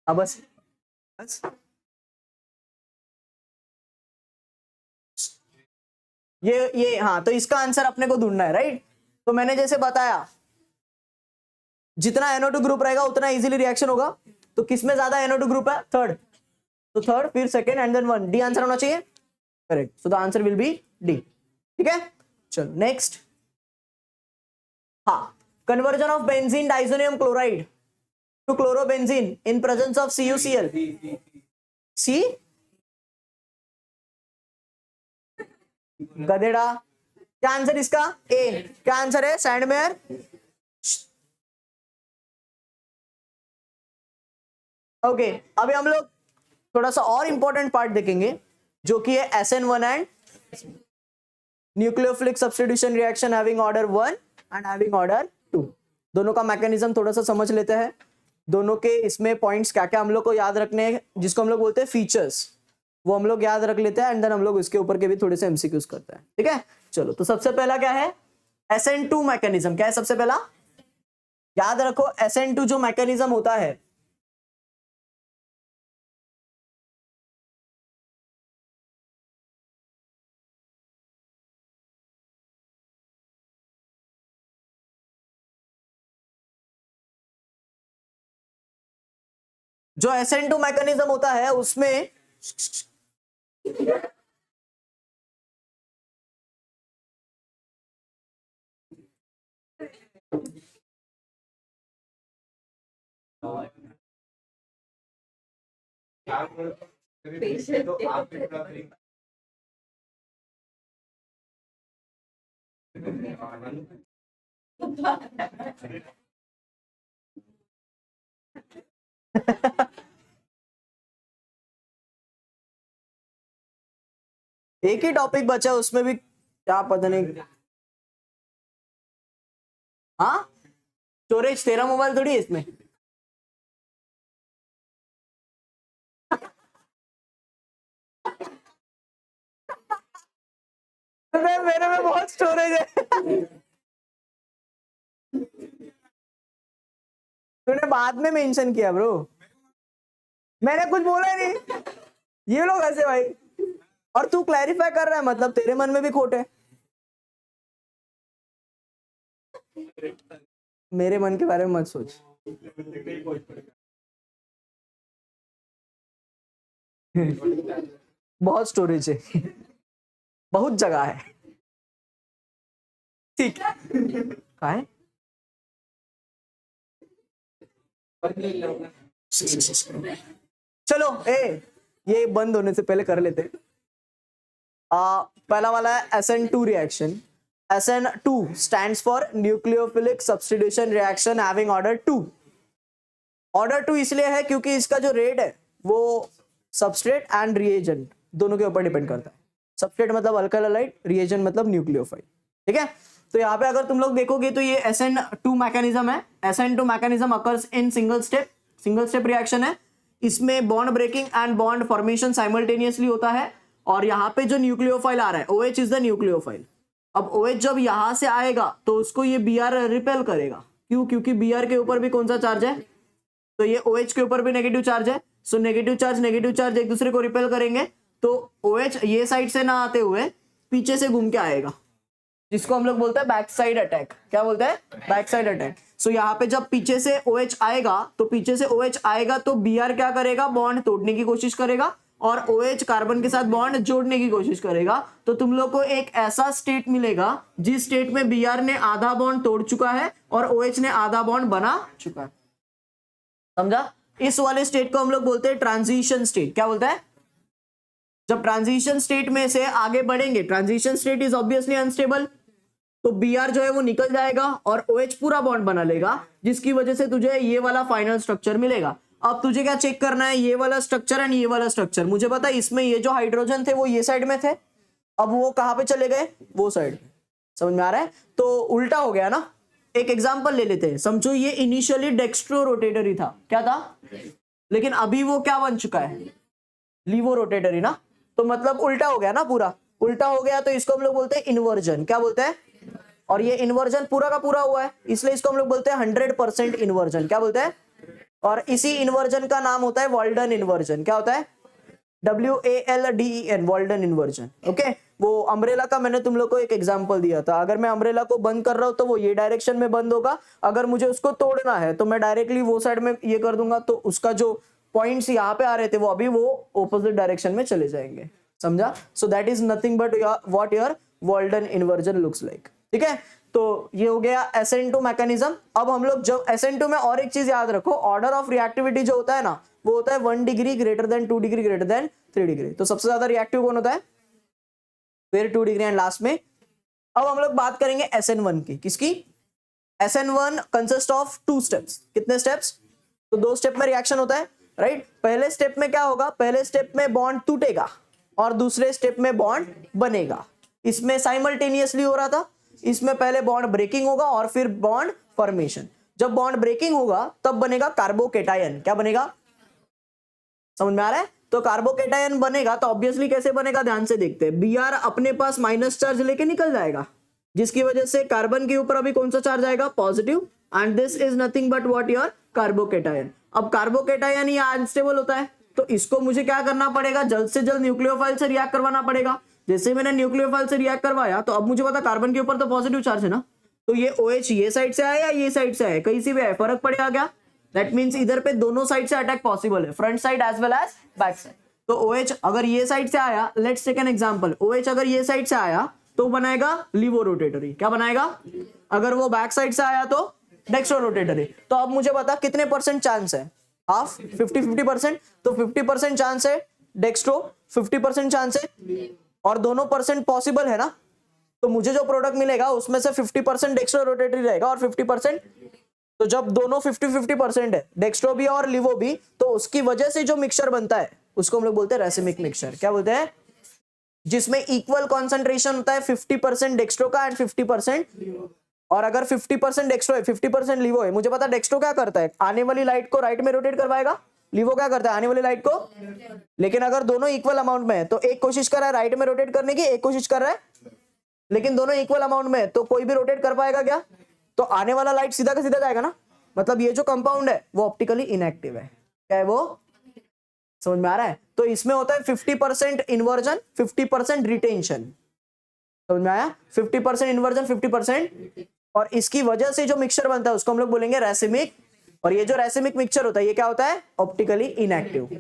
अब बस बस ये हाँ, तो इसका आंसर अपने को ढूंढना है, राइट? तो मैंने जैसे बताया, जितना NO2 ग्रुप रहेगा उतना इजीली रिएक्शन होगा। तो किसमें ज्यादा NO2 ग्रुप है? थर्ड। तो थर्ड, फिर second and then 1। D answer होना चाहिए, correct. So the answer will be D. ठीक है, चलो नेक्स्ट। हाँ, conversion of benzene diazonium chloride to chlorobenzene in presence of CuCl। C गधेड़ा, क्या आंसर इसका? ए। क्या आंसर है सैंडमेयर? ओके, अभी हम लोग थोड़ा सा और इंपॉर्टेंट पार्ट देखेंगे, जो कि है SN1 and nucleophilic substitution reaction having order 1 and having order 2। दोनों का मैकेनिज्म थोड़ा सा समझ लेते हैं। दोनों के इसमें पॉइंट्स क्या क्या हम लोग को याद रखने हैं, जिसको हम लोग बोलते हैं फीचर्स, वो हम लोग याद रख लेते हैं एंड देन हम लोग इसके ऊपर के भी थोड़े से MCQs करते हैं। ठीक है, चलो। तो सबसे पहला क्या है? SN2 mechanism. क्या है सबसे पहला? याद रखो, SN2 जो मैकेनिज्म होता है, जो SN2 मैकेनिज्म होता है उसमें एक ही टॉपिक बचा, उसमें भी क्या पता नहीं। हाँ, स्टोरेज तेरा मोबाइल थोड़ी है इसमें। मेरे में बहुत स्टोरेज है। तूने बाद में मेंशन किया ब्रो, मैंने कुछ बोला ही नहीं। ये लोग ऐसे भाई, और तू क्लैरिफाई कर रहा है, मतलब तेरे मन में भी खोट है। मेरे मन के बारे में मत सोच। बहुत स्टोरेज है, बहुत जगह है। ठीक है, चलो ये बंद होने से पहले कर लेते। पहला वाला है SN2 reaction. SN2 stands for nucleophilic substitution reaction having order 2। Order 2 इसलिए है क्योंकि इसका जो रेट है वो सबस्ट्रेट एंड रिएजेंट दोनों के ऊपर डिपेंड करता है। सबस्ट्रेट मतलब अल्काइलाइट, रिएजेंट मतलब न्यूक्लियोफाइल। ठीक है, तो यहाँ पे अगर तुम लोग देखोगे तो ये SN2 मैकेनिज्म है। SN2 mechanism occurs in single step reaction है। इसमें bond breaking and bond formation simultaneously होता है। और यहाँ पे जो न्यूक्लियोफाइल आ रहा है, OH इज द न्यूक्लियोफाइल। अब OH जब यहां से आएगा तो उसको ये Br रिपेल करेगा। क्यों? क्योंकि Br के ऊपर भी कौन सा चार्ज है? तो ये OH के ऊपर भी नेगेटिव चार्ज है। सो नेगेटिव चार्ज एक दूसरे को रिपेल करेंगे, तो OH ये साइड से ना आते हुए पीछे से घूम के आएगा, जिसको हम लोग बोलते हैं बैक साइड अटैक। क्या बोलते हैं? Back side attack. सो यहाँ पे जब पीछे से OH आएगा तो Br क्या करेगा? बॉन्ड तोड़ने की कोशिश करेगा और OH कार्बन के साथ बॉन्ड जोड़ने की कोशिश करेगा। तो तुम लोग को एक ऐसा स्टेट मिलेगा जिस स्टेट में Br ने आधा बॉन्ड तोड़ चुका है और OH ने आधा बॉन्ड बना चुका है। समझा? इस वाले स्टेट को हम लोग बोलते हैं ट्रांजिशन स्टेट। क्या बोलते हैं? जब ट्रांजिशन स्टेट में से आगे बढ़ेंगे, transition state is obviously unstable, तो Br जो है वो निकल जाएगा और OH पूरा बॉन्ड बना लेगा, जिसकी वजह से तुझे ये वाला फाइनल स्ट्रक्चर मिलेगा। अब तुझे क्या चेक करना है, ये वाला स्ट्रक्चर एंड ये वाला स्ट्रक्चर। मुझे पता है इसमें ये जो हाइड्रोजन थे वो ये साइड में थे, अब वो कहां पे चले गए, वो साइड। समझ में आ रहा है? तो उल्टा हो गया ना। एक एग्जांपल ले लेते हैं, समझो ये इनिशियली डेक्स्ट्रो रोटेटरी था, क्या था, लेकिन अभी वो क्या बन चुका है, लीवो रोटेटरी ना। तो मतलब उल्टा हो गया ना, पूरा उल्टा हो गया, तो इसको हम लोग बोलते हैं इन्वर्जन। क्या बोलते हैं? और ये इन्वर्जन पूरा का पूरा हुआ है, इसलिए इसको हम लोग बोलते हैं 100% इन्वर्जन। क्या बोलते हैं? और इसी इन्वर्जन का नाम होता है वॉल्डन इन्वर्जन। क्या होता है? WALDEN, Walden inversion. ओके, वो अम्ब्रेला का मैंने तुम लोग को एक एग्जांपल दिया था। अगर मैं अम्ब्रेला को बंद कर रहा हूं तो वो ये डायरेक्शन में बंद होगा, अगर मुझे उसको तोड़ना है तो मैं डायरेक्टली वो साइड में ये कर दूंगा, तो उसका जो पॉइंट्स यहाँ पे आ रहे थे वो अभी वो ऑपोजिट डायरेक्शन में चले जाएंगे। समझा? So that is nothing but what your Walden inversion looks like. ठीक है, तो ये हो गया SN2 मैकेनिज्म। अब हम लोग जब SN2 में और एक चीज याद रखो, ऑर्डर ऑफ रिएक्टिविटी जो होता है ना, वो होता है 1 degree greater than 2 degree greater then 3 degree. तो सबसे ज्यादा रिएक्टिव कौन होता है? फिर 2 डिग्री एंड लास्ट में। अब हम लोग बात करेंगे SN1 की। किसकी? SN1 consist of 2 steps. कितने स्टेप्स? तो 2 स्टेप में रिएक्शन होता है, राइट। पहले स्टेप में क्या होगा, पहले स्टेप में बॉन्ड टूटेगा और दूसरे स्टेप में बॉन्ड बनेगा। इसमें साइमल्टेनियसली हो रहा था, इसमें पहले बॉन्ड ब्रेकिंग होगा और फिर बॉन्ड फॉर्मेशन। जब बॉन्ड ब्रेकिंग होगा तब बनेगा कार्बोकेटायन। क्या बनेगा? समझ में आ रहा है? तो कार्बोकेटायन बनेगा तो ऑब्वियसली कैसे बनेगा, ध्यान से देखते हैं। Br अपने पास माइनस चार्ज लेके निकल जाएगा, जिसकी वजह से कार्बन के ऊपर अभी कौन सा चार्ज आएगा, positive, and this is nothing but what your carbocation. अब कार्बोकेटायन ये अनस्टेबल होता है, तो इसको मुझे क्या करना पड़ेगा, जल्द से जल्द न्यूक्लियोफाइल से रिएक्ट करवाना पड़ेगा। जैसे मैंने न्यूक्लियोफाइल से रिएक्ट करवाया तो अब मुझे पता कार्बन के ऊपर तो पॉजिटिव चार्ज है ना, तो ये OH ये साइड से आया या ये साइड से आया, कहीं से भी आया, फर्क पड़ेगा क्या? दैट मीन्स इधर पे दोनों साइड से अटैक पॉसिबल है, front side as well as back side. तो OH अगर ये साइड से आया, let's take an example, OH अगर ये साइड से आया तो बनाएगा लीवो रोटेटरी। क्या बनाएगा? अगर वो बैक साइड से आया तो डेक्स्ट्रो रोटेटरी। तो अब मुझे बता कितने परसेंट चांस है, हाफ, 50-50%। तो 50% चांस है डेक्स्ट्रो, 50% चांस है, और दोनों परसेंट पॉसिबल है ना। तो मुझे जो प्रोडक्ट मिलेगा उसमें से 50% डेक्स्ट्रो रोटेटरी रहेगा और 50%, तो जब दोनों 50-50% है, डेक्स्ट्रो भी और लिवो भी, तो उसकी वजह से जो मिक्सचर बनता है उसको हम लोग बोलते हैं रेसिमिक मिक्सचर। क्या बोलते हैं? जिसमें इक्वल कॉन्सेंट्रेशन होता है 50% डेक्स्ट्रो का एंड 50%, और अगर 50% डेक्स्ट्रो है 50% लिवो है, मुझे पता डेक्स्ट्रो क्या करता है, आने वाली लाइट को राइट में रोटेट करवाएगा, लिवो क्या करता है, आने वाली लाइट को। लेकिन अगर दोनों इक्वल अमाउंट में है तो एक कोशिश कर रहा है राइट में रोटेट करने की, एक कोशिश कर रहा है, लेकिन दोनों इक्वल अमाउंट में है तो कोई भी रोटेट कर पाएगा क्या? तो आने वाला लाइट सीधा का सीधा जाएगा ना। मतलब ये जो कंपाउंड है वो ऑप्टिकली इनएक्टिव है। क्या है वो? समझ में आ रहा है? तो इसमें होता है 50% इन्वर्जन, 50% रिटेंशन। समझ में आया? 50% इन्वर्जन, 50%, और इसकी वजह से जो मिक्सचर बनता है उसको हम लोग बोलेंगे रेसिमिक। और ये जो रेसिमिक मिक्सचर होता है ये क्या होता है, ऑप्टिकली इनएक्टिव।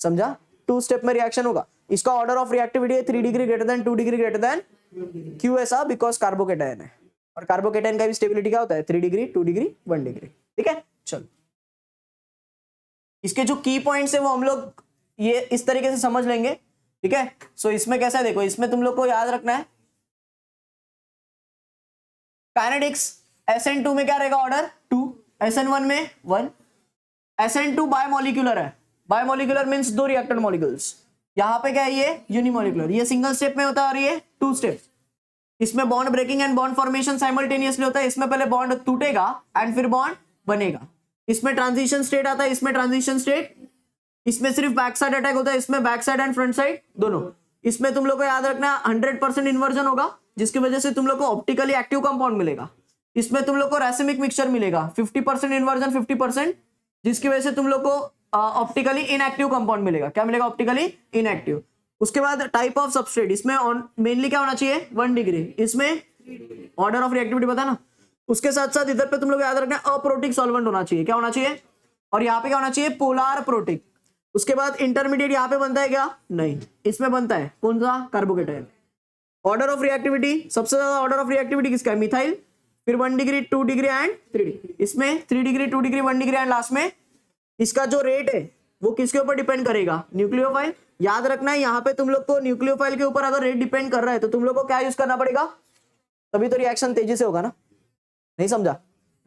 समझा? 2 स्टेप में रिएक्शन होगा। इसका ऑर्डर ऑफ रिएक्टिविटी है 3 degree greater than 2 degree greater then क्यों ऐसा, बिकॉज कार्बोकेटायन है, और कार्बोकेटायन का भी स्टेबिलिटी क्या होता है 3 डिग्री, 2 डिग्री, 1 डिग्री। ठीक है, चलो इसके जो की पॉइंट्स है वो हम लोग ये इस तरीके से समझ लेंगे। ठीक है, सो इसमें कैसा है देखो, इसमें तुम लोग को याद रखना है काइनेटिक्स। SN2 में क्या रहेगा ऑर्डर 2, SN1 में 1। SN2 बायोमोलिक्यूलर है, बायोमोलिक्यूलर मींस 2 रिएक्टेड मॉलिक्यूल्स। यहाँ पे क्या है ये यूनिमोलिकुलर, ये सिंगल स्टेप में होता है और ये 2 स्टेप। इसमें bond breaking and bond formation simultaneously होता है। इसमें पहले बॉन्ड टूटेगा एंड फिर बॉन्ड बनेगा। इसमें ट्रांजिशन स्टेट आता है, इसमें ट्रांजिशन स्टेट, इसमें सिर्फ बैक साइड अटैक होता है, इसमें back side and front side दोनों। इसमें तुम लोग को याद रखना 100% इन्वर्जन होगा, जिसकी वजह से तुम लोग को ऑप्टिकली एक्टिव कंपाउंड मिलेगा। इसमें तुम लोग को रेसिमिक मिक्सचर मिलेगा 50% इन्वर्जन 50%, जिसकी वजह से तुम लोग को ऑप्टिकली इनएक्टिव कंपाउंड मिलेगा। क्या मिलेगा? Optically inactive. उसके बाद टाइप ऑफ सबस्ट्रेट, इसमें मेनली क्या होना चाहिए 1 डिग्री, इसमें ऑर्डर ऑफ रिएक्टिविटी पता ना। उसके साथ साथ इधर पे तुम लोग याद रखना अप्रोटिक सॉल्वेंट होना चाहिए। क्या होना चाहिए? और यहाँ पे क्या होना चाहिए? Polar protic. उसके बाद इंटरमीडिएट यहाँ पे बनता है क्या? नहीं, इसमें बनता है कौन सा? कार्बोकेटायन। ऑर्डर ऑफ रिएक्टिविटी, सबसे ज्यादा ऑर्डर ऑफ रिएक्टिविटी किसका है? मिथाइल। फिर 1 डिग्री 2 डिग्री एंड 3 डिग्री, इसमें 3 degree 2 degree 1 degree and last में इसका जो रेट है वो किसके ऊपर डिपेंड करेगा? न्यूक्लियोफाइल। याद रखना है यहाँ पे तुम लोग को न्यूक्लियोफाइल के ऊपर अगर रेट डिपेंड कर रहा है तो तुम लोग को क्या यूज करना पड़ेगा? तभी तो रिएक्शन तेजी से होगा ना। नहीं समझा?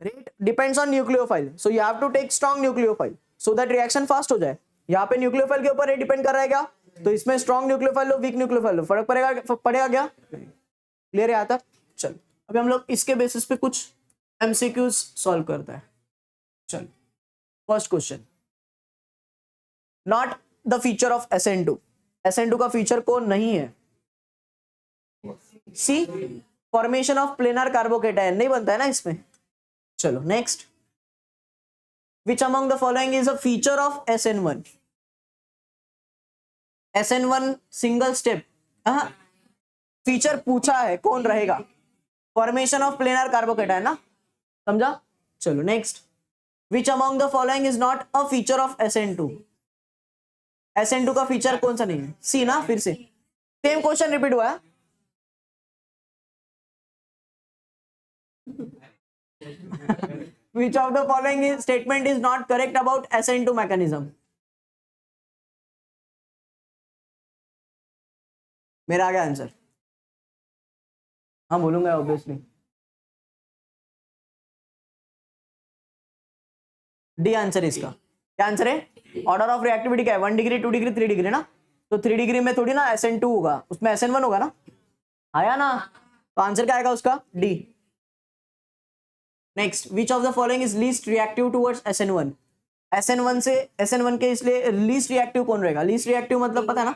Rate depends on nucleophile, so you have to take strong nucleophile. So that reaction fast हो जाए। यहाँ पे न्यूक्लियोफाइल के ऊपर डिपेंड कर रहा है क्या, तो इसमें स्ट्रॉन्ग न्यूक्लियोफाइल लो वीक न्यूक्लियोफाइल लो, फर्क पड़ेगा क्या? क्लियर है यहाँ तक? चल अभी हम लोग इसके बेसिस पे कुछ एमसीक्यूज सॉल्व करते हैं। चल first question, not the feature of SN2, SN2 का फीचर कौन नहीं है? सी, फॉर्मेशन ऑफ प्लेनर कार्बोकेटायन नहीं बनता है ना इसमें। चलो next, which among the following is a feature of SN1? SN1 single step, feature पूछा है कौन रहेगा? फॉर्मेशन ऑफ प्लेनर कार्बोकेटायन ना, समझा? चलो next, which among the following is not a feature of SN2? SN2 का फीचर कौन सा नहीं है? सी ना, फिर से सेम क्वेश्चन रिपीट हुआ है। Which of the following statement is not correct about SN2 mechanism? मेरा आ गया आंसर, हाँ बोलूंगा ऑब्वियसली। डी आंसर इसका। क्या आंसर है? ऑर्डर ऑफ रिएक्टिविटी क्या है? 1 डिग्री 2 डिग्री 3 डिग्री ना, तो 3 डिग्री में थोड़ी ना SN2 होगा, उसमें SN1 होगा ना, आया ना, तो आंसर क्या आएगा उसका? D. Next, which of the following is least reactive towards SN1? SN1 के इसलिए लीस्ट रिएक्टिव कौन रहेगा? लीस्ट रिएक्टिव मतलब पता है ना,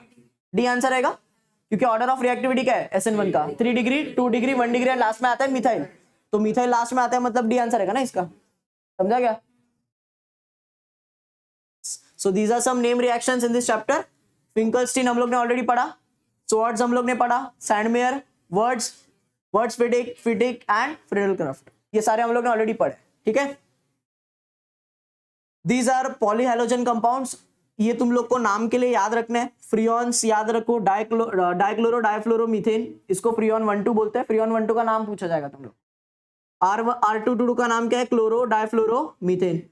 डी आंसर रहेगा, क्योंकि ऑर्डर ऑफ रिएक्टिविटी क्या है SN1 का? 3 डिग्री 2 डिग्री 1 डिग्री, लास्ट में आता है मिथाइल, तो मिथाइल लास्ट में आता है, मतलब डी आंसर रहेगा ना इसका, समझा क्या? So these are some name reactions in this chapter. Finkelstein हम लोग ने ऑलरेडी पढ़ा, Swartz हम लोग ने पढ़ा, सैंडमेयर, वर्ड्स फिडिक एंड फ्रीडलक्राफ्ट, ये सारे हम लोग ने ऑलरेडी पढ़े, ठीक है? These are polyhalogen compounds, ये तुम लोग को नाम के लिए याद रखना है। फ्रियॉन्स याद रखो, डाइक्लोरो डाइफ्लोरोमीथेन, इसको फ्रियॉन 1,2 बोलते हैं, फ्रियॉन 1,2 का नाम पूछा जाएगा तुम लोग। R222 का नाम क्या है? क्लोरो डाइफ्लोरोमीथेन,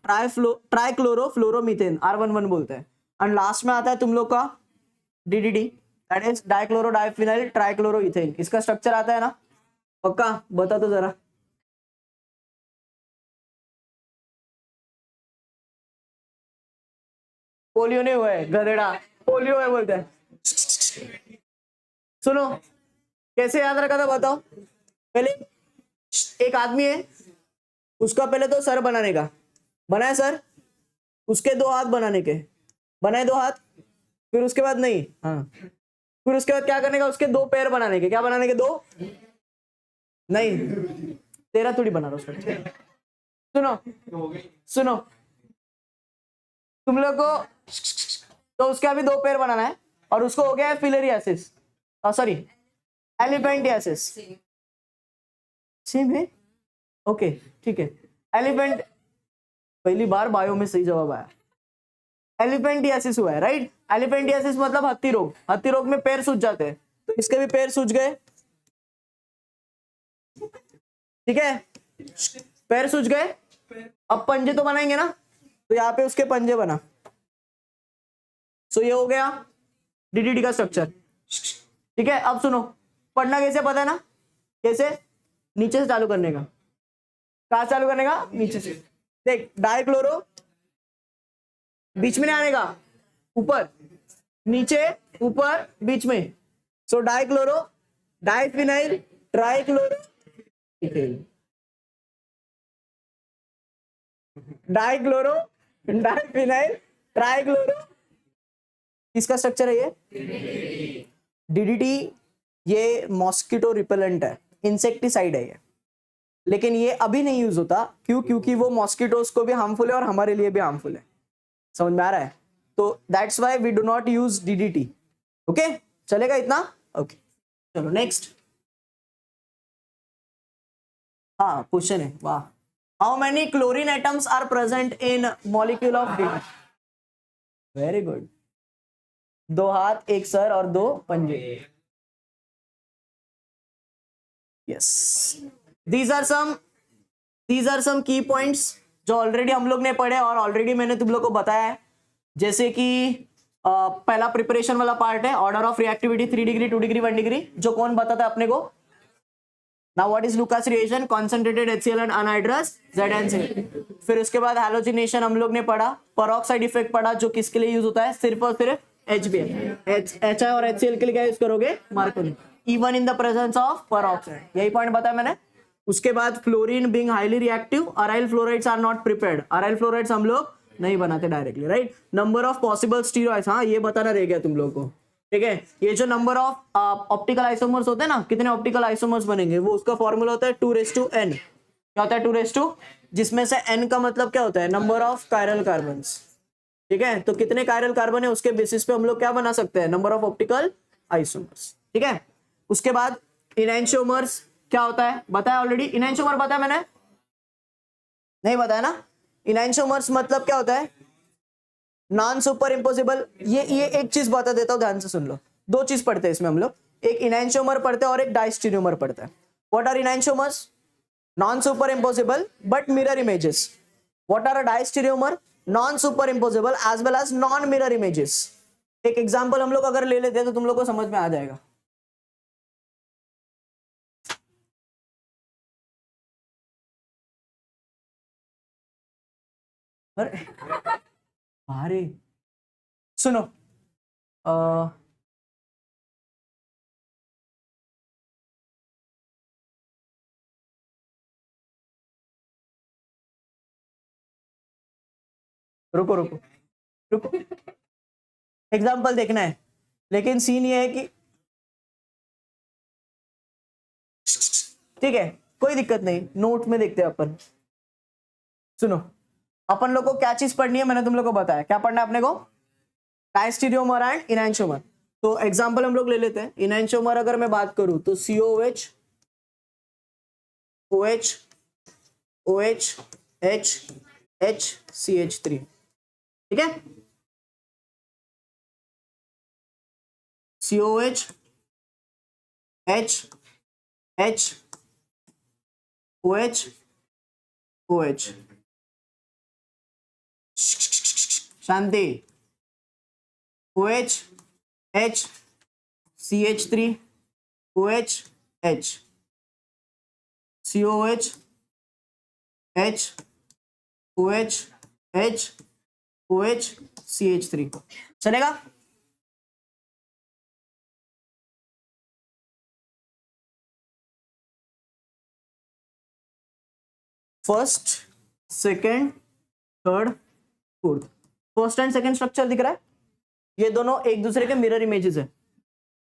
ट्राइक्लोरोफ्लोरोमीथेन, R11 बोलते हैं। एंड लास्ट में आता है तुम लोग का DDT, that is dichloro diphenyl trichloroethane. इसका स्ट्रक्चर आता है ना, पक्का बता तो जरा। पोलियो नहीं हुआ है गधेड़ा, पोलियो है बोलते हैं। सुनो कैसे याद रखा था बताओ। पहले एक आदमी है, उसका पहले तो सर बनाने का बनाया सर, उसके 2 हाथ बनाने के बनाए 2 हाथ, फिर उसके बाद नहीं, हाँ फिर उसके बाद क्या करने का? उसके 2 पैर बनाने के। क्या बनाने के? 2 नहीं, 13 थोड़ी बना रहा उसका। सुनो तुम लोग को, तो उसके अभी 2 पैर बनाना है, और उसको हो गया है फिलेरियासिस, सॉरी एलिफेंटियासिस। सेम है, ओके ठीक है। एलिफेंट, पहली बार बायो में सही जवाब आया। एलिफेंटियासिस हुआ है, राइट? एलिफेंटियासिस मतलब हत्ती रोग, हत्ती रोग में पैर सूज जाते हैं, तो इसके भी पैर सूज गए, ठीक है? पैर सूज गए, अब पंजे तो बनाएंगे ना, तो यहाँ पे उसके पंजे बना, सो ये हो गया DDT का स्ट्रक्चर, ठीक है? अब सुनो, पढ़ना कैसे पता है ना? कैसे? नीचे से चालू करने का। कहाँ चालू करने का? नीचे से। देख, डाइक्लोरो बीच में नहीं आने का, ऊपर नीचे ऊपर बीच में, so dichloro diphenyl trichloro dichloro diphenyl trichloro, इसका स्ट्रक्चर है ये DDT। ये मॉस्किटो रिपेलेंट है, इंसेक्टिसाइड है ये, लेकिन ये अभी नहीं यूज होता, क्यों? क्योंकि वो मॉस्किटोज को भी हार्मफुल है और हमारे लिए भी हार्मफुल है, समझ में आ रहा है? तो that's why we do not use DDT, okay? चलेगा इतना? ओके चलो नेक्स्ट। हाँ क्वेश्चन है, वाह। How many chlorine atoms are present in molecule of DDT? Very good, 2 हाथ 1 सर और 2 पंजे, yes. These are some key points जो ऑलरेडी हम लोग ने पढ़े और ऑलरेडी मैंने तुम लोग को बताया है। जैसे कि पहला प्रिपरेशन वाला पार्ट है, order of reactivity 3 degree 2 degree 1 degree, जो कौन बताता है अपने को? Now what is Lucas reaction, concentrated HCl and anhydrous ZnCl। फिर उसके बाद हैलोजिनेशन हम लोग ने पढ़ा, पेरोक्साइड इफेक्ट पढ़ा जो किसके लिए यूज होता है, सिर्फ और सिर्फ HBl, HI और HCl के लिए क्या यूज करोगे, Markovnikov, even in the presence of peroxide, यही पॉइंट बताया मैंने। उसके बाद fluorine being highly reactive, aryl fluorides are not prepared, aryl fluorides हम लोग नहीं बनाते directly, right. Number of possible steroids, हाँ ये बताना रह गया तुम लोग को, ठीक है। ये जो नंबर ऑफ ऑप्टिकल आइसोमर्स होते हैं ना, कितने ऑप्टिकल आइसोमर्स बनेंगे, वो उसका फॉर्मूला होता है 2:n। क्या होता है 2:, जिसमें से n का मतलब क्या होता है, नंबर ऑफ कायरल कार्बन्स, ठीक है। तो कितने कायरल कार्बन है उसके बेसिस पे हम लोग क्या बना सकते हैं, नंबर ऑफ ऑप्टिकल आइसोमर्स, ठीक है। उसके बाद इनैंशियोमर्स क्या होता है, बताया ऑलरेडी, इनैंशियोमर बताया मैंने, नहीं बताया ना। इनैंशियोमर्स मतलब क्या होता है, नॉन सुपर इम्पोसिबल। ये एक चीज बता देता हूं, ध्यान से सुन लो, दो चीज पढ़ते हैं इसमें हम लोग, एक इनैंशियोमर पढ़ते हैं और एक डायस्टेरियोमर पढ़ते हैं। What are enantiomers, non super impossible but mirror images. What are a diastereomer, non super impossible as well as non mirror images. एक एग्जांपल हम लोग अगर ले लेते हैं तो तुम लोग को समझ में आ जाएगा। अरे अरे सुनो, रुको रुको रुको, एग्जाम्पल देखना है, लेकिन सीन ये है कि ठीक है कोई दिक्कत नहीं, नोट में देखते हैं अपन। सुनो, अपन लोग को क्या चीज पढ़नी है, मैंने तुम लोग को बताया क्या पढ़ना है अपने को, डायस्टेरियोमर एंड इनैंशियोमर। तो एग्जांपल हम लोग ले लेते हैं, इनैंशियोमर अगर मैं बात करूं तो COH OH OH H H CH3, ठीक है। COH H H OH OH, शांति, OH H CH3 OH H, COH H OH H OH CH3, चलेगा। First, second, third, fourth, first and second structure दिख रहा है, ये दोनों एक दूसरे के मिरर इमेजेस है।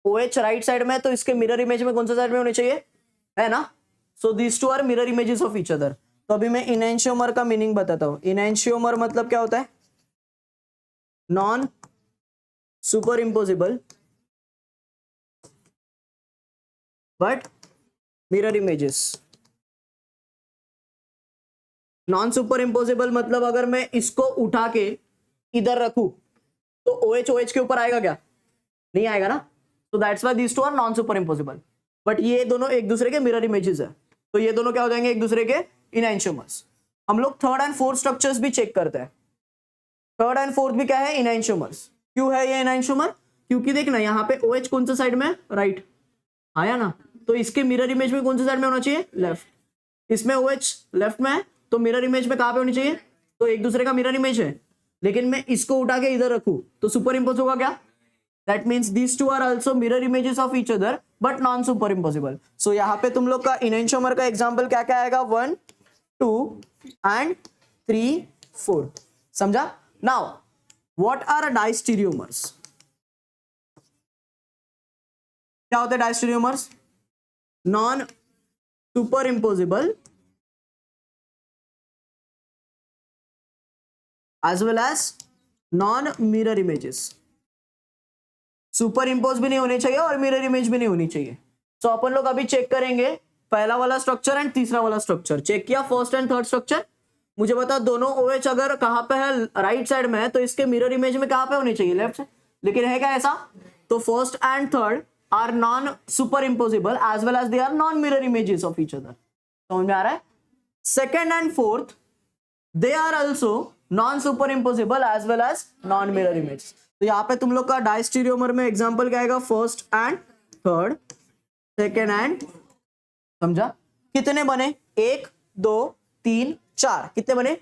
OH राइट साइड में, तो इसके मिरर इमेज में कौन सा साइड में होने चाहिए, है ना। So these two are mirror images of each other. तो अभी मैं इनैंशियोमर का मीनिंग बताता हूं। इनैंशियोमर मतलब क्या होता है, non superimposable but mirror images. Non super imposable मतलब अगर मैं इसको उठा के इधर रखूं तो OH OH के ऊपर आएगा क्या, नहीं आएगा ना। तो that's why these two are non superimposable, but ये दोनों एक दूसरे के मिरर इमेजेस है, तो ये दोनों क्या हो जाएंगे, एक दूसरे के इनैंशियोमर्स। हम लोग थर्ड एंड फोर्थ स्ट्रक्चर्स भी चेक करते हैं। थर्ड एंड फोर्थ भी क्या है, इनैंशियोमर्स। क्यों है ये इनैंशियोमर, क्योंकि देखना यहाँ पे OH कौन सा साइड में, राइट आया ना, तो इसके मिरर इमेज में कौन सा साइड में होना चाहिए, लेफ्ट। इसमें OH लेफ्ट में है, तो मिरर इमेज में कहां पे होनी चाहिए, तो एक दूसरे का मिरर इमेज है, लेकिन मैं इसको उठा के इधर रखूं तो सुपर इम्पोज होगा क्या, that means these two are also mirror images of each other but non super impossible. So यहाँ पे तुम लोग का इनैंशियोमर का एग्जांपल क्या क्या आएगा, 1 2 एंड 3 4, समझा। नाउ व्हाट आर डायस्टेरियोमर्स, क्या होते हैं diastereomers, non super imposable as well as non mirror images। Super impose भी नहीं होने चाहिए और मिरर इमेज भी नहीं होनी चाहिए। सो अपन लोग अभी चेक करेंगे पहला वाला स्ट्रक्चर एंड तीसरा वाला स्ट्रक्चर। चेक किया फर्स्ट एंड थर्ड स्ट्रक्चर, मुझे बता दोनों OH अगर कहां पे है, राइट साइड में है, तो इसके मिरर इमेज में कहां पे होनी चाहिए, लेफ्ट साइड, लेकिन है क्या ऐसा, तो first and third are non superimposable as well as they are non mirror images of each other. समझ में आ रहा है। Second and fourth they are also non superimposable as well as non mirror image. तो यहाँ पे तुम लोग का डायस्टेरियोमर में एग्जांपल क्या आएगा, first and third, second and समझा? कितने बने? 1 2 3 4, कितने बने?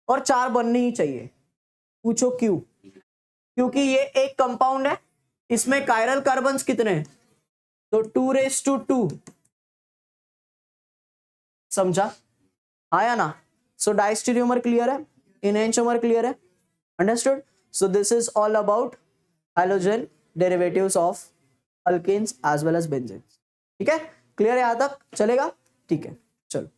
और 4 बनने ही चाहिए। पूछो क्यों? क्योंकि ये एक कंपाउंड है, इसमें कायरल कार्बन्स कितने हैं? तो 2^2। समझा? आया ना? सो डायस्टेरियोमर क्लियर है, इनएंशियोमर क्लियर है, understood? So this is all about halogen derivatives of alkanes as well as benzenes. ठीक है, क्लियर है? यहां तक चलेगा? ठीक है, चलो।